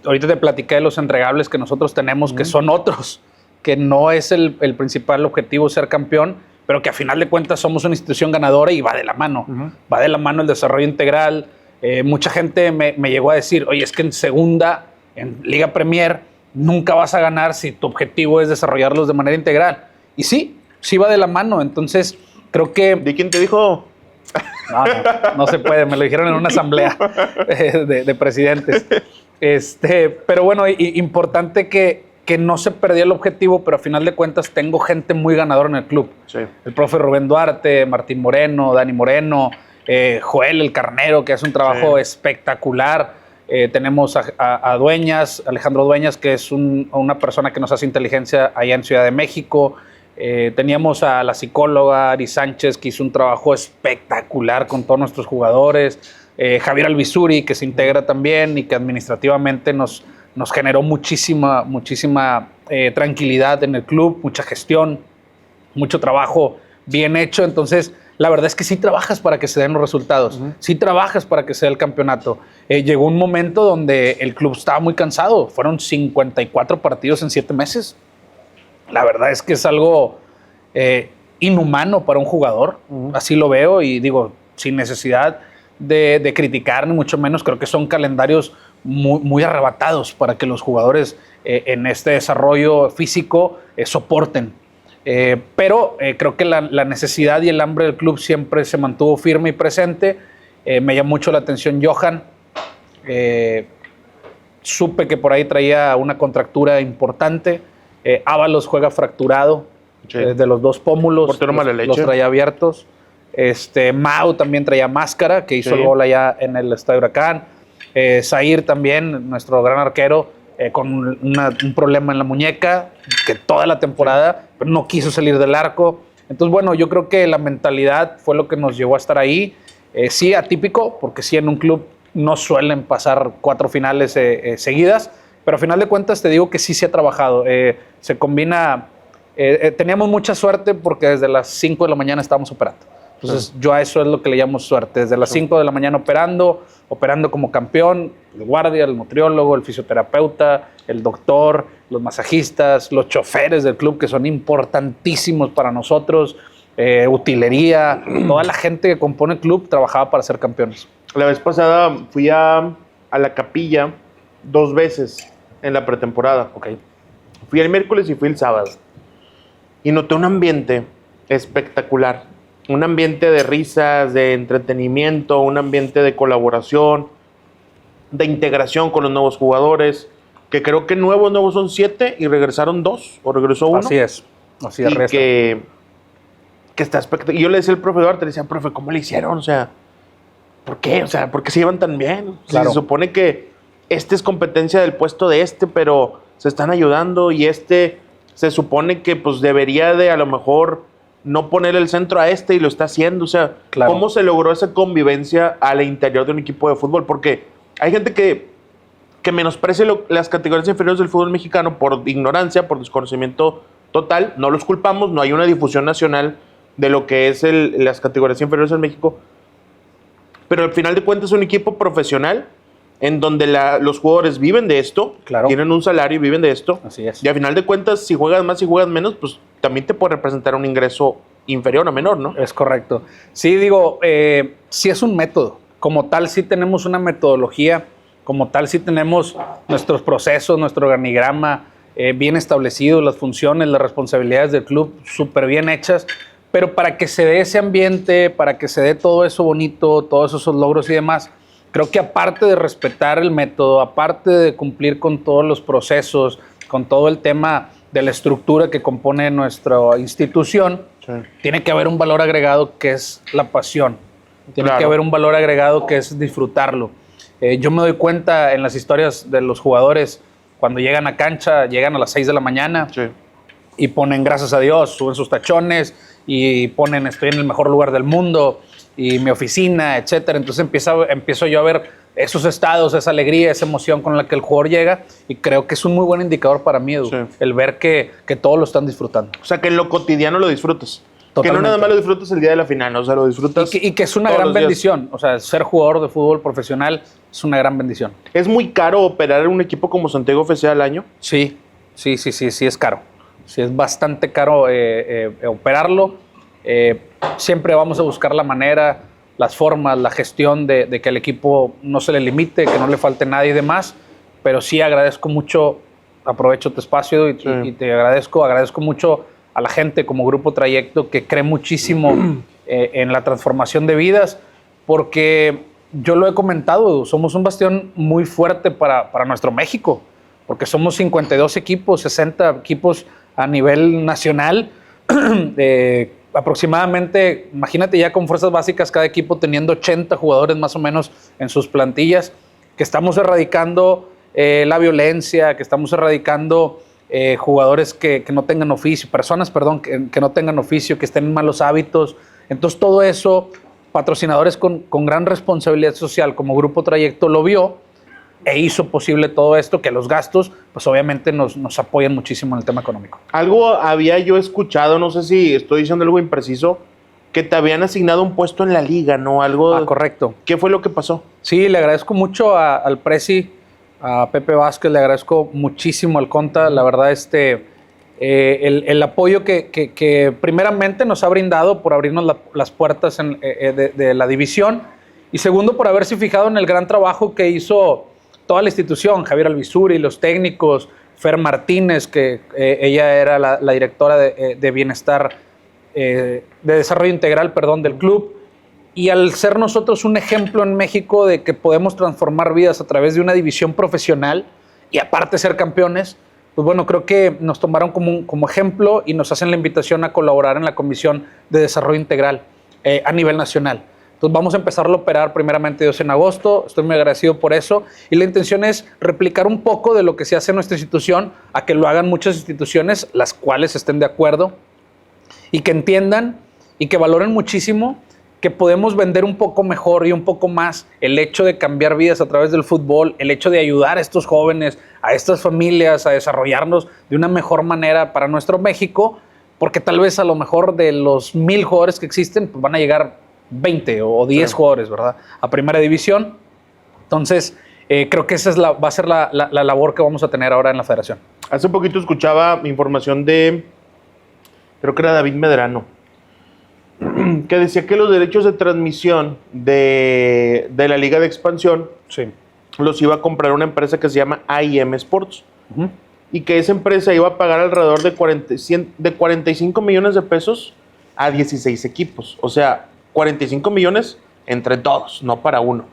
S2: Ahorita te platiqué de los entregables que nosotros tenemos, que son otros, que no es el principal objetivo ser campeón, pero que a final de cuentas somos una institución ganadora y va de la mano. Va de la mano el desarrollo integral. Mucha gente me llegó a decir, oye, es que en segunda, en Liga Premier, nunca vas a ganar si tu objetivo es desarrollarlos de manera integral. Y sí va de la mano. Entonces, creo que...
S1: ¿De quién te dijo?
S2: No se puede, me lo dijeron en una asamblea de presidentes. Pero bueno, importante que no se perdió el objetivo, pero a final de cuentas tengo gente muy ganadora en el club.
S1: Sí.
S2: El profe Rubén Duarte, Martín Moreno, Dani Moreno, Joel el Carnero, que hace un trabajo espectacular. Tenemos a Dueñas, Alejandro Dueñas, que es una persona que nos hace inteligencia allá en Ciudad de México. Teníamos a la psicóloga Ari Sánchez, que hizo un trabajo espectacular con todos nuestros jugadores. Javier Albizuri, que se integra también y que administrativamente nos generó muchísima tranquilidad en el club, mucha gestión, mucho trabajo bien hecho. Entonces, la verdad es que sí trabajas para que se den los resultados, sí trabajas para que se dé el campeonato. Llegó un momento donde el club estaba muy cansado, fueron 54 partidos en 7 meses. La verdad es que es algo inhumano para un jugador, así lo veo, y digo, sin necesidad de criticar, ni mucho menos, creo que son calendarios muy arrebatados para que los jugadores en este desarrollo físico soporten. Pero creo que la necesidad y el hambre del club siempre se mantuvo firme y presente. Me llamó mucho la atención Johan. Supe que por ahí traía una contractura importante. Ábalos juega fracturado,
S1: sí,
S2: de los 2 pómulos.
S1: Portero mala leche.
S2: Los traía abiertos. Mau también traía máscara, que hizo el gol allá en el Estadio Huracán. Zair también, nuestro gran arquero, con un problema en la muñeca, que toda la temporada pero no quiso salir del arco. Entonces, bueno, yo creo que la mentalidad fue lo que nos llevó a estar ahí. Sí, atípico, porque sí en un club no suelen pasar 4 finales seguidas, pero a final de cuentas te digo que sí se ha trabajado. Se combina, teníamos mucha suerte porque desde las 5 de la mañana estábamos operando. Entonces yo a eso es lo que le llamo suerte. Desde las 5 de la mañana operando como campeón, el guardia, el nutriólogo, el fisioterapeuta, el doctor, los masajistas, los choferes del club que son importantísimos para nosotros, utilería, toda la gente que compone el club trabajaba para ser campeones.
S1: La vez pasada fui a la capilla 2 veces en la pretemporada.
S2: Okay.
S1: Fui el miércoles y fui el sábado. Y noté un ambiente espectacular. Un ambiente de risas, de entretenimiento, un ambiente de colaboración, de integración con los nuevos jugadores, que creo que nuevos son 7 y regresaron 2, o regresó 1.
S2: Así es. Así es.
S1: Y que está espectacular. Y yo le decía al profe Duarte, le decía, profe, ¿cómo le hicieron? O sea, ¿por qué? O sea, ¿por qué se llevan tan bien?
S2: Claro.
S1: Se supone que es competencia del puesto de pero se están ayudando y se supone que pues debería de a lo mejor no poner el centro a y lo está haciendo. O sea,
S2: claro.
S1: ¿Cómo se logró esa convivencia al interior de un equipo de fútbol? Porque hay gente que menosprecia las categorías inferiores del fútbol mexicano por ignorancia, por desconocimiento total. No los culpamos, no hay una difusión nacional de lo que es las categorías inferiores en México. Pero al final de cuentas es un equipo profesional en donde los jugadores viven de esto,
S2: claro.
S1: Tienen un salario y viven de esto.
S2: Así es.
S1: Y al final de cuentas, si juegas más y juegas menos, pues también te puede representar un ingreso inferior a menor, ¿no?
S2: Es correcto. Sí, digo, sí es un método. Como tal, sí tenemos una metodología. Como tal, sí tenemos nuestros procesos, nuestro organigrama bien establecido, las funciones, las responsabilidades del club súper bien hechas. Pero para que se dé ese ambiente, para que se dé todo eso bonito, todos esos logros y demás, creo que aparte de respetar el método, aparte de cumplir con todos los procesos, con todo el tema de la estructura que compone nuestra institución, sí, tiene que haber un valor agregado que es la pasión. Tiene que haber un valor agregado que es disfrutarlo. Yo me doy cuenta en las historias de los jugadores, cuando llegan a cancha, llegan a las 6 de la mañana, sí, y ponen gracias a Dios, suben sus tachones y ponen estoy en el mejor lugar del mundo y mi oficina, etcétera. Entonces empiezo yo a ver esos estados, esa alegría, esa emoción con la que el jugador llega y creo que es un muy buen indicador para mí, Edu, sí, el ver que todos lo están disfrutando.
S1: O sea, que en lo cotidiano lo disfrutas.
S2: Totalmente.
S1: Que no nada más lo disfrutas el día de la final, ¿no? O sea, lo disfrutas
S2: y que es una gran bendición. O sea, ser jugador de fútbol profesional es una gran bendición.
S1: ¿Es muy caro operar un equipo como Santiago FC al año?
S2: Sí es caro. Sí, es bastante caro operarlo. Siempre vamos a buscar la manera, las formas, la gestión de que el equipo no se le limite, que no le falte nadie y demás. Pero sí agradezco mucho, aprovecho tu espacio y te agradezco mucho a la gente como Grupo Trayecto que cree muchísimo en la transformación de vidas, porque yo lo he comentado, somos un bastión muy fuerte para nuestro México, porque somos 52 equipos, 60 equipos a nivel nacional, aproximadamente, imagínate ya con fuerzas básicas, cada equipo teniendo 80 jugadores más o menos en sus plantillas, que estamos erradicando la violencia, que estamos erradicando jugadores que no tengan oficio, personas, perdón, que no tengan oficio, que estén en malos hábitos. Entonces todo eso, patrocinadores con gran responsabilidad social como Grupo Trayecto lo vio e hizo posible todo esto, que los gastos, pues obviamente nos apoyan muchísimo en el tema económico.
S1: Algo había yo escuchado, no sé si estoy diciendo algo impreciso, que te habían asignado un puesto en la liga, ¿no? Algo.
S2: Correcto.
S1: ¿Qué fue lo que pasó?
S2: Sí, le agradezco mucho al Presi, a Pepe Vázquez, le agradezco muchísimo al Conta, la verdad, el apoyo que primeramente nos ha brindado por abrirnos las puertas de la división, y segundo, por haberse fijado en el gran trabajo que hizo toda la institución, Javier Albizuri, los técnicos, Fer Martínez, que ella era la directora de bienestar, de desarrollo integral, del club. Y al ser nosotros un ejemplo en México de que podemos transformar vidas a través de una división profesional y aparte ser campeones, pues bueno, creo que nos tomaron como ejemplo y nos hacen la invitación a colaborar en la Comisión de Desarrollo Integral a nivel nacional. Entonces vamos a empezarlo a operar primeramente Dios en agosto, estoy muy agradecido por eso y la intención es replicar un poco de lo que se hace en nuestra institución a que lo hagan muchas instituciones, las cuales estén de acuerdo y que entiendan y que valoren muchísimo que podemos vender un poco mejor y un poco más el hecho de cambiar vidas a través del fútbol, el hecho de ayudar a estos jóvenes, a estas familias, a desarrollarnos de una mejor manera para nuestro México, porque tal vez a lo mejor de los 1,000 jugadores que existen, pues van a llegar 20 o 10 jugadores, ¿verdad? A primera división. Entonces, creo que esa va a ser la labor que vamos a tener ahora en la federación.
S1: Hace poquito escuchaba información de, creo que era David Medrano, que decía que los derechos de transmisión de la Liga de Expansión los iba a comprar una empresa que se llama AIM Sports. Y que esa empresa iba a pagar alrededor de 45 millones de pesos a 16 equipos. O sea, 45 millones entre todos, no para uno.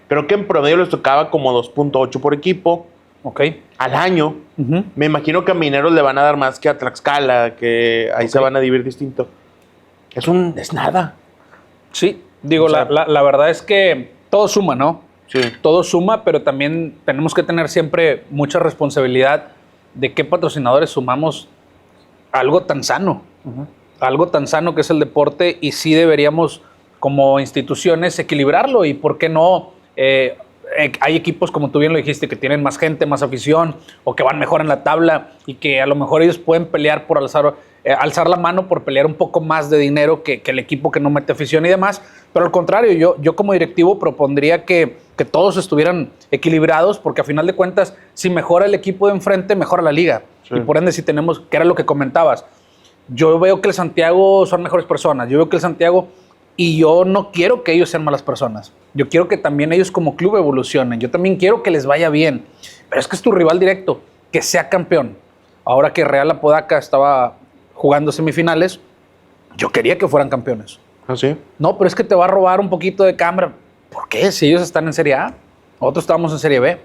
S1: Creo que en promedio les tocaba como 2.8 por equipo. Al año. Me imagino que a Mineros le van a dar más que a Tlaxcala, que ahí se van a dividir distinto. Es nada.
S2: Sí, digo, o sea, la verdad es que todo suma, ¿no?
S1: Sí.
S2: Todo suma, pero también tenemos que tener siempre mucha responsabilidad de qué patrocinadores sumamos a algo tan sano. Algo tan sano que es el deporte, y sí deberíamos, como instituciones, equilibrarlo. Y por qué no, hay equipos, como tú bien lo dijiste, que tienen más gente, más afición, o que van mejor en la tabla, y que a lo mejor ellos pueden pelear por alzar la mano por pelear un poco más de dinero que el equipo que no mete afición y demás. Pero al contrario, yo como directivo propondría que todos estuvieran equilibrados, porque a final de cuentas, si mejora el equipo de enfrente, mejora la liga. Sí. Y por ende, si tenemos, que era lo que comentabas, yo veo que el Santiago son mejores personas, yo veo que el Santiago, y yo no quiero que ellos sean malas personas, yo quiero que también ellos como club evolucionen, yo también quiero que les vaya bien, pero es que es tu rival directo, que sea campeón. Ahora que Real Apodaca estaba jugando semifinales, yo quería que fueran campeones.
S1: ¿Ah, sí?
S2: No, pero es que te va a robar un poquito de cámara. ¿Por qué? Si ellos están en Serie A, nosotros estábamos en Serie B.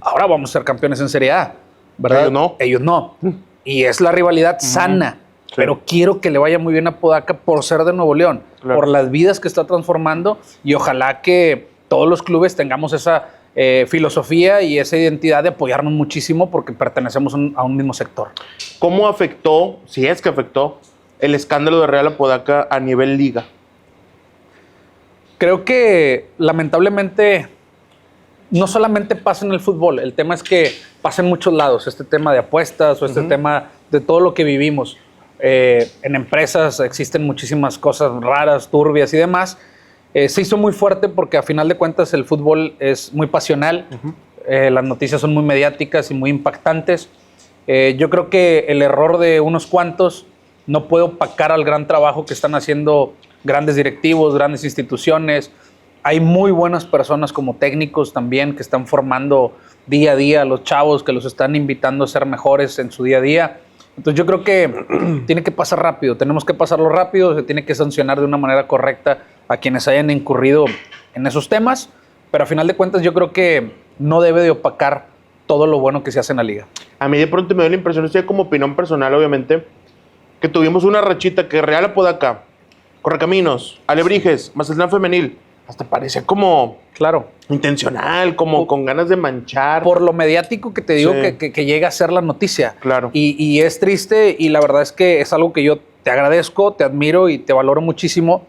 S2: Ahora vamos a ser campeones en Serie A, ¿verdad?
S1: Ellos no.
S2: Ellos no. Y es la rivalidad sana. Sí. Pero quiero que le vaya muy bien a Apodaca por ser de Nuevo León, claro, por las vidas que está transformando, y ojalá que todos los clubes tengamos esa filosofía y esa identidad de apoyarnos muchísimo porque pertenecemos a un mismo sector.
S1: ¿Cómo afectó, si es que afectó, el escándalo de Real Apodaca a nivel liga?
S2: Creo que lamentablemente no solamente pasa en el fútbol, el tema es que pasa en muchos lados, este tema de apuestas o este tema de todo lo que vivimos. En empresas existen muchísimas cosas raras, turbias y demás. Se hizo muy fuerte porque a final de cuentas el fútbol es muy pasional, las noticias son muy mediáticas y muy impactantes. Yo creo que el error de unos cuantos no puede opacar al gran trabajo que están haciendo grandes directivos, grandes instituciones. Hay muy buenas personas como técnicos también que están formando día a día a los chavos, que los están invitando a ser mejores en su día a día. Entonces yo creo que tiene que pasar rápido, tenemos que pasarlo rápido, se tiene que sancionar de una manera correcta a quienes hayan incurrido en esos temas, pero a final de cuentas yo creo que no debe de opacar todo lo bueno que se hace en la liga.
S1: A mí de pronto me da la impresión, estoy como opinión personal obviamente, que tuvimos una rachita que Real Apodaca, Correcaminos, Alebrijes, Mazatlán Femenil, hasta parecía como
S2: claro,
S1: intencional, como con ganas de manchar.
S2: Por lo mediático que te digo, sí, que llega a ser la noticia.
S1: Claro.
S2: Y es triste, y la verdad es que es algo que yo te agradezco, te admiro y te valoro muchísimo,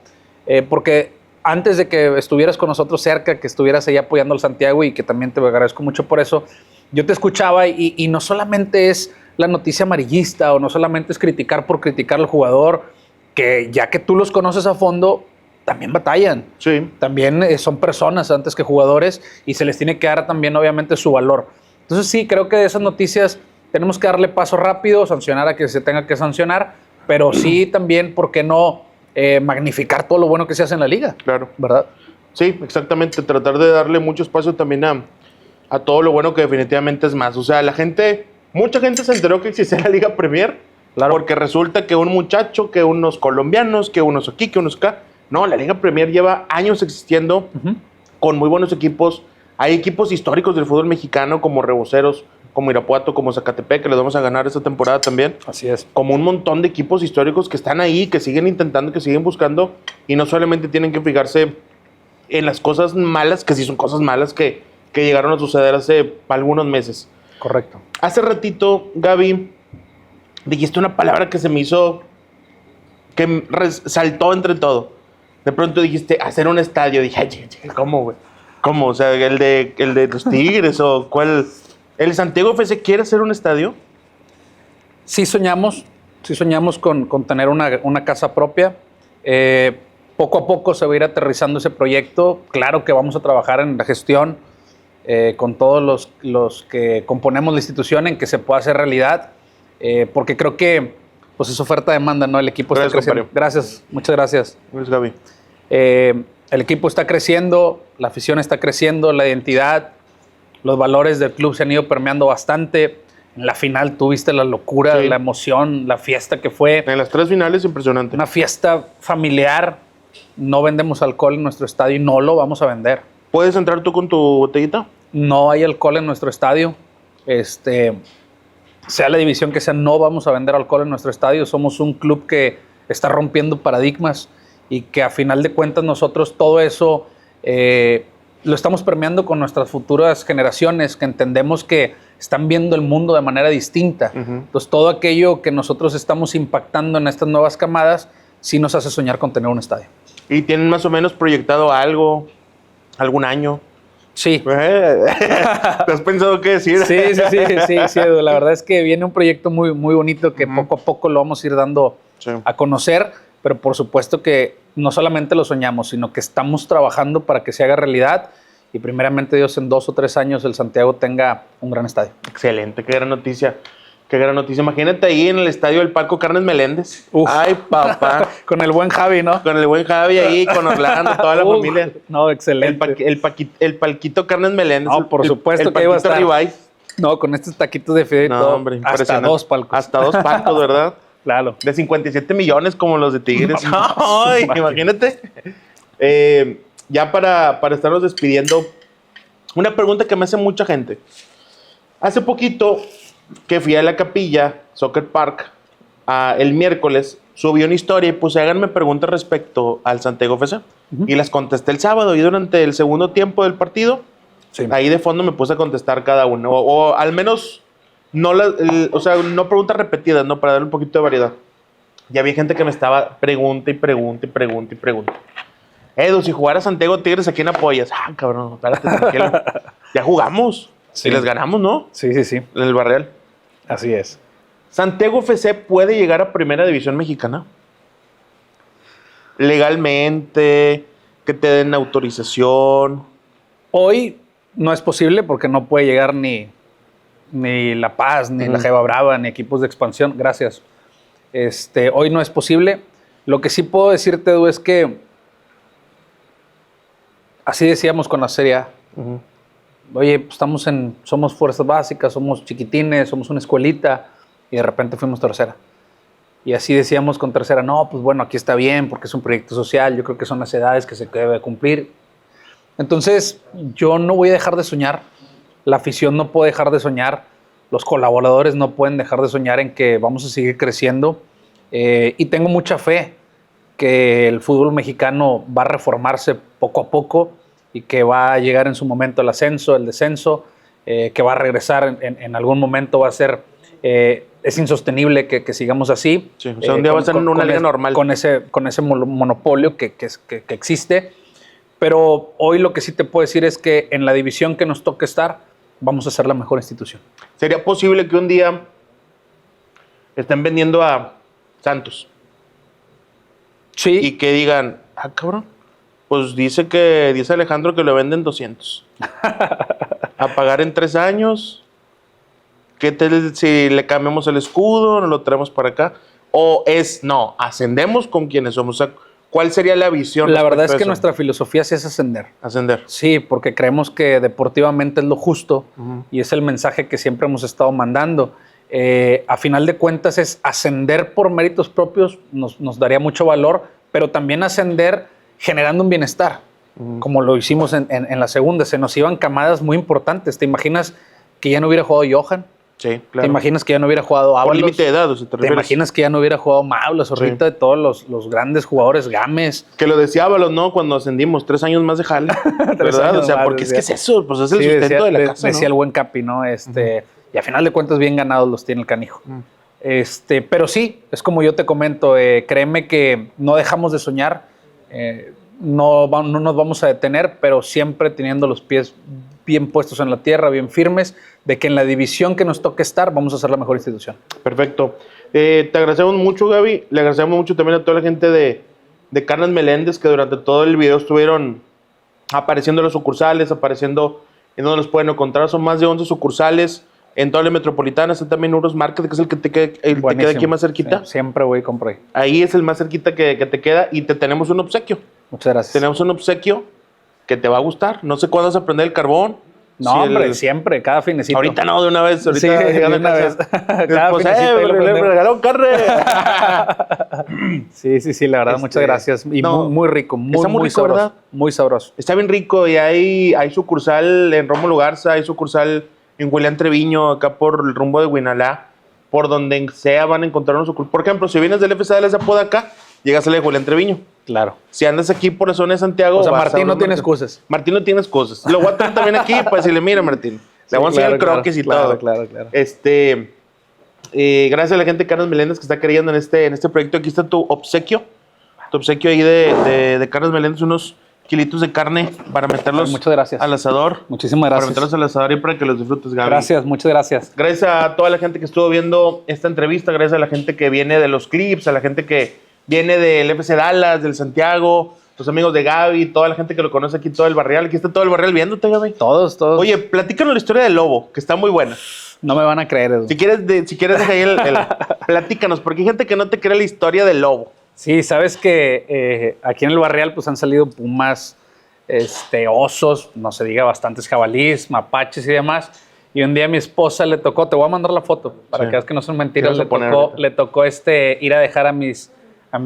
S2: porque antes de que estuvieras con nosotros cerca, que estuvieras ahí apoyando al Santiago, y que también te agradezco mucho por eso, yo te escuchaba y no solamente es la noticia amarillista o no solamente es criticar por criticar al jugador, que ya que tú los conoces a fondo, también batallan.
S1: Sí.
S2: También son personas antes que jugadores y se les tiene que dar también obviamente su valor. Entonces sí, creo que de esas noticias tenemos que darle paso rápido, sancionar a que se tenga que sancionar, pero sí también, ¿por qué no magnificar todo lo bueno que se hace en la liga?
S1: Claro.
S2: ¿Verdad?
S1: Sí, exactamente. Tratar de darle mucho espacio también a todo lo bueno que definitivamente es más. O sea, mucha gente se enteró que existía la Liga Premier, claro, porque resulta que un muchacho, que unos colombianos, que unos aquí, que unos acá. No, la Liga Premier lleva años existiendo con muy buenos equipos. Hay equipos históricos del fútbol mexicano como Reboceros, como Irapuato, como Zacatepec, que les vamos a ganar esta temporada también.
S2: Así es.
S1: Como un montón de equipos históricos que están ahí, que siguen intentando, que siguen buscando, y no solamente tienen que fijarse en las cosas malas, que sí son cosas malas que llegaron a suceder hace algunos meses.
S2: Correcto.
S1: Hace ratito, Gaby, dijiste una palabra que se me hizo, que saltó entre todo. de pronto dijiste, hacer un estadio? Dije, ay, ¿cómo, güey? ¿Cómo? O sea, ¿el de los Tigres o cuál? ¿El Santiago FC quiere hacer un estadio?
S2: Sí soñamos con tener una casa propia. Poco a poco se va a ir aterrizando ese proyecto. Claro que vamos a trabajar en la gestión con todos los que componemos la institución en que se pueda hacer realidad, porque creo que pues es oferta-demanda, ¿no? El equipo está creciendo.
S1: Compadre.
S2: Gracias, muchas gracias.
S1: Gracias, Gaby.
S2: El equipo está creciendo, la afición está creciendo, la identidad, los valores del club se han ido permeando bastante. En la final tuviste la locura,
S1: Sí.
S2: la emoción, la fiesta que fue.
S1: En las 3 finales, impresionante.
S2: Una fiesta familiar. No vendemos alcohol en nuestro estadio y no lo vamos a vender.
S1: ¿Puedes entrar tú con tu botellita?
S2: No hay alcohol en nuestro estadio. Sea la división que sea, no vamos a vender alcohol en nuestro estadio. Somos un club que está rompiendo paradigmas y que a final de cuentas nosotros todo eso lo estamos permeando con nuestras futuras generaciones, que entendemos que están viendo el mundo de manera distinta. Entonces todo aquello que nosotros estamos impactando en estas nuevas camadas sí nos hace soñar con tener un estadio.
S1: ¿Y tienen más o menos proyectado algo? ¿Algún año?
S2: Sí.
S1: ¿Te has pensado qué decir?
S2: Sí, Edu. La verdad es que viene un proyecto muy, muy bonito que poco a poco lo vamos a ir dando a conocer, pero por supuesto que no solamente lo soñamos, sino que estamos trabajando para que se haga realidad y primeramente Dios en 2 o 3 años el Santiago tenga un gran estadio.
S1: Excelente, qué gran noticia. Qué gran noticia. Imagínate ahí en el estadio del Palco Carnes Meléndez.
S2: Uf.
S1: Ay, papá.
S2: Con el buen Javi, ¿no?
S1: Con el buen Javi ahí, con Orlando, toda la familia.
S2: No, excelente.
S1: El Palquito Carnes Meléndez.
S2: No, por supuesto que iba a estar.
S1: Ribeye.
S2: No, con estos taquitos de fideo y
S1: No,
S2: todo.
S1: hombre,
S2: hasta
S1: impresionante.
S2: 2 palcos.
S1: Hasta 2 palcos, ¿verdad?
S2: Claro.
S1: De 57 millones como los de Tigres. Ay, imagínate. Ya para estarnos despidiendo, una pregunta que me hace mucha gente. Hace poquito que fui a la Capilla Soccer Park el miércoles, subí una historia y puse, háganme preguntas respecto al Santiago FC. Y las contesté el sábado y durante el segundo tiempo del partido, ahí de fondo me puse a contestar cada uno. O al menos, no preguntas repetidas, ¿no? Para darle un poquito de variedad. Y había gente que me estaba pregunta. Edu, si jugara Santiago Tigres, ¿a quién apoyas? Ah, cabrón, espérate, tranquilo. Ya jugamos.
S2: Sí.
S1: Y les ganamos, ¿no?
S2: Sí.
S1: En el Barreal.
S2: Así es.
S1: ¿Santiago FC puede llegar a Primera División Mexicana? Legalmente, que te den autorización.
S2: Hoy no es posible porque no puede llegar ni La Paz, ni la Jeva Brava, ni equipos de expansión. Gracias. Hoy no es posible. Lo que sí puedo decirte, Edu, es que así decíamos con la Serie A. Oye, pues somos fuerzas básicas, somos chiquitines, somos una escuelita, y de repente fuimos tercera. Y así decíamos con tercera, no, pues bueno, aquí está bien, porque es un proyecto social, yo creo que son las edades que se debe cumplir. Entonces, yo no voy a dejar de soñar, la afición no puede dejar de soñar, los colaboradores no pueden dejar de soñar en que vamos a seguir creciendo, y tengo mucha fe que el fútbol mexicano va a reformarse poco a poco, y que va a llegar en su momento el ascenso, el descenso, que va a regresar en algún momento, va a ser, es insostenible que sigamos así.
S1: Sí, o sea, un día va a ser una liga normal.
S2: Con ese monopolio que existe. Pero hoy lo que sí te puedo decir es que en la división que nos toque estar, vamos a ser la mejor institución.
S1: ¿Sería posible que un día estén vendiendo a Santos?
S2: Sí.
S1: Y que digan, ah, cabrón, pues dice Alejandro que lo venden 200. A pagar en 3 años. ¿Qué tal si le cambiamos el escudo, nos lo traemos para acá? O no, ascendemos con quienes somos. O sea, ¿cuál sería la visión?
S2: La verdad es que nuestra filosofía sí es ascender.
S1: Ascender.
S2: Sí, porque creemos que deportivamente es lo justo y es el mensaje que siempre hemos estado mandando. A final de cuentas es ascender por méritos propios, nos daría mucho valor, pero también ascender generando un bienestar, como lo hicimos en la segunda. Se nos iban camadas muy importantes. ¿Te imaginas que ya no hubiera jugado Johan?
S1: Sí, claro.
S2: ¿Te imaginas que ya no hubiera jugado Ábalos?
S1: Por límite de edad, o sea,
S2: ¿Te imaginas que ya no hubiera jugado Maulas, ahorita de todos los grandes jugadores, Gámez?
S1: Que lo decía Ábalos, ¿no? Cuando ascendimos, 3 años más de jale, ¿verdad? O sea, porque es que es eso, pues es el sustento de la casa,
S2: decía el buen Capi, ¿no? Y a final de cuentas bien ganados los tiene el canijo. Pero sí, es como yo te comento, créeme que no dejamos de soñar. No nos vamos a detener, pero siempre teniendo los pies bien puestos en la tierra, bien firmes, de que en la división que nos toque estar, vamos a ser la mejor institución.
S1: Perfecto. Te agradecemos mucho, Gaby. Le agradecemos mucho también a toda la gente de Carnes Meléndez, que durante todo el video estuvieron apareciendo en los sucursales, apareciendo en donde los pueden encontrar. Son más de 11 sucursales en toda la metropolitana. Está también Uros Market, que es el que te queda aquí más cerquita.
S2: Sí, siempre voy y compro ahí.
S1: Ahí es el más cerquita que te queda, y te tenemos un obsequio.
S2: Muchas gracias.
S1: Tenemos un obsequio que te va a gustar. No sé cuándo vas a prender el carbón.
S2: No, si hombre, siempre, cada finecito.
S1: Ahorita no, de una vez. Ahorita
S2: sí,
S1: llegando
S2: de una vez.
S1: Cada finecito. Le regalaron carne.
S2: Sí, la verdad, muchas gracias. Y muy rico, muy
S1: rico,
S2: sabroso.
S1: ¿verdad?
S2: Muy sabroso.
S1: Está bien rico, y hay sucursal en Rómulo Garza, hay sucursal en Julián Treviño, acá por el rumbo de Huinalá, por donde sea van a encontrar una sucursal. Por ejemplo, si vienes del FSA de la Zapoda acá, llegas a la de Julián Treviño.
S2: Claro.
S1: Si andas aquí por la zona de Santiago...
S2: O sea, Martín no tiene excusas.
S1: Martín no tiene excusas. Lo voy a tener también aquí para decirle, mira, Martín, le vamos a enseñar croquis y todo.
S2: Claro.
S1: Gracias a la gente de Carnes Meléndez que está creyendo en este proyecto. Aquí está tu obsequio. Tu obsequio ahí de Carnes Meléndez, unos kilitos de carne para meterlos
S2: muchas gracias.
S1: Al asador.
S2: Muchísimas gracias.
S1: Para meterlos al asador y para que los disfrutes, Gaby.
S2: Gracias, muchas gracias.
S1: Gracias a toda la gente que estuvo viendo esta entrevista, gracias a la gente que viene de los clips, a la gente que viene del FC Dallas, del Santiago, tus amigos de Gaby, toda la gente que lo conoce aquí, todo el barrial. Aquí está todo el barrial viéndote, Gaby.
S2: Todos.
S1: Oye, platícanos la historia del lobo, que está muy buena.
S2: No me van a creer, Edu.
S1: Si quieres deja ahí platícanos, porque hay gente que no te cree la historia del lobo.
S2: Sí, sabes que aquí en el barrial pues han salido pumas, osos, no se diga, bastantes jabalíes, mapaches y demás. Y un día a mi esposa le tocó, te voy a mandar la foto para que veas que no son mentiras, le tocó ir a dejar a mis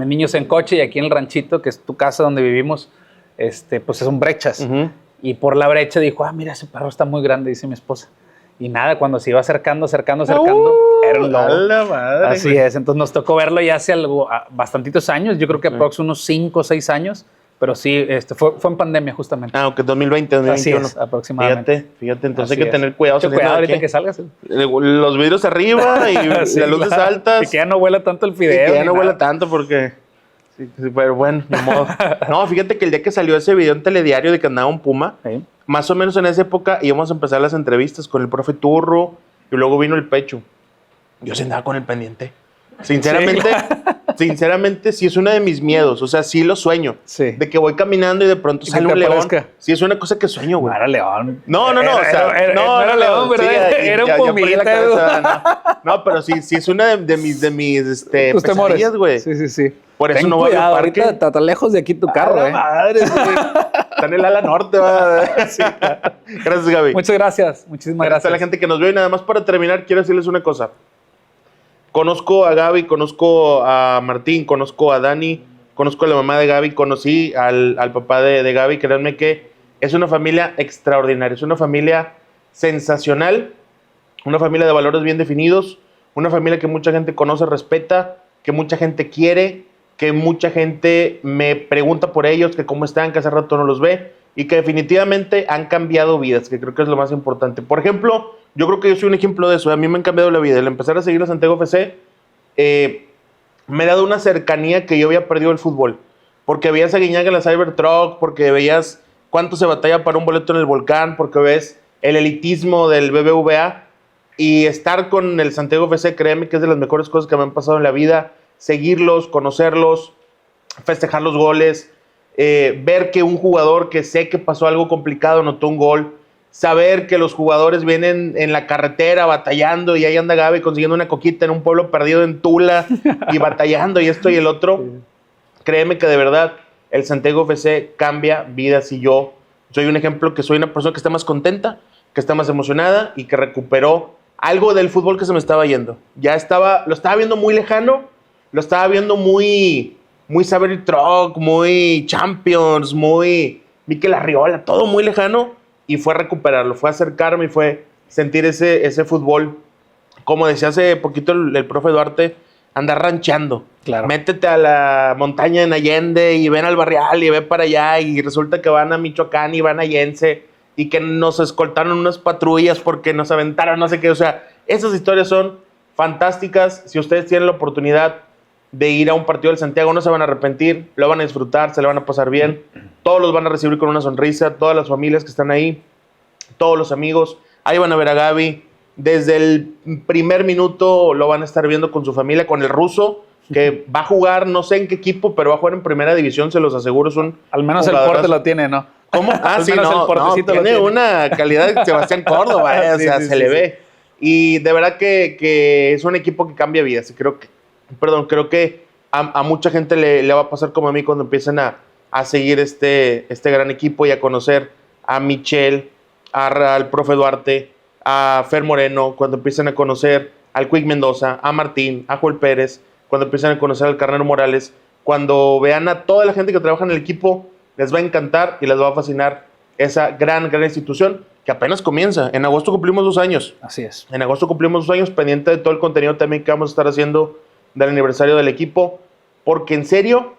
S2: niños en coche, y aquí en el ranchito, que es tu casa donde vivimos, pues son brechas. Uh-huh. Y por la brecha dijo, mira, ese perro está muy grande, dice mi esposa. Y nada, cuando se iba acercando, era un lobo. La madre, así güey. Es, entonces nos tocó verlo ya hace bastantitos años, yo creo que aproximadamente unos 5 o 6 años, pero sí, fue en pandemia justamente.
S1: Ok, 2020, 2021.
S2: Así es, aproximadamente.
S1: Fíjate, entonces hay que tener cuidado.
S2: Mucho cuidado ahorita que salgas.
S1: Los vidrios arriba y sí, las luces altas.
S2: Y que ya no huela tanto el video.
S1: Y que ya no huela tanto porque... Sí, pero bueno, ni modo. No, fíjate que el día que salió ese video en Telediario de que andaba un puma, ¿sí? Más o menos en esa época íbamos a empezar las entrevistas con el profe Turro, y luego vino el Pecho. Yo sí andaba con el pendiente. Sinceramente, sí es uno de mis miedos. O sea, sí lo sueño. Sí. De que voy caminando y de pronto sale un león. Sí, es una cosa que sueño, güey.
S2: No era león.
S1: No. O sea,
S2: no era león, ¿verdad? Sí, era un pumita.
S1: No, pero sí es una de mis
S2: tus temores,
S1: güey.
S2: Sí.
S1: Por eso no voy al parque.
S2: Ahorita está lejos de aquí tu carro,
S1: madre, está en el ala norte, va. Sí. Gracias, Gaby.
S2: Muchas gracias. Muchísimas gracias.
S1: A la gente que nos ve, y nada más para terminar, quiero decirles una cosa. Conozco a Gaby, conozco a Martín, conozco a Dani, conozco a la mamá de Gaby, conocí al papá de Gaby. Créanme que es una familia extraordinaria, es una familia sensacional, una familia de valores bien definidos, una familia que mucha gente conoce, respeta, que mucha gente quiere, que mucha gente me pregunta por ellos, que cómo están, que hace rato no los ve, y que definitivamente han cambiado vidas, que creo que es lo más importante. Por ejemplo, yo creo que yo soy un ejemplo de eso. A mí me han cambiado la vida. El empezar a seguir a Santiago FC me ha dado una cercanía que yo había perdido el fútbol. Porque veías a Guiñaga en la Cybertruck, porque veías cuánto se batalla para un boleto en el Volcán, porque ves el elitismo del BBVA. Y estar con el Santiago FC, créeme que es de las mejores cosas que me han pasado en la vida. Seguirlos, conocerlos, festejar los goles, ver que un jugador que sé que pasó algo complicado anotó un gol, saber que los jugadores vienen en la carretera batallando y ahí anda Gaby consiguiendo una coquita en un pueblo perdido en Tula y batallando y esto y el otro. Créeme que de verdad el Santiago FC cambia vidas, y yo soy un ejemplo, que soy una persona que está más contenta, que está más emocionada y que recuperó algo del fútbol que se me estaba yendo. Lo estaba viendo muy lejano, lo estaba viendo muy Cybertruck, muy Champions, muy Mikel Arriola, todo muy lejano. Y fue a recuperarlo, fue a acercarme y fue sentir ese fútbol. Como decía hace poquito el profe Duarte, andar rancheando.
S2: Claro.
S1: Métete a la montaña en Allende y ven al barrial y ve para allá, y resulta que van a Michoacán y van a Allense y que nos escoltaron unas patrullas porque nos aventaron no sé qué. O sea, esas historias son fantásticas. Si ustedes tienen la oportunidad, de ir a un partido del Santiago, no se van a arrepentir, lo van a disfrutar, se lo van a pasar bien, todos los van a recibir con una sonrisa, todas las familias que están ahí, todos los amigos, ahí van a ver a Gaby, desde el primer minuto lo van a estar viendo con su familia, con el ruso, que va a jugar, no sé en qué equipo, pero va a jugar en primera división, se los aseguro, es un
S2: al menos el porte lo tiene, ¿no?
S1: ¿Cómo? Ah, sí, no, tiene una calidad de Sebastián Córdoba, o sea, se le ve. Y de verdad que es un equipo que cambia vidas. Creo que a mucha gente le va a pasar como a mí cuando empiezan a seguir este gran equipo y a conocer a Michelle, al profe Duarte, a Fer Moreno, cuando empiezan a conocer al Quick Mendoza, a Martín, a Joel Pérez, cuando empiezan a conocer al Carnero Morales, cuando vean a toda la gente que trabaja en el equipo, les va a encantar y les va a fascinar esa gran institución que apenas comienza. En agosto cumplimos 2 años.
S2: Así es.
S1: En agosto cumplimos 2 años, pendiente de todo el contenido también que vamos a estar haciendo del aniversario del equipo, porque en serio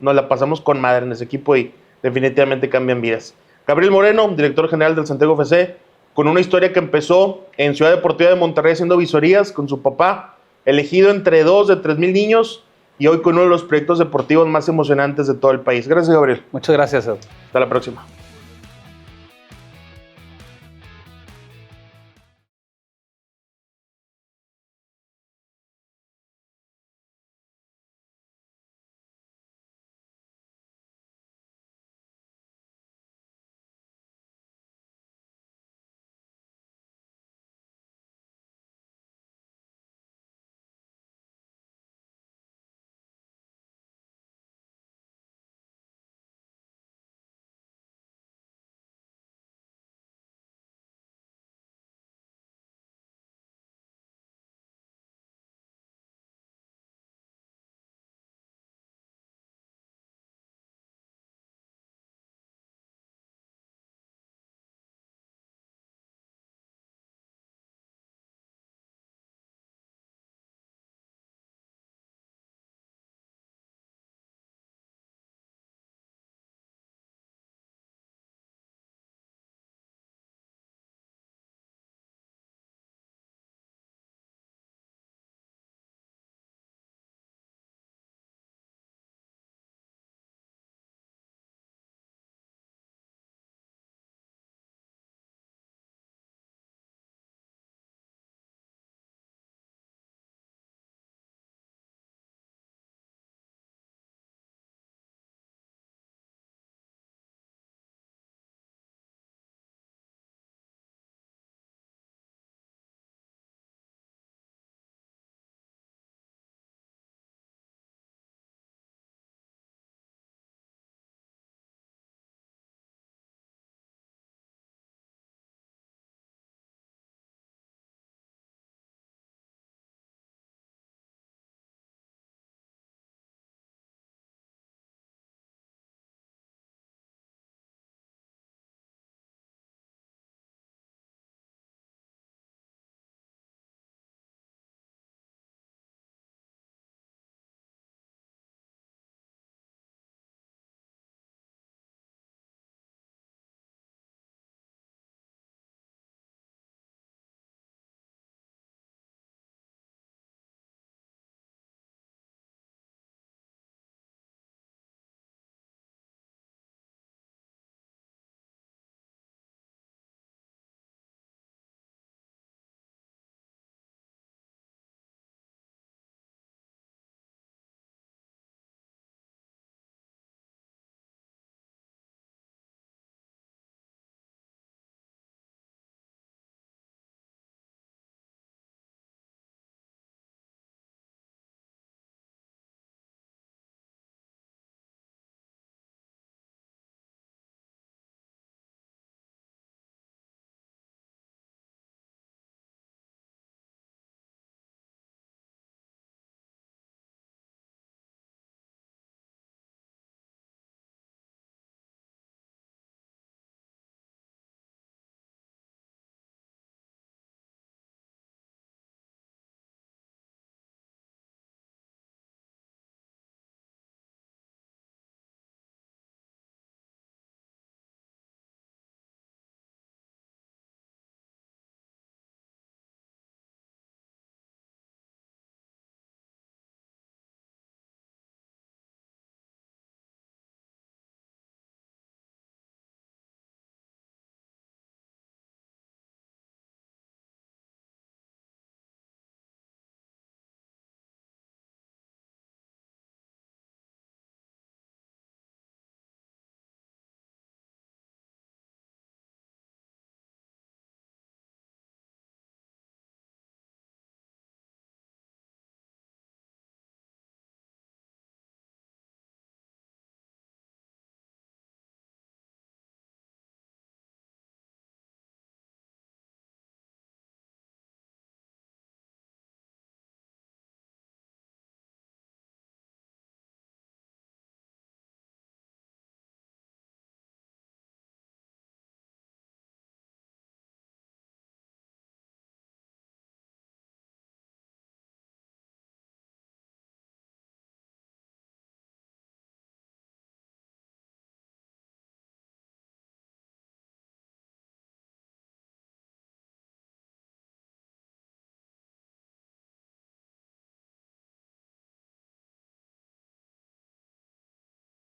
S1: nos la pasamos con madre en ese equipo y definitivamente cambian vidas. Gabriel Moreno, director general del Santiago FC, con una historia que empezó en Ciudad Deportiva de Monterrey haciendo visorías con su papá, elegido entre 2 de 3,000 niños y hoy con uno de los proyectos deportivos más emocionantes de todo el país. Gracias, Gabriel.
S2: Muchas gracias, Edu.
S1: Hasta la próxima.